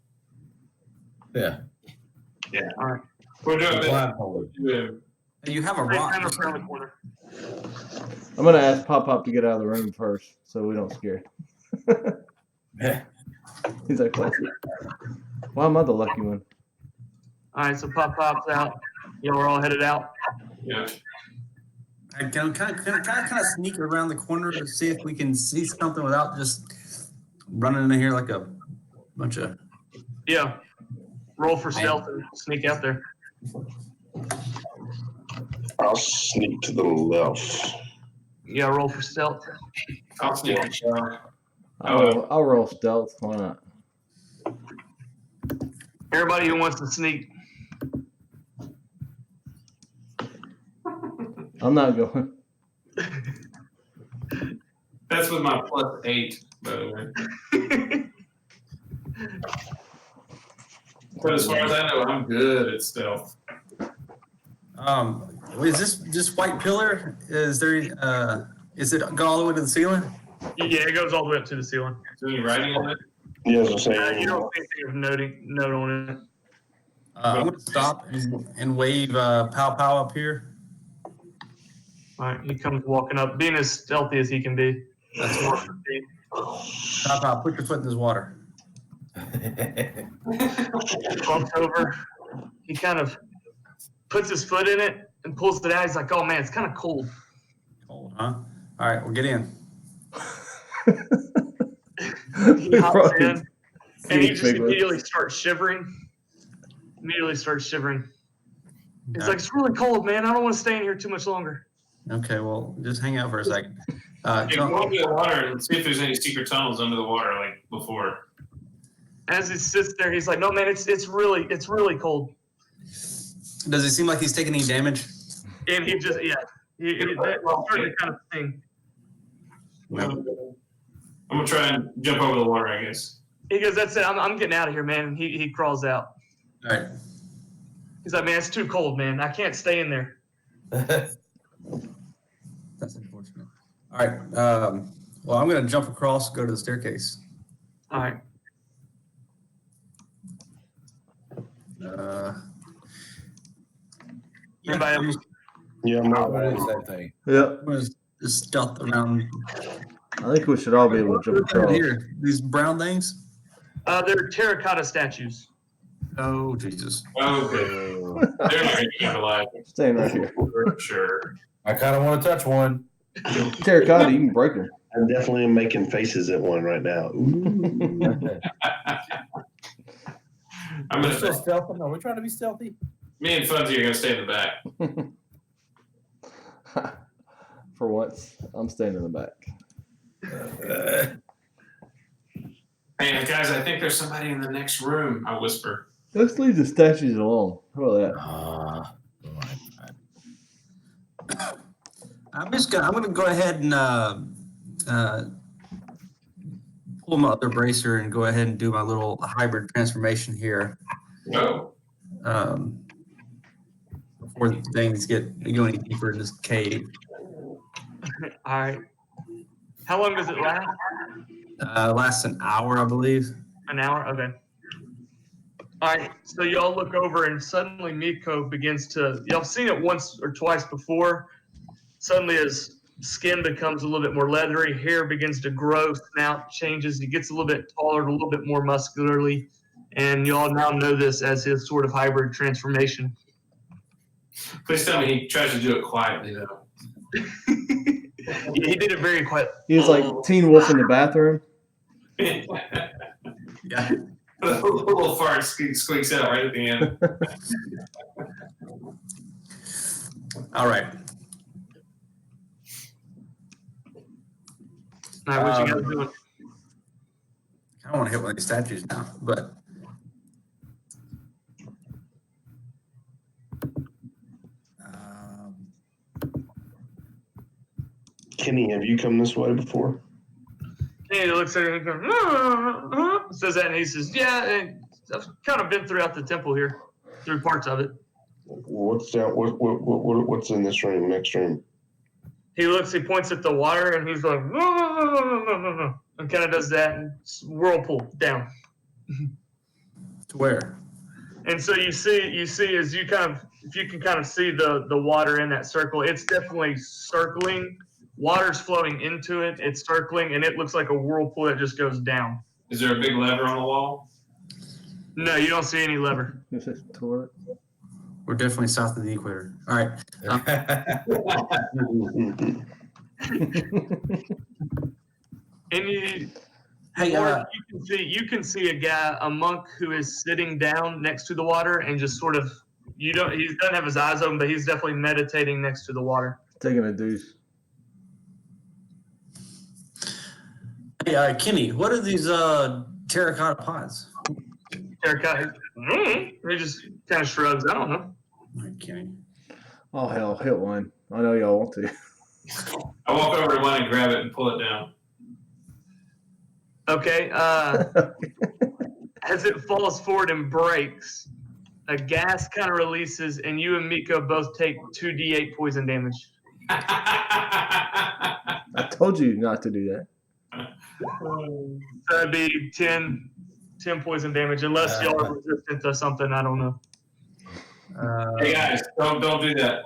Yeah. All right. We're doing it. Blindfolded. You have a rock. Kind of around the corner. I'm gonna ask Pop Pop to get out of the room first, so we don't scare him. Yeah. He's like, "What's it? Why am I the lucky one?" All right, so Pop Pop's out. Y'all are all headed out. Yeah. I can kind of sneak around the corner to see if we can see something without just running in here like a bunch of. Yeah. Roll for stealth and sneak out there. I'll sneak to the left. You gotta roll for stealth. I'll sneak a shot. I'll roll stealth. Why not? Everybody who wants to sneak. I'm not going. That's with my +8, by the way. But as far as I know, I'm good at stealth. Is this just white pillar? Is there? Is it go all the way to the ceiling? Yeah, it goes all the way up to the ceiling. Is there any writing on it? Yes, I'm You saying. don't see anything of note on it. I'm gonna stop and wave pow pow up here. All right, he comes walking up, being as stealthy as he can be. That's one. Pow pow, put your foot in this water. Bumps over. He kind of puts his foot in it and pulls it out. He's like, "Oh man, it's kind of cold." Cold, huh? All right, we'll get in. He hops in, and he Huge just big lips. immediately starts shivering. He's Yeah. like, "It's really cold, man. I don't want to stay in here too much longer." Okay, well, just hang out for a second. Hey, John- go into the water and see if there's any secret tunnels under the water like before. As he sits there, he's like, "No, man, it's really cold." does it seem like he's taking any damage? And he just, yeah, it's starting to kind of sting. I'm gonna try and jump over the water, I guess. He goes, "That's it. I'm getting out of here, man." And he crawls out. All right. He's like, "Man, it's too cold, man. I can't stay in there." That's unfortunate. All right. Well, I'm going to jump across, go to the staircase. All right. Anybody else? Yeah, I'm not. What is that thing? Yeah, I'm going to just stealth around I think we should all be able to jump across. here. These brown things. They're terracotta statues. Oh, Jesus. Okay. They're not gonna get alive Staying right here. for sure. I kind of want to touch one. Terracotta, you can break them. I'm definitely making faces at one right now. Ooh. I'm We're still gonna. stealthing. No, we're trying to be stealthy. Me and Funzy are gonna stay in the back. For once, I'm staying in the back. Hey guys, I think there's somebody in the next room. I whisper. Let's leave the statues alone. How about that? I'm going to go ahead and pull my other bracer and go ahead and do my little hybrid transformation here. Oh, Before things go any deeper in this cave. All right. How long does it last? Lasts an hour, I believe. An hour? Okay. All right. So y'all look over and suddenly Miko begins to, y'all seen it once or twice before. Suddenly his skin becomes a little bit more leathery. Hair begins to grow. Snout changes. He gets a little bit taller, a little bit more muscularly. And y'all now know this as his sort of hybrid transformation. please tell me he tries to do it quietly though. He did it very quiet. He was like Teen Wolf in the bathroom. Yeah. The little fart squeaks out right at the end. All right. All right, what you guys doing? I don't want to hit one of these statues now, but Kenny, have you come this way before? And he looks at it and goes, says that, and he says, "Yeah, and I've kind of been throughout the temple here, through parts of it." What's down? What's in this room? Next room? He looks, he points at the water, and he's like, "No," and kind of does that, and whirlpool down. to where? And so you see as you kind of, if you can kind of see the water in that circle, it's definitely circling. Water's flowing into it. It's circling, and it looks like a whirlpool that just goes down. Is there a big lever on the wall? No, you don't see any lever. Is this toilet? We're definitely south of the equator. All right. And you, Hey, or you can see a guy, a monk who is sitting down next to the water and just sort of, he doesn't have his eyes open, but he's definitely meditating next to the water. Taking a deuce. Hey, Kenny, what are these terracotta pots? Terracotta. He just kind of shrugs. I don't know. All right, Kenny. Oh hell, hit one. I know y'all want to. I walk over to one and grab it and pull it down. Okay. As it falls forward and breaks, a gas kind of releases, and you and Miko both take 2d8 poison damage. I told you not to do that. So that'd be 10 poison damage, unless y'all are resistant to something. I don't know. Hey guys, don't do that.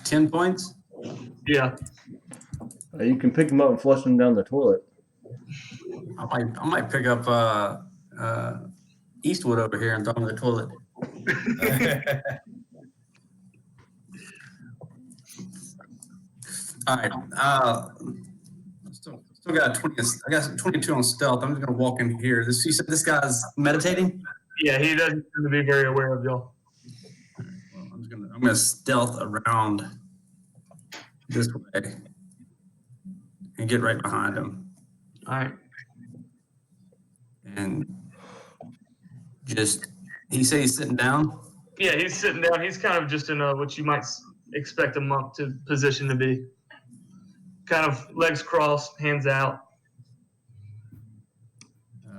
10 points? Yeah. You can pick them up and flush them down the toilet. I might pick up Eastwood over here and throw him in the toilet. All right. Still got 20. I got 22 on stealth. I'm just gonna walk in here. You said this guy's meditating? Yeah, he doesn't seem to be very aware of y'all. Well, I'm gonna stealth around this way and get right behind him All right. and just. He say he's sitting down. Yeah, he's sitting down. He's kind of just in what you might expect a monk to position to be. Kind of legs crossed, hands out.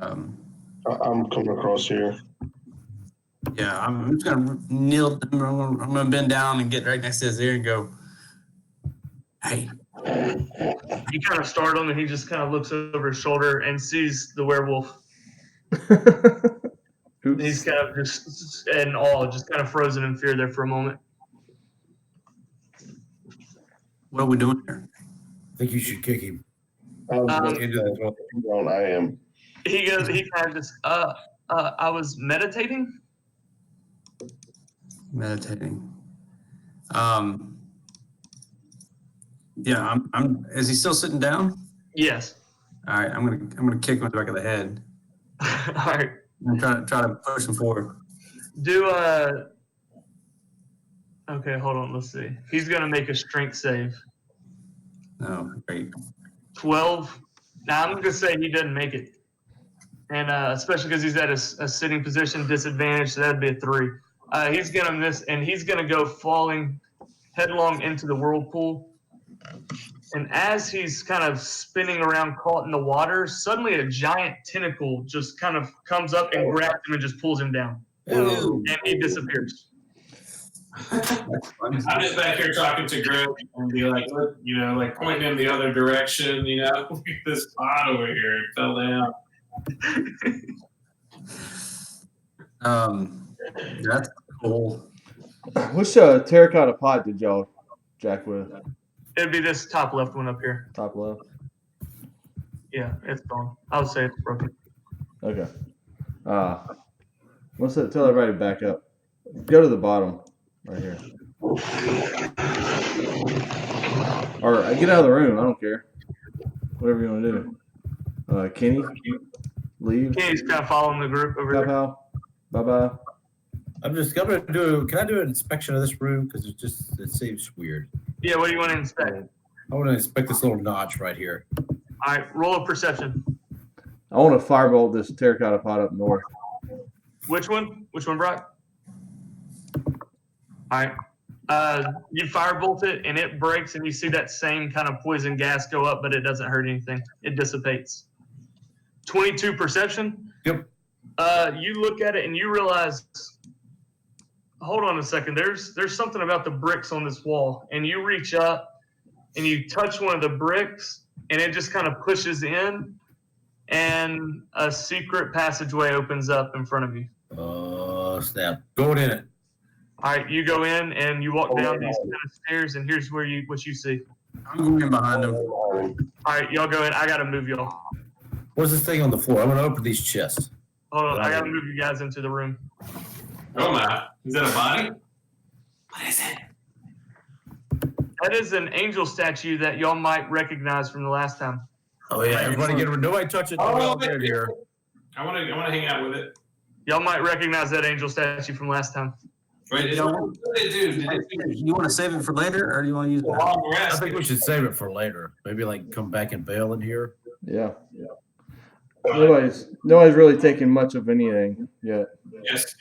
Um, I'm coming across here. Yeah, I'm just gonna kneel. I'm gonna bend down and get right next to his ear and go, "Hey." You kind of startle him, and he just kind of looks over his shoulder and sees the werewolf. Oops. He's kind of just in awe, just kind of frozen in fear there for a moment. What are we doing here? I think you should kick him. I'm Into the toilet. I am. He goes. He kind of just. I was meditating. Meditating. Yeah, I'm. Is he still sitting down? Yes. All right, I'm gonna kick him in the back of the head. All right. I'm try to push him forward. Do Okay, hold on. Let's see. He's gonna make a strength save. Oh, great. 12. Now I'm gonna say he doesn't make it, and especially because he's at a sitting position, disadvantage. So that'd be a 3. He's gonna miss, and he's gonna go falling headlong into the whirlpool. And as he's kind of spinning around, caught in the water, suddenly a giant tentacle just kind of comes up and grabs him and just pulls him down, Ew. and he disappears. I'm just back here talking to Greg and be like, look, like pointing him the other direction, look at this pot over here. It fell down. That's cool. Which terracotta pot did y'all jack with? It'd be this top left one up here. Top left. Yeah, it's gone. I would say it's broken. Okay. Let's tell everybody to back up. Go to the bottom, right here. Or get out of the room. I don't care. Whatever you want to do. Kenny, leave. Kenny's kind of following the group over Bye, there. pal. Bye. I'm just gonna do. Can I do an inspection of this room? Because it seems weird. Yeah, what do you want to inspect? I want to inspect this little notch right here. All right, roll a perception. I want to firebolt this terracotta pot up north. Which one? Which one, Brock? All right. You firebolt it, and it breaks, and you see that same kind of poison gas go up, but it doesn't hurt anything. It dissipates. 22 perception? Yep. You look at it, and you realize, hold on a second, there's something about the bricks on this wall, and you reach up, and you touch one of the bricks, and it just kind of pushes in, and a secret passageway opens up in front of you. Oh, snap. Going in it. All right, you go in and you walk down these kind of stairs, and here's what you see. I'm going behind him. All right, y'all go in. I gotta move y'all. What's this thing on the floor? I'm gonna open these chests. Hold on, I gotta move you guys into the room. Oh my! Is that a body? What is it? That is an angel statue that y'all might recognize from the last time. Oh yeah, everybody get it. Nobody touch it. Nobody Oh, out there here. I want to hang out with it. Y'all might recognize that angel statue from last time. Right? It's what did it do? Did it do You want to save it for later, or do you want to use a it? long I rest? think we should save it for later. Maybe like come back and bail in here. Yeah. Nobody's really taking much of anything yet. Yes.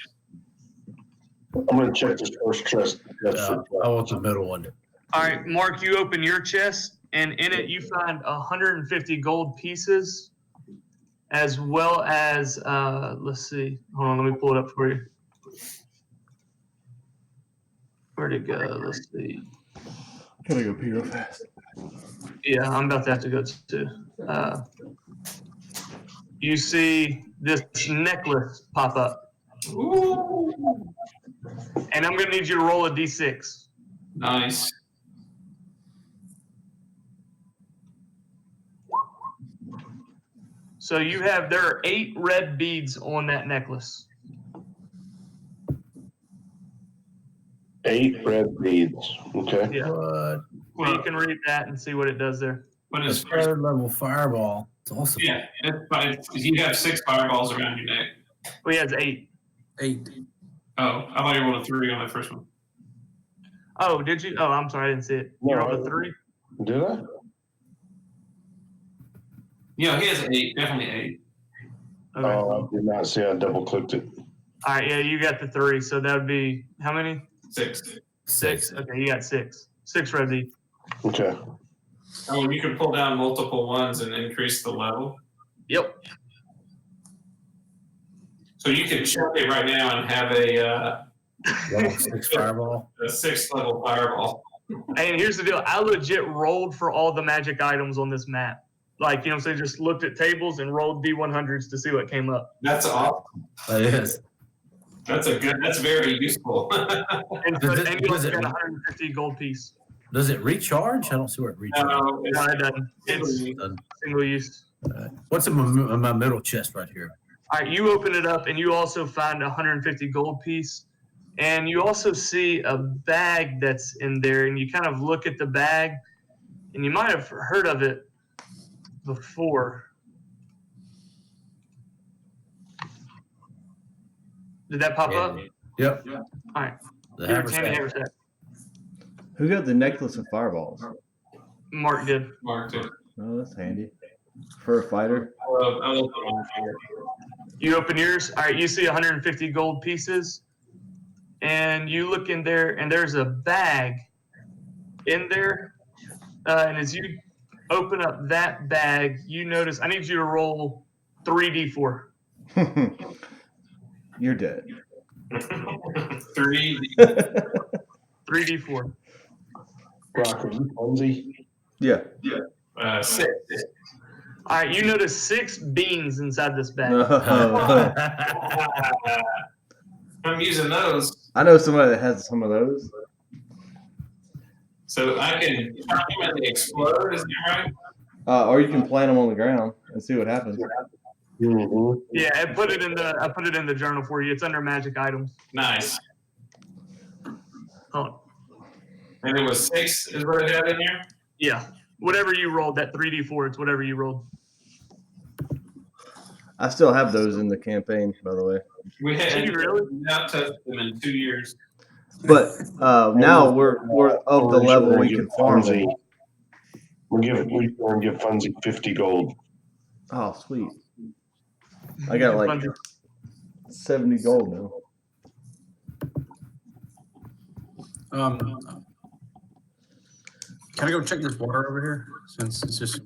I'm gonna check this first chest. I want the middle one. All right, Mark, you open your chest, and in it you find 150 gold pieces, as well as let's see. Hold on, let me pull it up for you. Where'd it go? Let's see. Gotta go pee real fast. Yeah, I'm about to have to go too. You see this necklace pop up, Ooh. and I'm gonna need you to roll a d6. Nice. So there are 8 red beads on that necklace. 8 red beads. Okay. Yeah. What? Well, you can read that and see what it does there. What A is first? third level fireball. It's awesome. Yeah, it's fine. You have 6 fireballs around your neck. Well, he has 8. 8. Oh, I thought you rolled a 3 on that first one. Oh, did you? Oh, I'm sorry, I didn't see it. You No, rolled a 3? Did I? Yeah, he has 8. Definitely 8. Okay. Oh, I did not see. I double clicked it. All right, yeah, you got the 3. So that would be how many? 6. 6. Okay, you got 6. 6 red beads. Okay. Oh, you can pull down multiple ones and increase the level. Yep. So you can check it right now and have a Level 6 fireball. 6th level fireball. And here's the deal. I legit rolled for all the magic items on this map. Like, you know what I'm saying? Just looked at tables and rolled D100s to see what came up. That's awesome. That is. That's very useful. And, Does it- and you does also it- got a 150 gold piece. Does it recharge? I don't see where it recharges. No, No, it doesn't. It's Done. single use. What's in my middle chest right here? All right, you open it up and you also find a 150 gold piece. And you also see a bag that's in there. And you kind of look at the bag and you might have heard of it before. Did that pop up? Yep. All right. The Here, haversack. Tandy Haversack. Who got the necklace of fireballs? Mark did. Mark too. Oh, that's handy. For a fighter. I love the long fire. You open yours. All right, you see 150 gold pieces. And you look in there, and there's a bag in there. And as you open up that bag, you notice I need you to roll 3d4. You're dead. 3. 3d4. Rock, are you clumsy? Yeah. 6. All right, you notice 6 beans inside this bag. I'm using those, I know somebody that has some of those. so I can charge them and they explode. Is that right? Or you can plant them on the ground and see what happens. Mm-hmm. Yeah, I put it in the journal for you. It's under magic items. Nice. Hold on. And it was 6 is what it had in here? Yeah, whatever you rolled, that 3d4, it's whatever you rolled. I still have those in the campaign, by the way. We had Did you really? not touched them in 2 years. But now we're of the level we can farm them. We give Funzy 50 gold. Oh, sweet. I got like 70 gold now. Can I go check this water over here? Since it's just.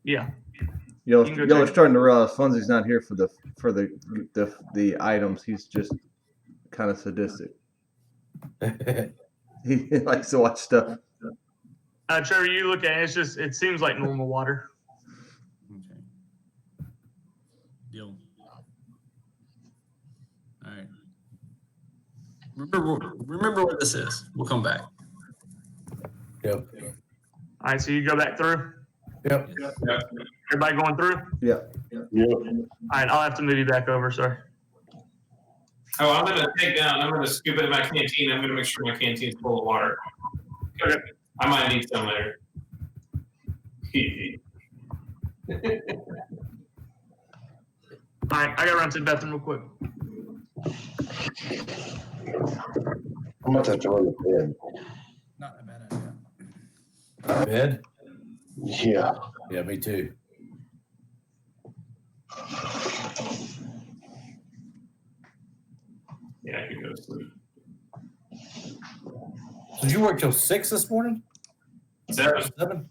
Yeah. Y'all You can go are check. starting to realize Funzy's not here for the items. He's just kind of sadistic. He likes to watch stuff. Trevor, you look at it, it seems like normal water. Okay. Deal. All right. Remember what this is. We'll come back. Yep. All right, so you go back through. Yep. Everybody going through? Yeah. All right, I'll have to move you back over, sir. Oh, I'm gonna scoop it in my canteen. I'm gonna make sure my canteen's full of water. Okay. I might need some later. All right, I gotta run to the bathroom real quick. I'm about to have to run the bed. Not a bad idea. Bed? Yeah. Yeah, me too. Yeah, I could go to sleep. So did you work till 6 this morning? 7. 7?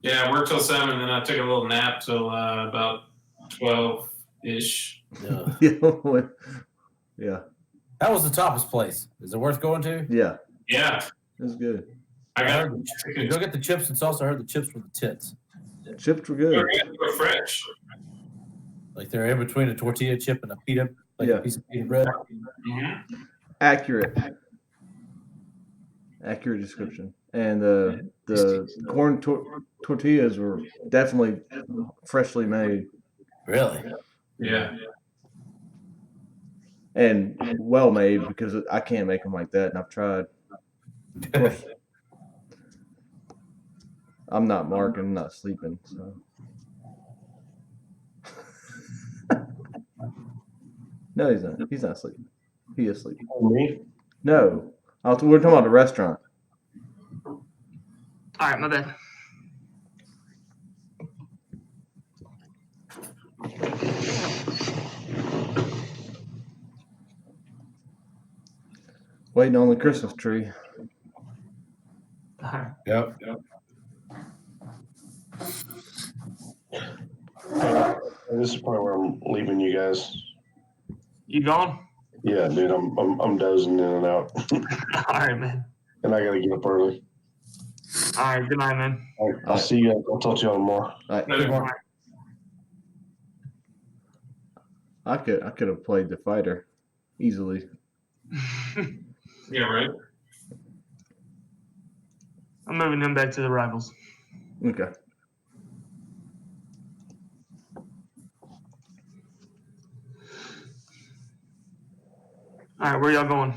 Yeah, I worked till 7, and then I took a little nap till about 12-ish. Yeah. Yeah. How was the Tapas place? Is it worth going to? Yeah. Yeah, It's good. I I got heard go get the chips and salsa. I heard the chips were the tits. Chips were good. They're fresh. Like they're in between a tortilla chip and a pita, like Yeah. a piece of pita bread. Mm-hmm. Accurate description. And the corn tortillas were definitely freshly made Really? Yeah. and well made because I can't make them like that, and I've tried. Of course, I'm not Mark and I'm not sleeping, so. No, he's not. He's not sleeping. He is sleeping. Me? No, we're talking about the restaurant. All right, my bad. Waiting on the Christmas tree. All right. Yep. This is probably where I'm leaving you guys. You gone? Yeah, dude, I'm dozing in and out, All right, man. and I gotta get up early. All right, good night, man. I'll see you. I'll talk to you all tomorrow. All right. I could have played the fighter easily. Yeah, right. I'm moving him back to the rivals. Okay. All right, where y'all going?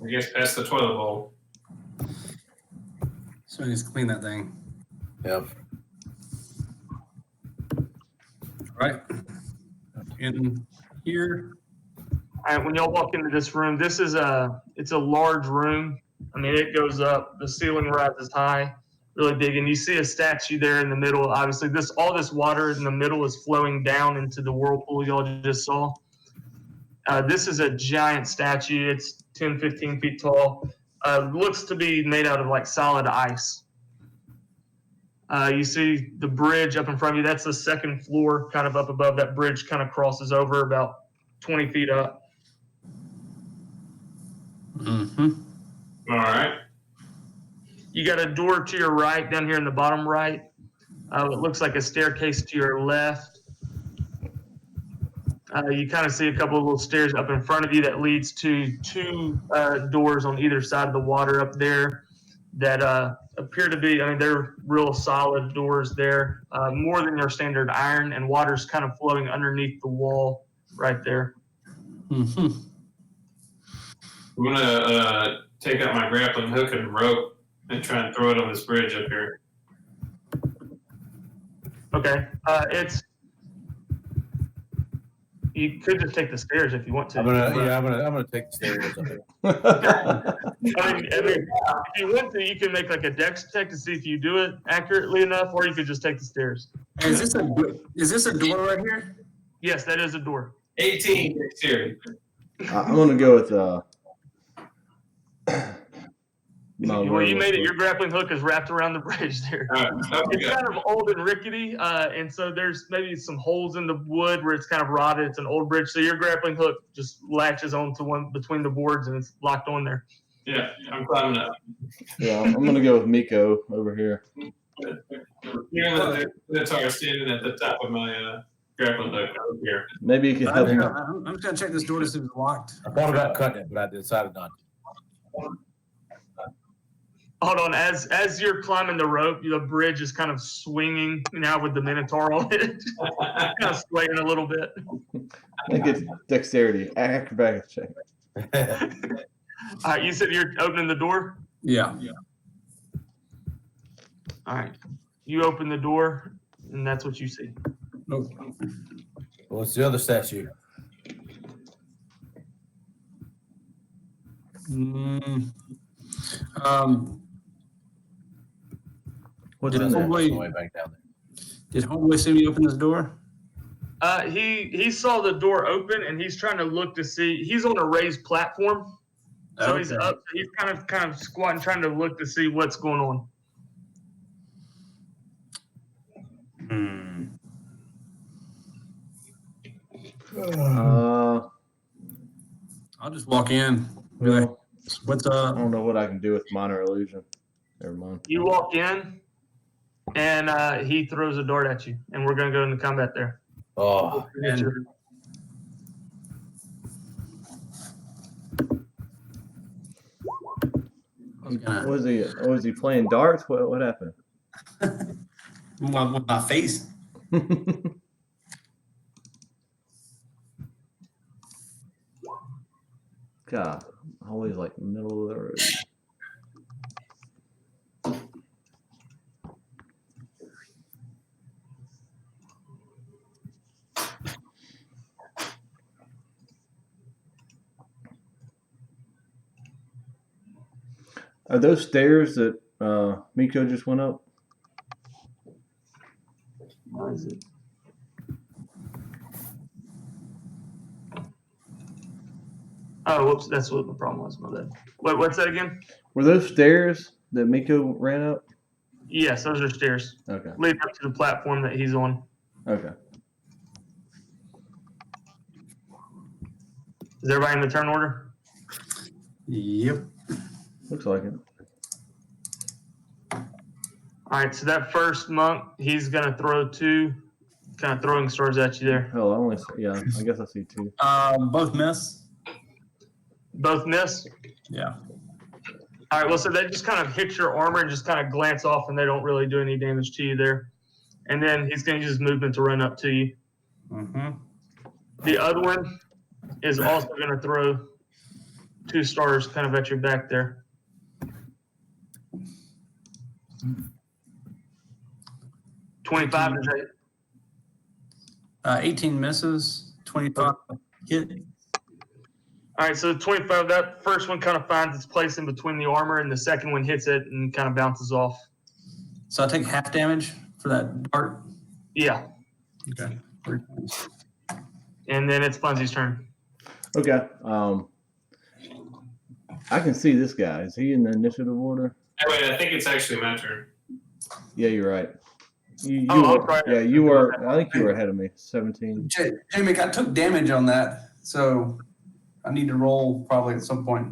I guess past the toilet bowl. So I just clean that thing. Yep. Right. In here. All right, when y'all walk into this room, it's a large room. I mean, it goes up, the ceiling rises high, really big, and you see a statue there in the middle. Obviously, all this water in the middle is flowing down into the whirlpool y'all just saw. This is a giant statue. It's 10, 15 feet tall. Looks to be made out of like solid ice. You see the bridge up in front of you. That's the second floor, kind of up above. That bridge kind of crosses over about 20 feet up. Mm-hmm. All right. You got a door to your right down here in the bottom right. It looks like a staircase to your left. You kind of see a couple of little stairs up in front of you that leads to two doors on either side of the water up there that appear to be, I mean, they're real solid doors there, more than your standard iron, and water's kind of flowing underneath the wall right there. Mm-hmm. I'm gonna take out my grappling hook and rope and try and throw it on this bridge up here. Okay. You could just take the stairs if you want to. I'm gonna take the stairs up here. I mean, if you want to, you can make like a dex check to see if you do it accurately enough, or you could just take the stairs. Is this a door right here? Yes, that is a door. 18 dexterity. I'm gonna go with Well, you made it. Your grappling hook is wrapped around the bridge there. It's kind of old and rickety, and so there's maybe some holes in the wood where it's kind of rotted. It's an old bridge, so your grappling hook just latches onto one between the boards and it's locked on there. Yeah, I'm climbing up. Yeah, I'm gonna go with Miko over here. You're the guitar standing at the top of my grappling hook over here. Maybe you can help me. I'm just gonna check this door to see if it's locked. I thought about cutting it, but I decided not to. Hold on, as you're climbing the rope, the bridge is kind of swinging now with the Minotaur on it, kind of swaying a little bit. I think it's dexterity, acrobatics check. All right, you said you're opening the door? Yeah. All right. You open the door, and that's what you see. Nope. What's the other statue? Mm, um, What's Did in there? Homeboy- On the way back down there. did Homeboy see me open this door? He saw the door open and he's trying to look to see. He's on a raised platform, so he's Okay. up. He's kind of squatting, trying to look to see what's going on. Hmm. I'll just walk in. Be like, Well, what's I up? don't know what I can do with minor illusion. Never mind. You walk in, and he throws a dart at you, and we're gonna go into combat there. Oh, And- I was gonna, Was he playing darts? What happened? with my face. God, always like middle of the road. Are those stairs that Miko just went up? Why is it? Oh, whoops! That's what the problem was. My bad. What's that again? Were those stairs that Miko ran up? Yes, those are stairs Okay. leading up to the platform that he's on. Okay. Is everybody in the turn order? Yep. Looks like it. All right, so that first monk, he's gonna throw two kind of throwing stars at you there. Hell, I only yeah. I guess I see two. Both miss. Both miss. Yeah. All right, well, so they just kind of hit your armor and just kind of glance off, and they don't really do any damage to you there. And then he's going to use his movement to run up to you. Mm-hmm. The other one is also going to throw two stars kind of at your back there. $25 is that? 18 misses. 25 hit. All right, so 25, that first one kind of finds its place in between the armor, and the second one hits it and kind of bounces off. So I take half damage for that dart. Yeah, Okay. and then it's Funzy's turn. Okay. I can see this guy. Is he in the initiative order? Oh, wait, I think it's actually my turn. Yeah, you're right. You Oh, were, I'm sorry. yeah, you were. I think you were ahead of me. 17. Jamie, I took damage on that, so I need to roll probably at some point.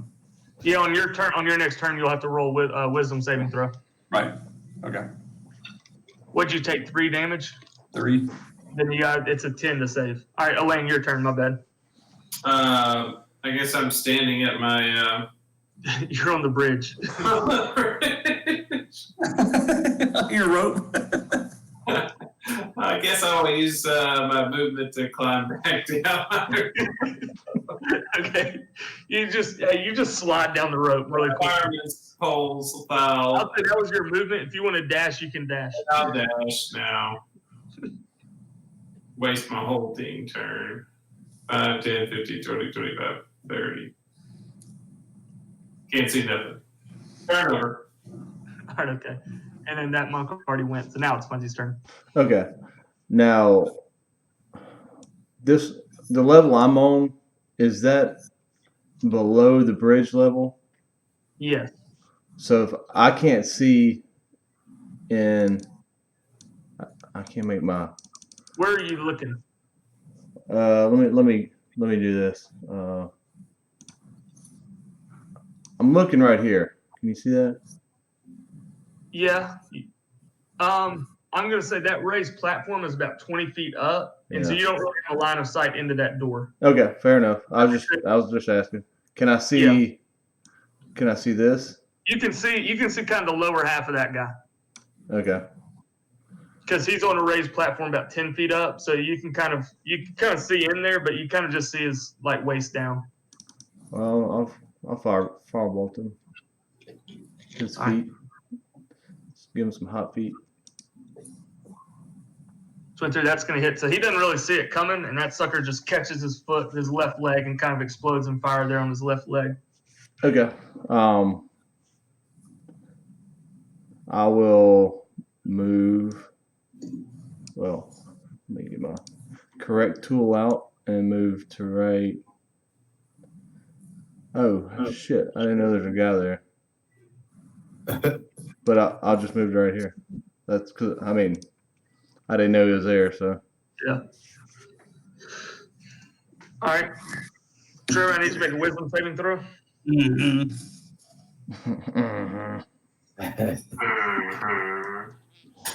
Yeah, on your turn, on your next turn, you'll have to roll with wisdom saving throw. Right. Okay. What'd you take? 3 damage? 3. Then you got it's a 10 to save. All right, Elaine, your turn. My bad. I guess I'm standing at my. You're on the bridge. Your rope. I guess I'll use my movement to climb back down. Okay, you just slide down the rope really quick. Fireman's poles, I'll foul. say that was your movement. If you want to dash, you can dash. I'll dash now. Waste my whole team turn. 5, 10, 15, 20, 25, 30. Can't see nothing. Turn over. All right, okay. And then that monk already went, so now it's Funzy's turn. Okay. Now, the level I'm on, is that below the bridge level? Yes. So if I can't see I can't make my. Where are you looking? Let me do this. I'm looking right here. Can you see that? Yeah. I'm gonna say that raised platform is about 20 feet up, and so Yeah. you don't really have a line of sight into that door. Okay, fair enough. I was just asking. Can I see? Yeah. Can I see this? You can see kind of the lower half of that guy Okay. because he's on a raised platform about 10 feet up, so you can kind of see in there, but you kind of just see his like waist down. Well, I'll firebolt him. His feet. Just give him some hot feet. Swinter, that's going to hit. So he doesn't really see it coming, and that sucker just catches his foot, his left leg, and kind of explodes in fire there on his left leg. Okay. I will move. Well, let me get my correct tool out and move to right. Oh shit! I didn't know there's a guy there. But I'll just move to right here. That's because I mean, I didn't know he was there. So Yeah. All right. Trevor, I need to make a wisdom saving throw. Mhm.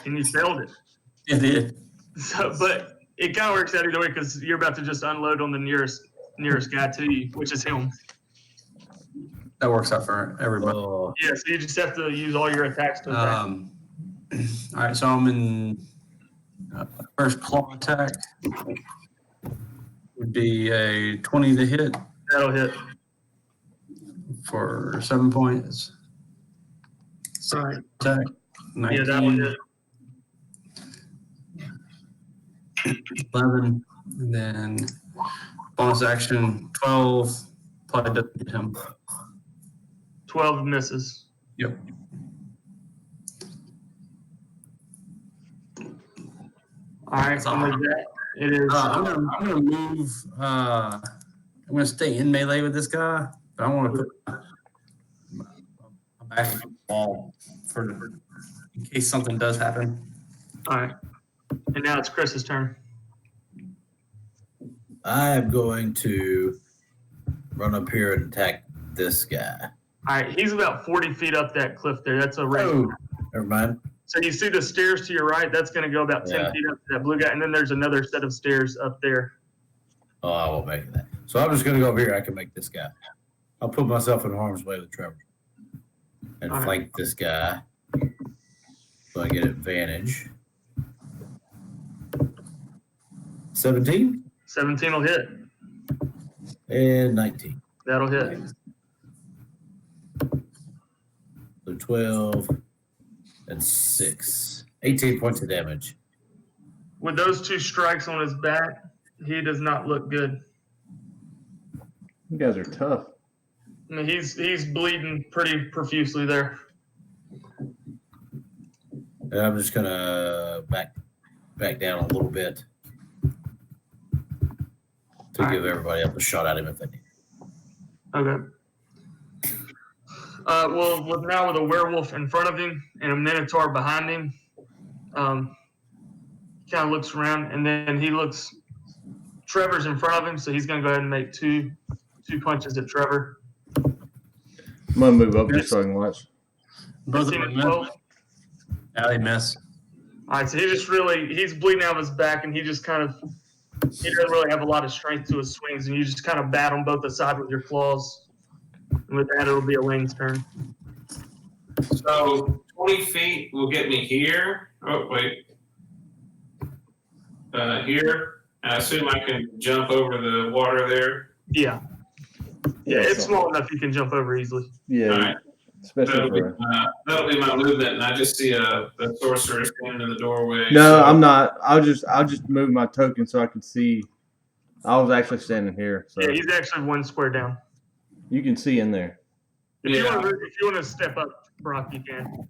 And you failed it. It did. So, but it kind of works out either way because you're about to just unload on the nearest guy to you, which is him. That works out for everybody. Oh, Yeah, so you just have to use all your attacks to attack. All right, so I'm in first claw attack. Would be a 20 to hit That'll hit. for 7 points. All right. Attack. 19, Yeah, that will hit. 11, and then bonus action 12. Probably doesn't hit him. 12 misses. Yep. All right. And with that, it is. I'm gonna move. I'm gonna stay in melee with this guy, but I want to put my back against the wall in case something does happen. All right. And now it's Chris's turn. I am going to run up here and attack this guy. All right. He's about 40 feet up that cliff there. That's a range. Oh, never mind. So you see the stairs to your right? That's going to go about 10 Yeah. feet up to that blue guy. And then there's another set of stairs up there. Oh, I won't make that. So I'm just going to go over here. I can make this guy. I'll put myself in harm's way with Trevor and All right. flank this guy so I get advantage. 17 17 will hit. and 19. That'll hit. So 12 and 6. 18 points of damage. With those 2 strikes on his back, he does not look good. you guys are tough. I mean, he's bleeding pretty profusely there. And I'm just going to back down a little bit to give everybody else a shot at him if they need. Okay. Well, with a werewolf in front of him and a minotaur behind him, kind of looks around, and then he looks. Trevor's in front of him, so he's going to go ahead and make two punches at Trevor. I'm gonna move up just so I can watch. Both of 15 them and miss. 12. Yeah, they miss. All right, so he's bleeding out of his back, and he doesn't really have a lot of strength to his swings, and you just kind of bat him both aside with your claws. And with that, it'll be Elaine's turn. So 20 feet will get me here. Oh, wait. Here. I assume I can jump over the water there. Yeah. Yeah, it's small enough you can jump over easily. Yeah, All right. especially That'll be my movement, and I just see a sorcerer standing in the doorway. No, so- I'm not. I'll just move my token so I can see. I was actually standing here, so Yeah, he's actually 1 square down. you can see in there. If you Yeah. want to step up, Brock, you can.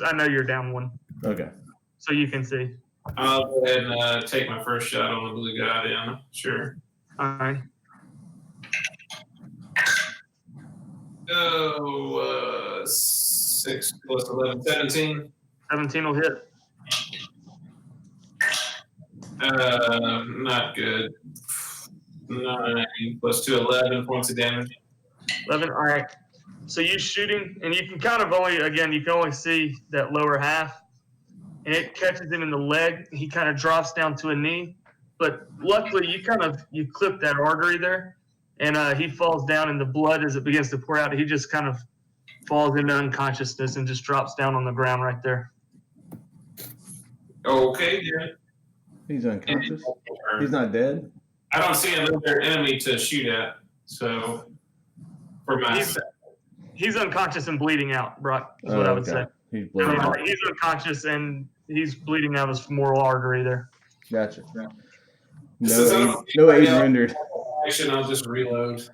I know you're down 1, Okay. so you can see. I'll go ahead and take my first shot on the blue guy then. Sure. All right. Oh, 6 plus 11, 17. 17 will hit. Not good. 9 plus 2, 11 points of damage. 11. All right. So you shooting, and you can kind of you can only see that lower half, and it catches him in the leg. He kind of drops down to a knee, but luckily you clip that artery there, and he falls down, and the blood as it begins to pour out, he just kind of falls into unconsciousness and just drops down on the ground right there. Okay, yeah. He's unconscious. He's not dead. I don't see another enemy to shoot at, so for my He's unconscious and bleeding out, Brock, is what I would say. He's bleeding out. He's unconscious and he's bleeding out his femoral artery there. Gotcha. This is No aid a- rendered. action. I'll just reload.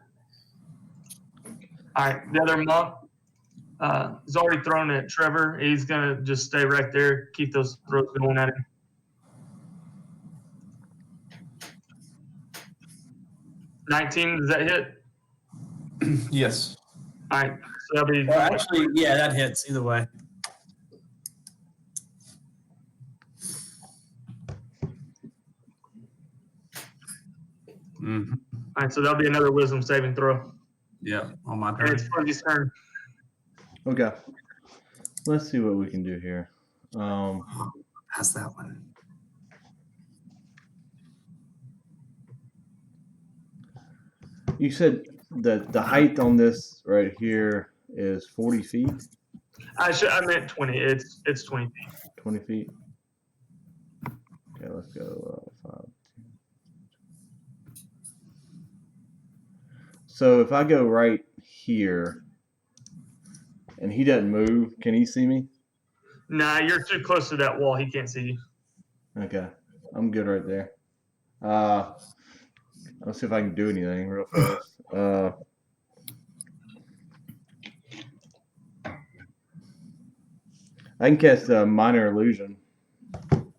All right, the other monk is already thrown at Trevor. He's gonna just stay right there, keep those throws going at him. $19, does that hit? Yes. All right, so that'll be Well, actually, yeah, that hits either way. Mm-hmm. all right. So that'll be another wisdom saving throw. Yeah, on my And turn. it's Fuzzy's turn. Okay. Let's see what we can do here. Pass that one. You said that the height on this right here is 40 feet, I meant 20. It's 20 feet. 20 feet. Okay, let's go 5. So if I go right here and he doesn't move, can he see me? Nah, you're too close to that wall. He can't see you. Okay, I'm good right there. Let's see if I can do anything real fast. I can cast a minor illusion.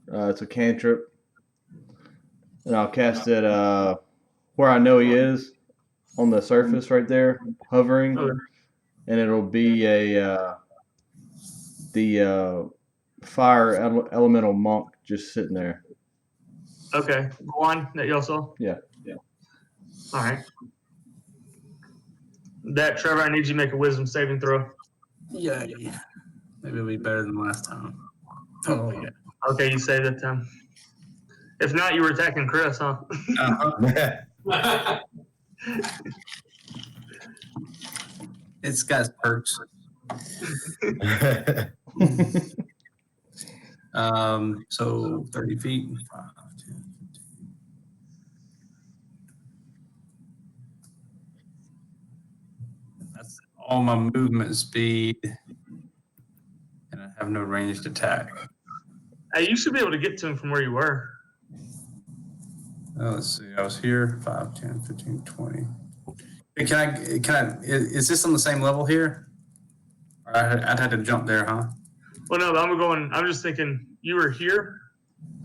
It's a cantrip, and I'll cast it where I know he is, on the surface right there, hovering, Okay. and it'll be the fire elemental monk just sitting there. Okay. Go on. That y'all saw? Yeah. All right. That, Trevor, I need you to make a wisdom saving throw. Yeah. Maybe it'll be better than last time. Oh, yeah. Okay, you saved that time. If not, you were attacking Chris, huh? Uh-huh. It's got perks. So 30 feet. 5, 10, 15. That's all my movement speed. And I have no ranged attack. Hey, you should be able to get to him from where you were. Let's see. I was here 5, 10, 15, 20. Hey, is this on the same level here? Or I'd have to jump there, huh? Well, no, but I'm just thinking you were here.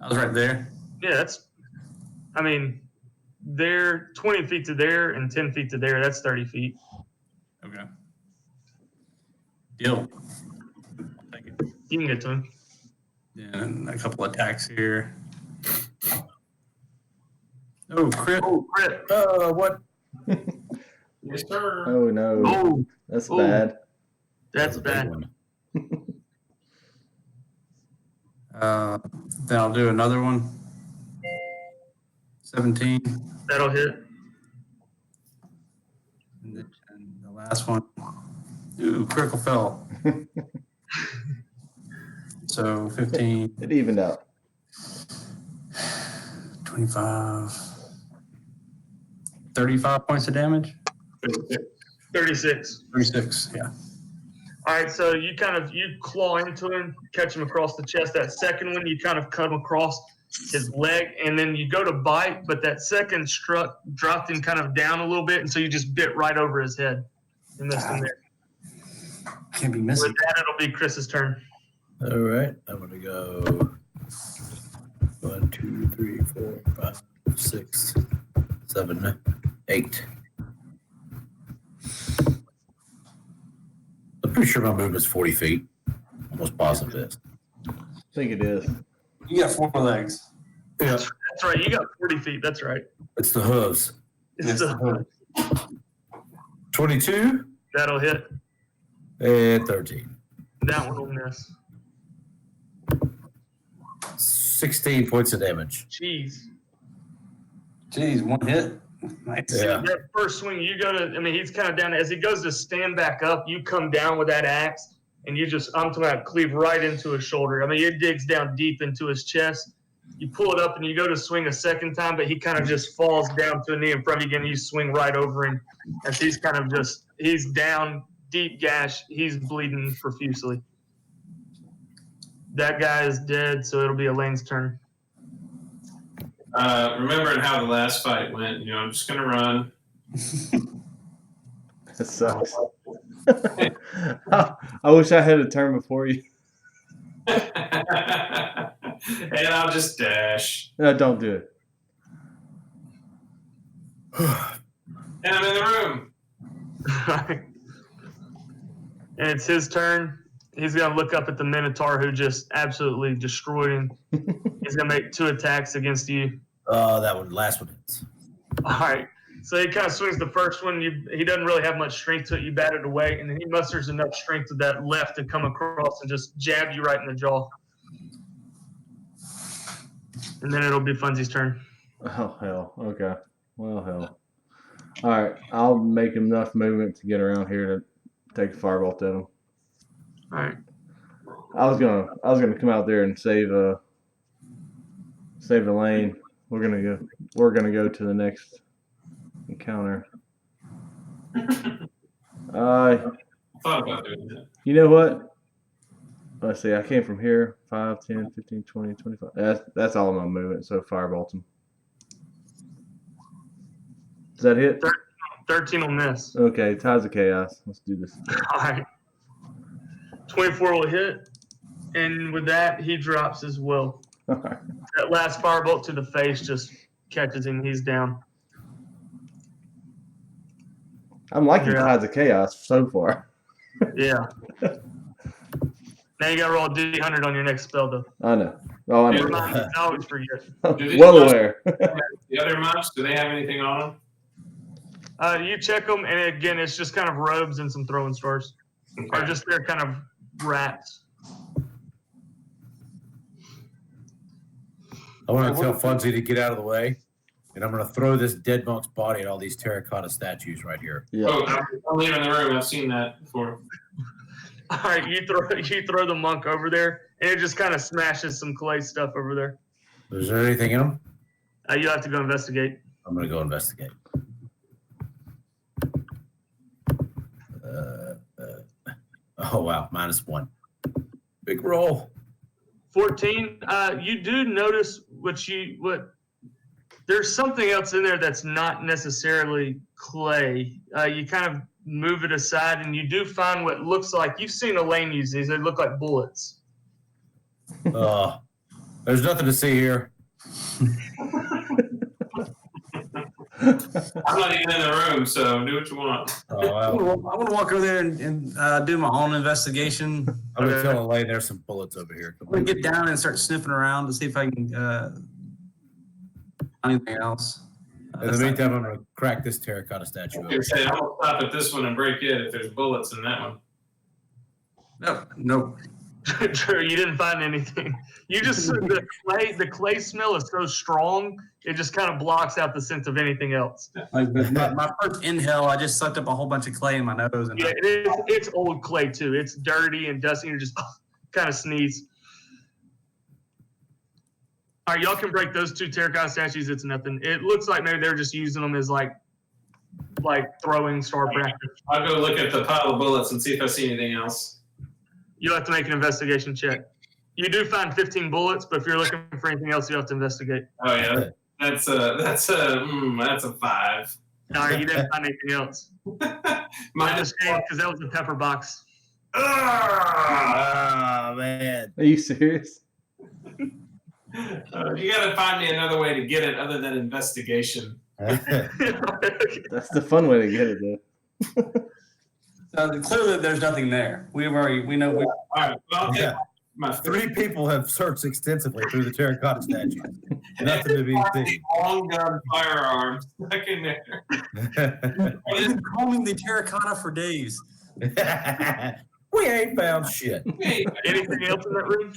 I was right there. Yeah, they're 20 feet to there and 10 feet to there. That's 30 feet. Okay. Deal. Thank you. You can get to him. Yeah, and a couple attacks here. Oh, crit. Oh, crit. What? Yes, sir. Oh no, Oh, that's Oh. bad. that's bad. Then I'll do another one. 17. That'll hit. And the last one. Ooh, critical fell. So 15, It evened out. 25, 35 points of damage. 36. 36, yeah. All right, so you claw into him, catch him across the chest. That second one, you kind of cut him across his leg, and then you go to bite, but that second dropped him kind of down a little bit, and so you just bit right over his head and missed him there. Can't be missing. With that, it'll be Chris's turn. All right, I'm gonna go 1, 2, 3, 4, 5, 6, 7, 8. I'm pretty sure my movement's 40 feet. Almost positive it is. I think it is. You got 4 legs. Yeah, That's right. You got 40 feet. That's right. it's the hooves. It's the, 22 that'll hit. and 13. That one will miss. 16 points of damage. Jeez. Jeez, 1 hit. Nice. Yeah. That first swing, he's kind of down. As he goes to stand back up, you come down with that axe, and I'm talking about cleave right into his shoulder. It digs down deep into his chest. You pull it up, and you go to swing a second time, but he kind of just falls down to a knee in front of you again. You swing right over him, and he's down, deep gash. He's bleeding profusely. That guy is dead, so it'll be Elaine's turn. Remembering how the last fight went, I'm just gonna run. That sucks. I wish I had a term before you. And I'll just dash. No, don't do it. And I'm in the room. And it's his turn. He's going to look up at the Minotaur who just absolutely destroyed him. He's going to make 2 attacks against you. That one, last one hits. All right. So he kind of swings the first one. He doesn't really have much strength to it. You bat it away, and then he musters enough strength to that left to come across and just jab you right in the jaw. And then it'll be Funzy's turn. Oh hell. Okay. Well hell. All right. I'll make enough movement to get around here to take a firebolt at him. All right. I was gonna come out there and save the lane. We're gonna go to the next encounter. Thought about doing that. You know what? Let's see. I came from here. 5, 10, 15, 20, 25. That's all my movement. So firebolt him. Does that hit? 13 will miss. Okay. Tides of Chaos. Let's do this. All right. 24 will hit. And with that, he drops as well. All right. That last firebolt to the face just catches him. He's down. I'm liking Yeah. Tides of Chaos so far. Yeah. Now you got to roll a D100 on your next spell, though. I know. Oh, I Yeah. know. Remind me, I always forget. Well aware. The other mounts, do they have anything on them? You check them, and again, it's just kind of robes and some throwing stars. Or just they're kind of rats. I want to tell Funzy to get out of the way, and I'm going to throw this dead monk's body at all these terracotta statues right here. Yeah. Oh, I'm leaving the room. I've seen that before. All right, you throw the monk over there, and it just kind of smashes some clay stuff over there. Is there anything in them? You have to go investigate. I'm going to go investigate. Oh, wow. -1. Big roll. 14. You do notice what there's something else in there that's not necessarily clay. You kind of move it aside, and you do find what looks like, you've seen Elaine use these. They look like bullets. There's nothing to see here. I'm not even in the room, so do what you want. Oh, well. I want to walk over there and do my own investigation. I'm going to tell Elaine there's some bullets over here. I'm going to get down and start sniffing around to see if I can find anything else. In the meantime, I'm going to crack this terracotta statue I'm open. going to stop at this one and break it if there's bullets in that one. No. True, you didn't find anything. You just the clay smell is so strong, it just kind of blocks out the sense of anything else. Like my first inhale, I just sucked up a whole bunch of clay in my nose. And Yeah, it's old clay too. It's dirty and dusty. You're just kind of sneeze. All right, y'all can break those 2 terracotta statues. It's nothing. It looks like maybe they're just using them as like throwing star practice. I'll go look at the pile of bullets and see if I see anything else. You'll have to make an investigation check. You do find 15 bullets, but if you're looking for anything else, you have to investigate. Oh yeah, that's a 5. No, you didn't find anything else. Minus Because that was a pepper box. Oh, man. Are you serious? You got to find me another way to get it other than investigation. That's the fun way to get it, though. clearly, there's nothing there. We know. All right. Well, Yeah. my 3 people have searched extensively through the terracotta statues. Nothing to be seen. long gun firearms stuck in there. We've been combing the terracotta for days. We ain't found shit. Hey, Anything else in that room?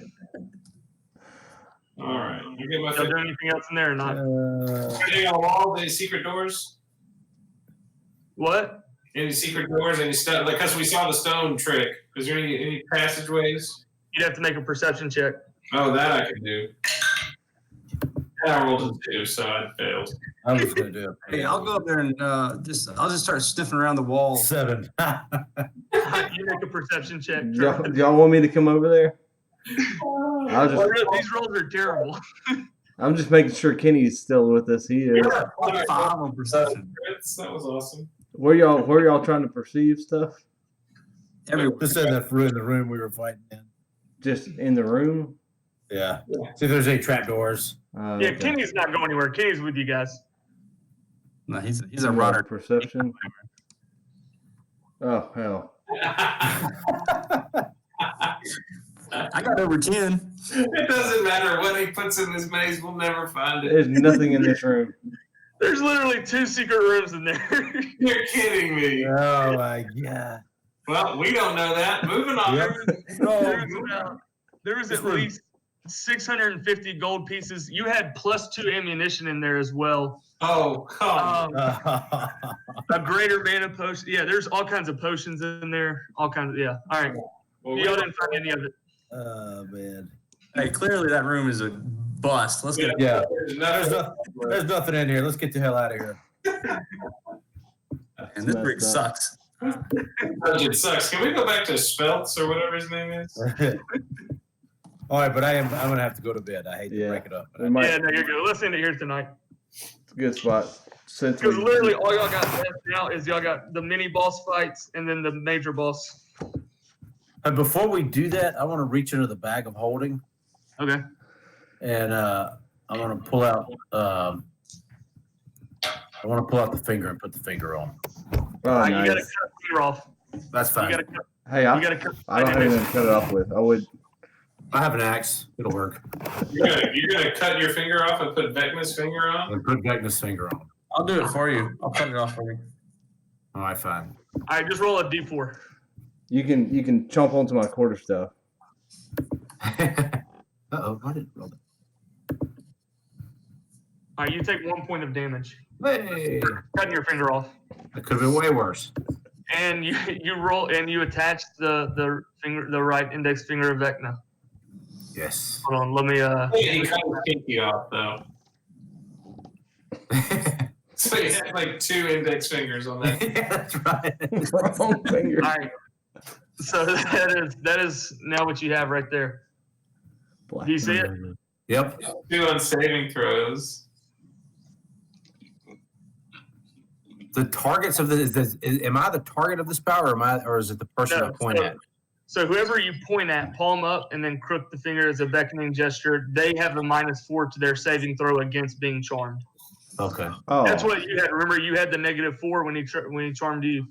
all right. You get my Y'all do anything else in there or not? Anything on the wall? Any secret doors? What? Any secret doors? Any stuff? Because we saw the stone trick. Is there any passageways? You'd have to make a perception check. Oh, that I could do. And I rolled a 2, so I failed. I'm just going to do it. Hey, I'll go up there and I'll just start sniffing around the wall. 7. You make a perception check. Do y'all want me to come over there? I'll just, These rolls are terrible. I'm just making sure Kenny's still with us. He is. Yeah. 5 on perception. That was awesome. Where y'all trying to perceive stuff? everywhere. Just in the room we were fighting in. Just in the room. Yeah. See if there's any trapdoors. Yeah, Okay. Kenny's not going anywhere. Kenny's with you guys. No, he's a runner. Perception. Oh hell. I got over 10. It doesn't matter what he puts in his maze, we'll never find it. There's nothing in this room. There's literally 2 secret rooms in there. You're kidding me. Oh my god. Well, we don't know that. Moving on. Yep. There was at least 650 gold pieces. You had +2 ammunition in there as well. Oh, come. A greater mana potion. Yeah, there's all kinds of potions in there. All kinds of, yeah. All right. Well, Y'all didn't find any of it. Oh man. Hey, clearly that room is a bust. Let's get it. Yeah. There's There's nothing in here. Let's get the hell out of here. And this rig messed up. sucks. It sucks. Can we go back to Speltz or whatever his name is? All right, but I'm gonna have to go to bed. I hate to Yeah. break it up. We might. Yeah, no, you're good. Let's end it here tonight. It's a good spot. Since Because we, literally all y'all got left now is y'all got the mini boss fights and then the major boss. And before we do that, I want to reach into the bag of holding Okay. and I want to pull out. I want to pull out the finger and put the finger on. oh, You gotta cut nice. the finger off. That's You fine. gotta cut. Hey, You I gotta cut. don't have anything to cut it off with. I would. I have an axe. It'll work. You're gonna cut your finger off and put Vecna's finger on? And put Vecna's finger on. I'll do it for you. I'll cut it off for you. All right, fine. All right, just roll a d4. You can chomp onto my quarter stuff. Uh-oh, I didn't roll All right, you take 1 point of damage. that. Hey, Cutting your finger off. that could have been way worse. And you roll and you attach the right index finger of Vecna. Yes. Hold on, let me He cut his pinky off, though. So he had like 2 index fingers on that. Yeah, that's right. Wrong finger. all right. So that is now what you have right there. Black Do you see it? Yep. 2 on saving throws. The targets of am I the target of the spell, or is it the person No, I point at? So whoever you point at, palm up and then crook the finger as a beckoning gesture, they have a -4 to their saving throw against being charmed. Okay. Oh, That's what you had. Remember, you had the -4 when he charmed you.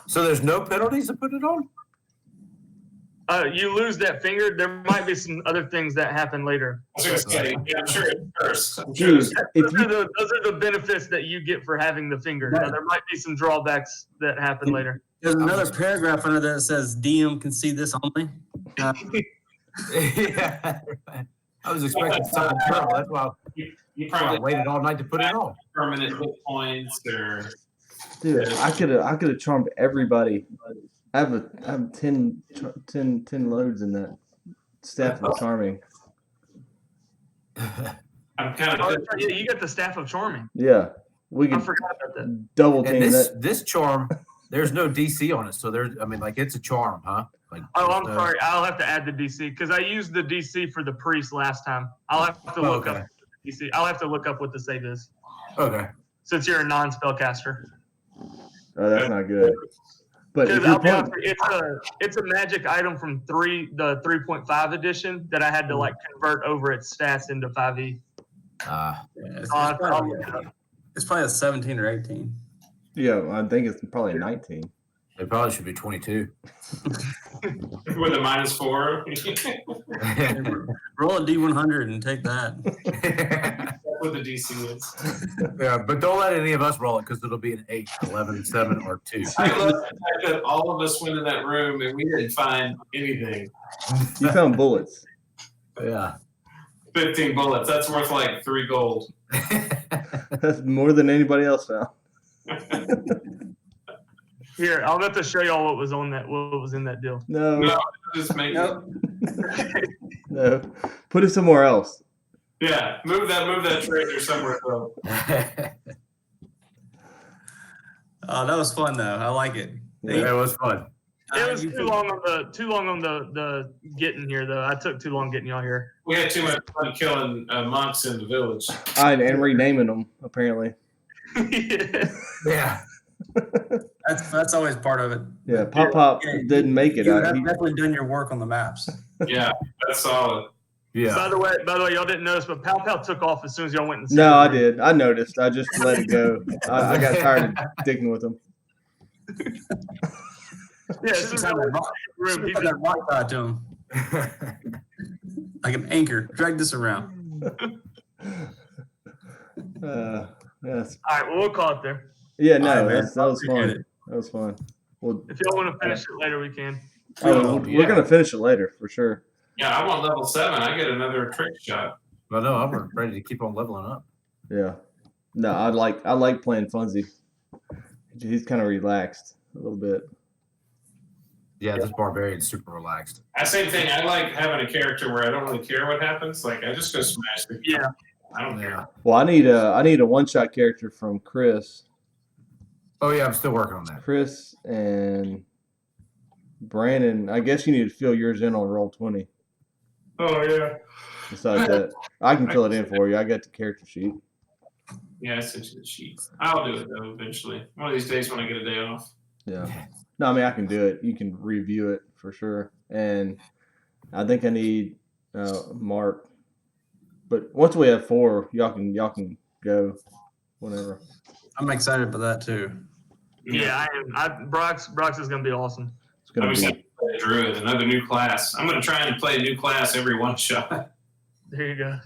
So there's no penalties to put it on? You lose that finger. There might be some other things that happen later. I was gonna say, yeah, I'm sure at first. I'm sure dude, if Those are, you those are the benefits that you get for having the finger. Now, there might be some drawbacks that happen later. There's another paragraph under there that says DM can see this only. Yeah. Right. I was expecting something terrible. That's why you I probably waited all night to put it on. permanent hit points or dude, I could have charmed everybody. I have 10 loads in that staff of charming. I'm kind Oh, of that's right. Yeah, you got the staff of charming. Yeah, we I could forgot about that. double team And that. this charm, there's no DC on it, so it's a charm, huh? Like, Oh, there's I'm no- sorry. I'll have to add the DC because I used the DC for the priest last time. I'll have to look Okay. up the DC. I'll have to look up what the save is Okay. since you're a non-spellcaster. Oh, that's not good. But if Because you're I'll be honest, pointing, with you, it's a magic item from the 3.5 edition that I had to like convert over its stats into 5e. Yeah, it's, I'll probably, look it up. it's probably a 17 or 18. yeah, I think it's probably a 19. It probably should be 22. with a -4. Roll a D100 and take that. That's what the DC is. Yeah, but don't let any of us roll it because it'll be an 8, 11, 7, or 2. I love the fact that all of us went in that room and we didn't find anything. You found bullets. Yeah. 15 bullets. That's worth like 3 gold. That's more than anybody else found. Here, I'll have to show y'all what was in that deal. No, No, just make Nope. no. Put it somewhere else. Yeah, move that treasure somewhere else. Oh, that was fun though. I like it. It was fun. It was too long on the getting here though. I took too long getting y'all here. We had too much fun killing monks in the village. And renaming them apparently. Yeah. That's always part of it. Yeah, Pop Yeah, didn't make it. You have He- definitely done your work on the maps. Yeah, that's solid. Yeah. By the way, y'all didn't notice, but Pow Pow took off as soon as y'all went and no, I did. I noticed. I just let it go. I got tired of sticking with him. Yeah, as soon as I went in the room, he Put just that rock tied to him like an anchor. Drag this around. Yes. all right. Well, we'll call it there. Yeah, All no, right, man. that was Appreciate fun. it. That was fun. Well, If y'all want to finish it later, we can. we're Yeah. gonna finish it later for sure. Yeah, I'm on level 7. I get another trick shot. But no, I'm ready to keep on leveling up. Yeah. No, I like playing Funzy. He's kind of relaxed a little bit. Yeah, this barbarian's super relaxed. Same thing. I like having a character where I don't really care what happens. Like I just go smash the. Yeah. I don't care. Yeah. Well, I need a one shot character from Chris. Oh yeah, I'm still working on that. Chris and Brandon. I guess you need to fill yours in on Roll20. Oh yeah. Besides that, I can fill it in for you. I got the character sheet. Yeah, I sent you the sheet. I'll do it though eventually. One of these days when I get a day off. Yeah. No, I mean I can do it. You can review it for sure. And I think I need Mark. But once we have 4, y'all can go whenever. I'm excited for that too. Yeah, I am. Brox is gonna be awesome. It's gonna I'm be excited to play Druid, another new class. I'm gonna try and play a new class every one shot. There you go.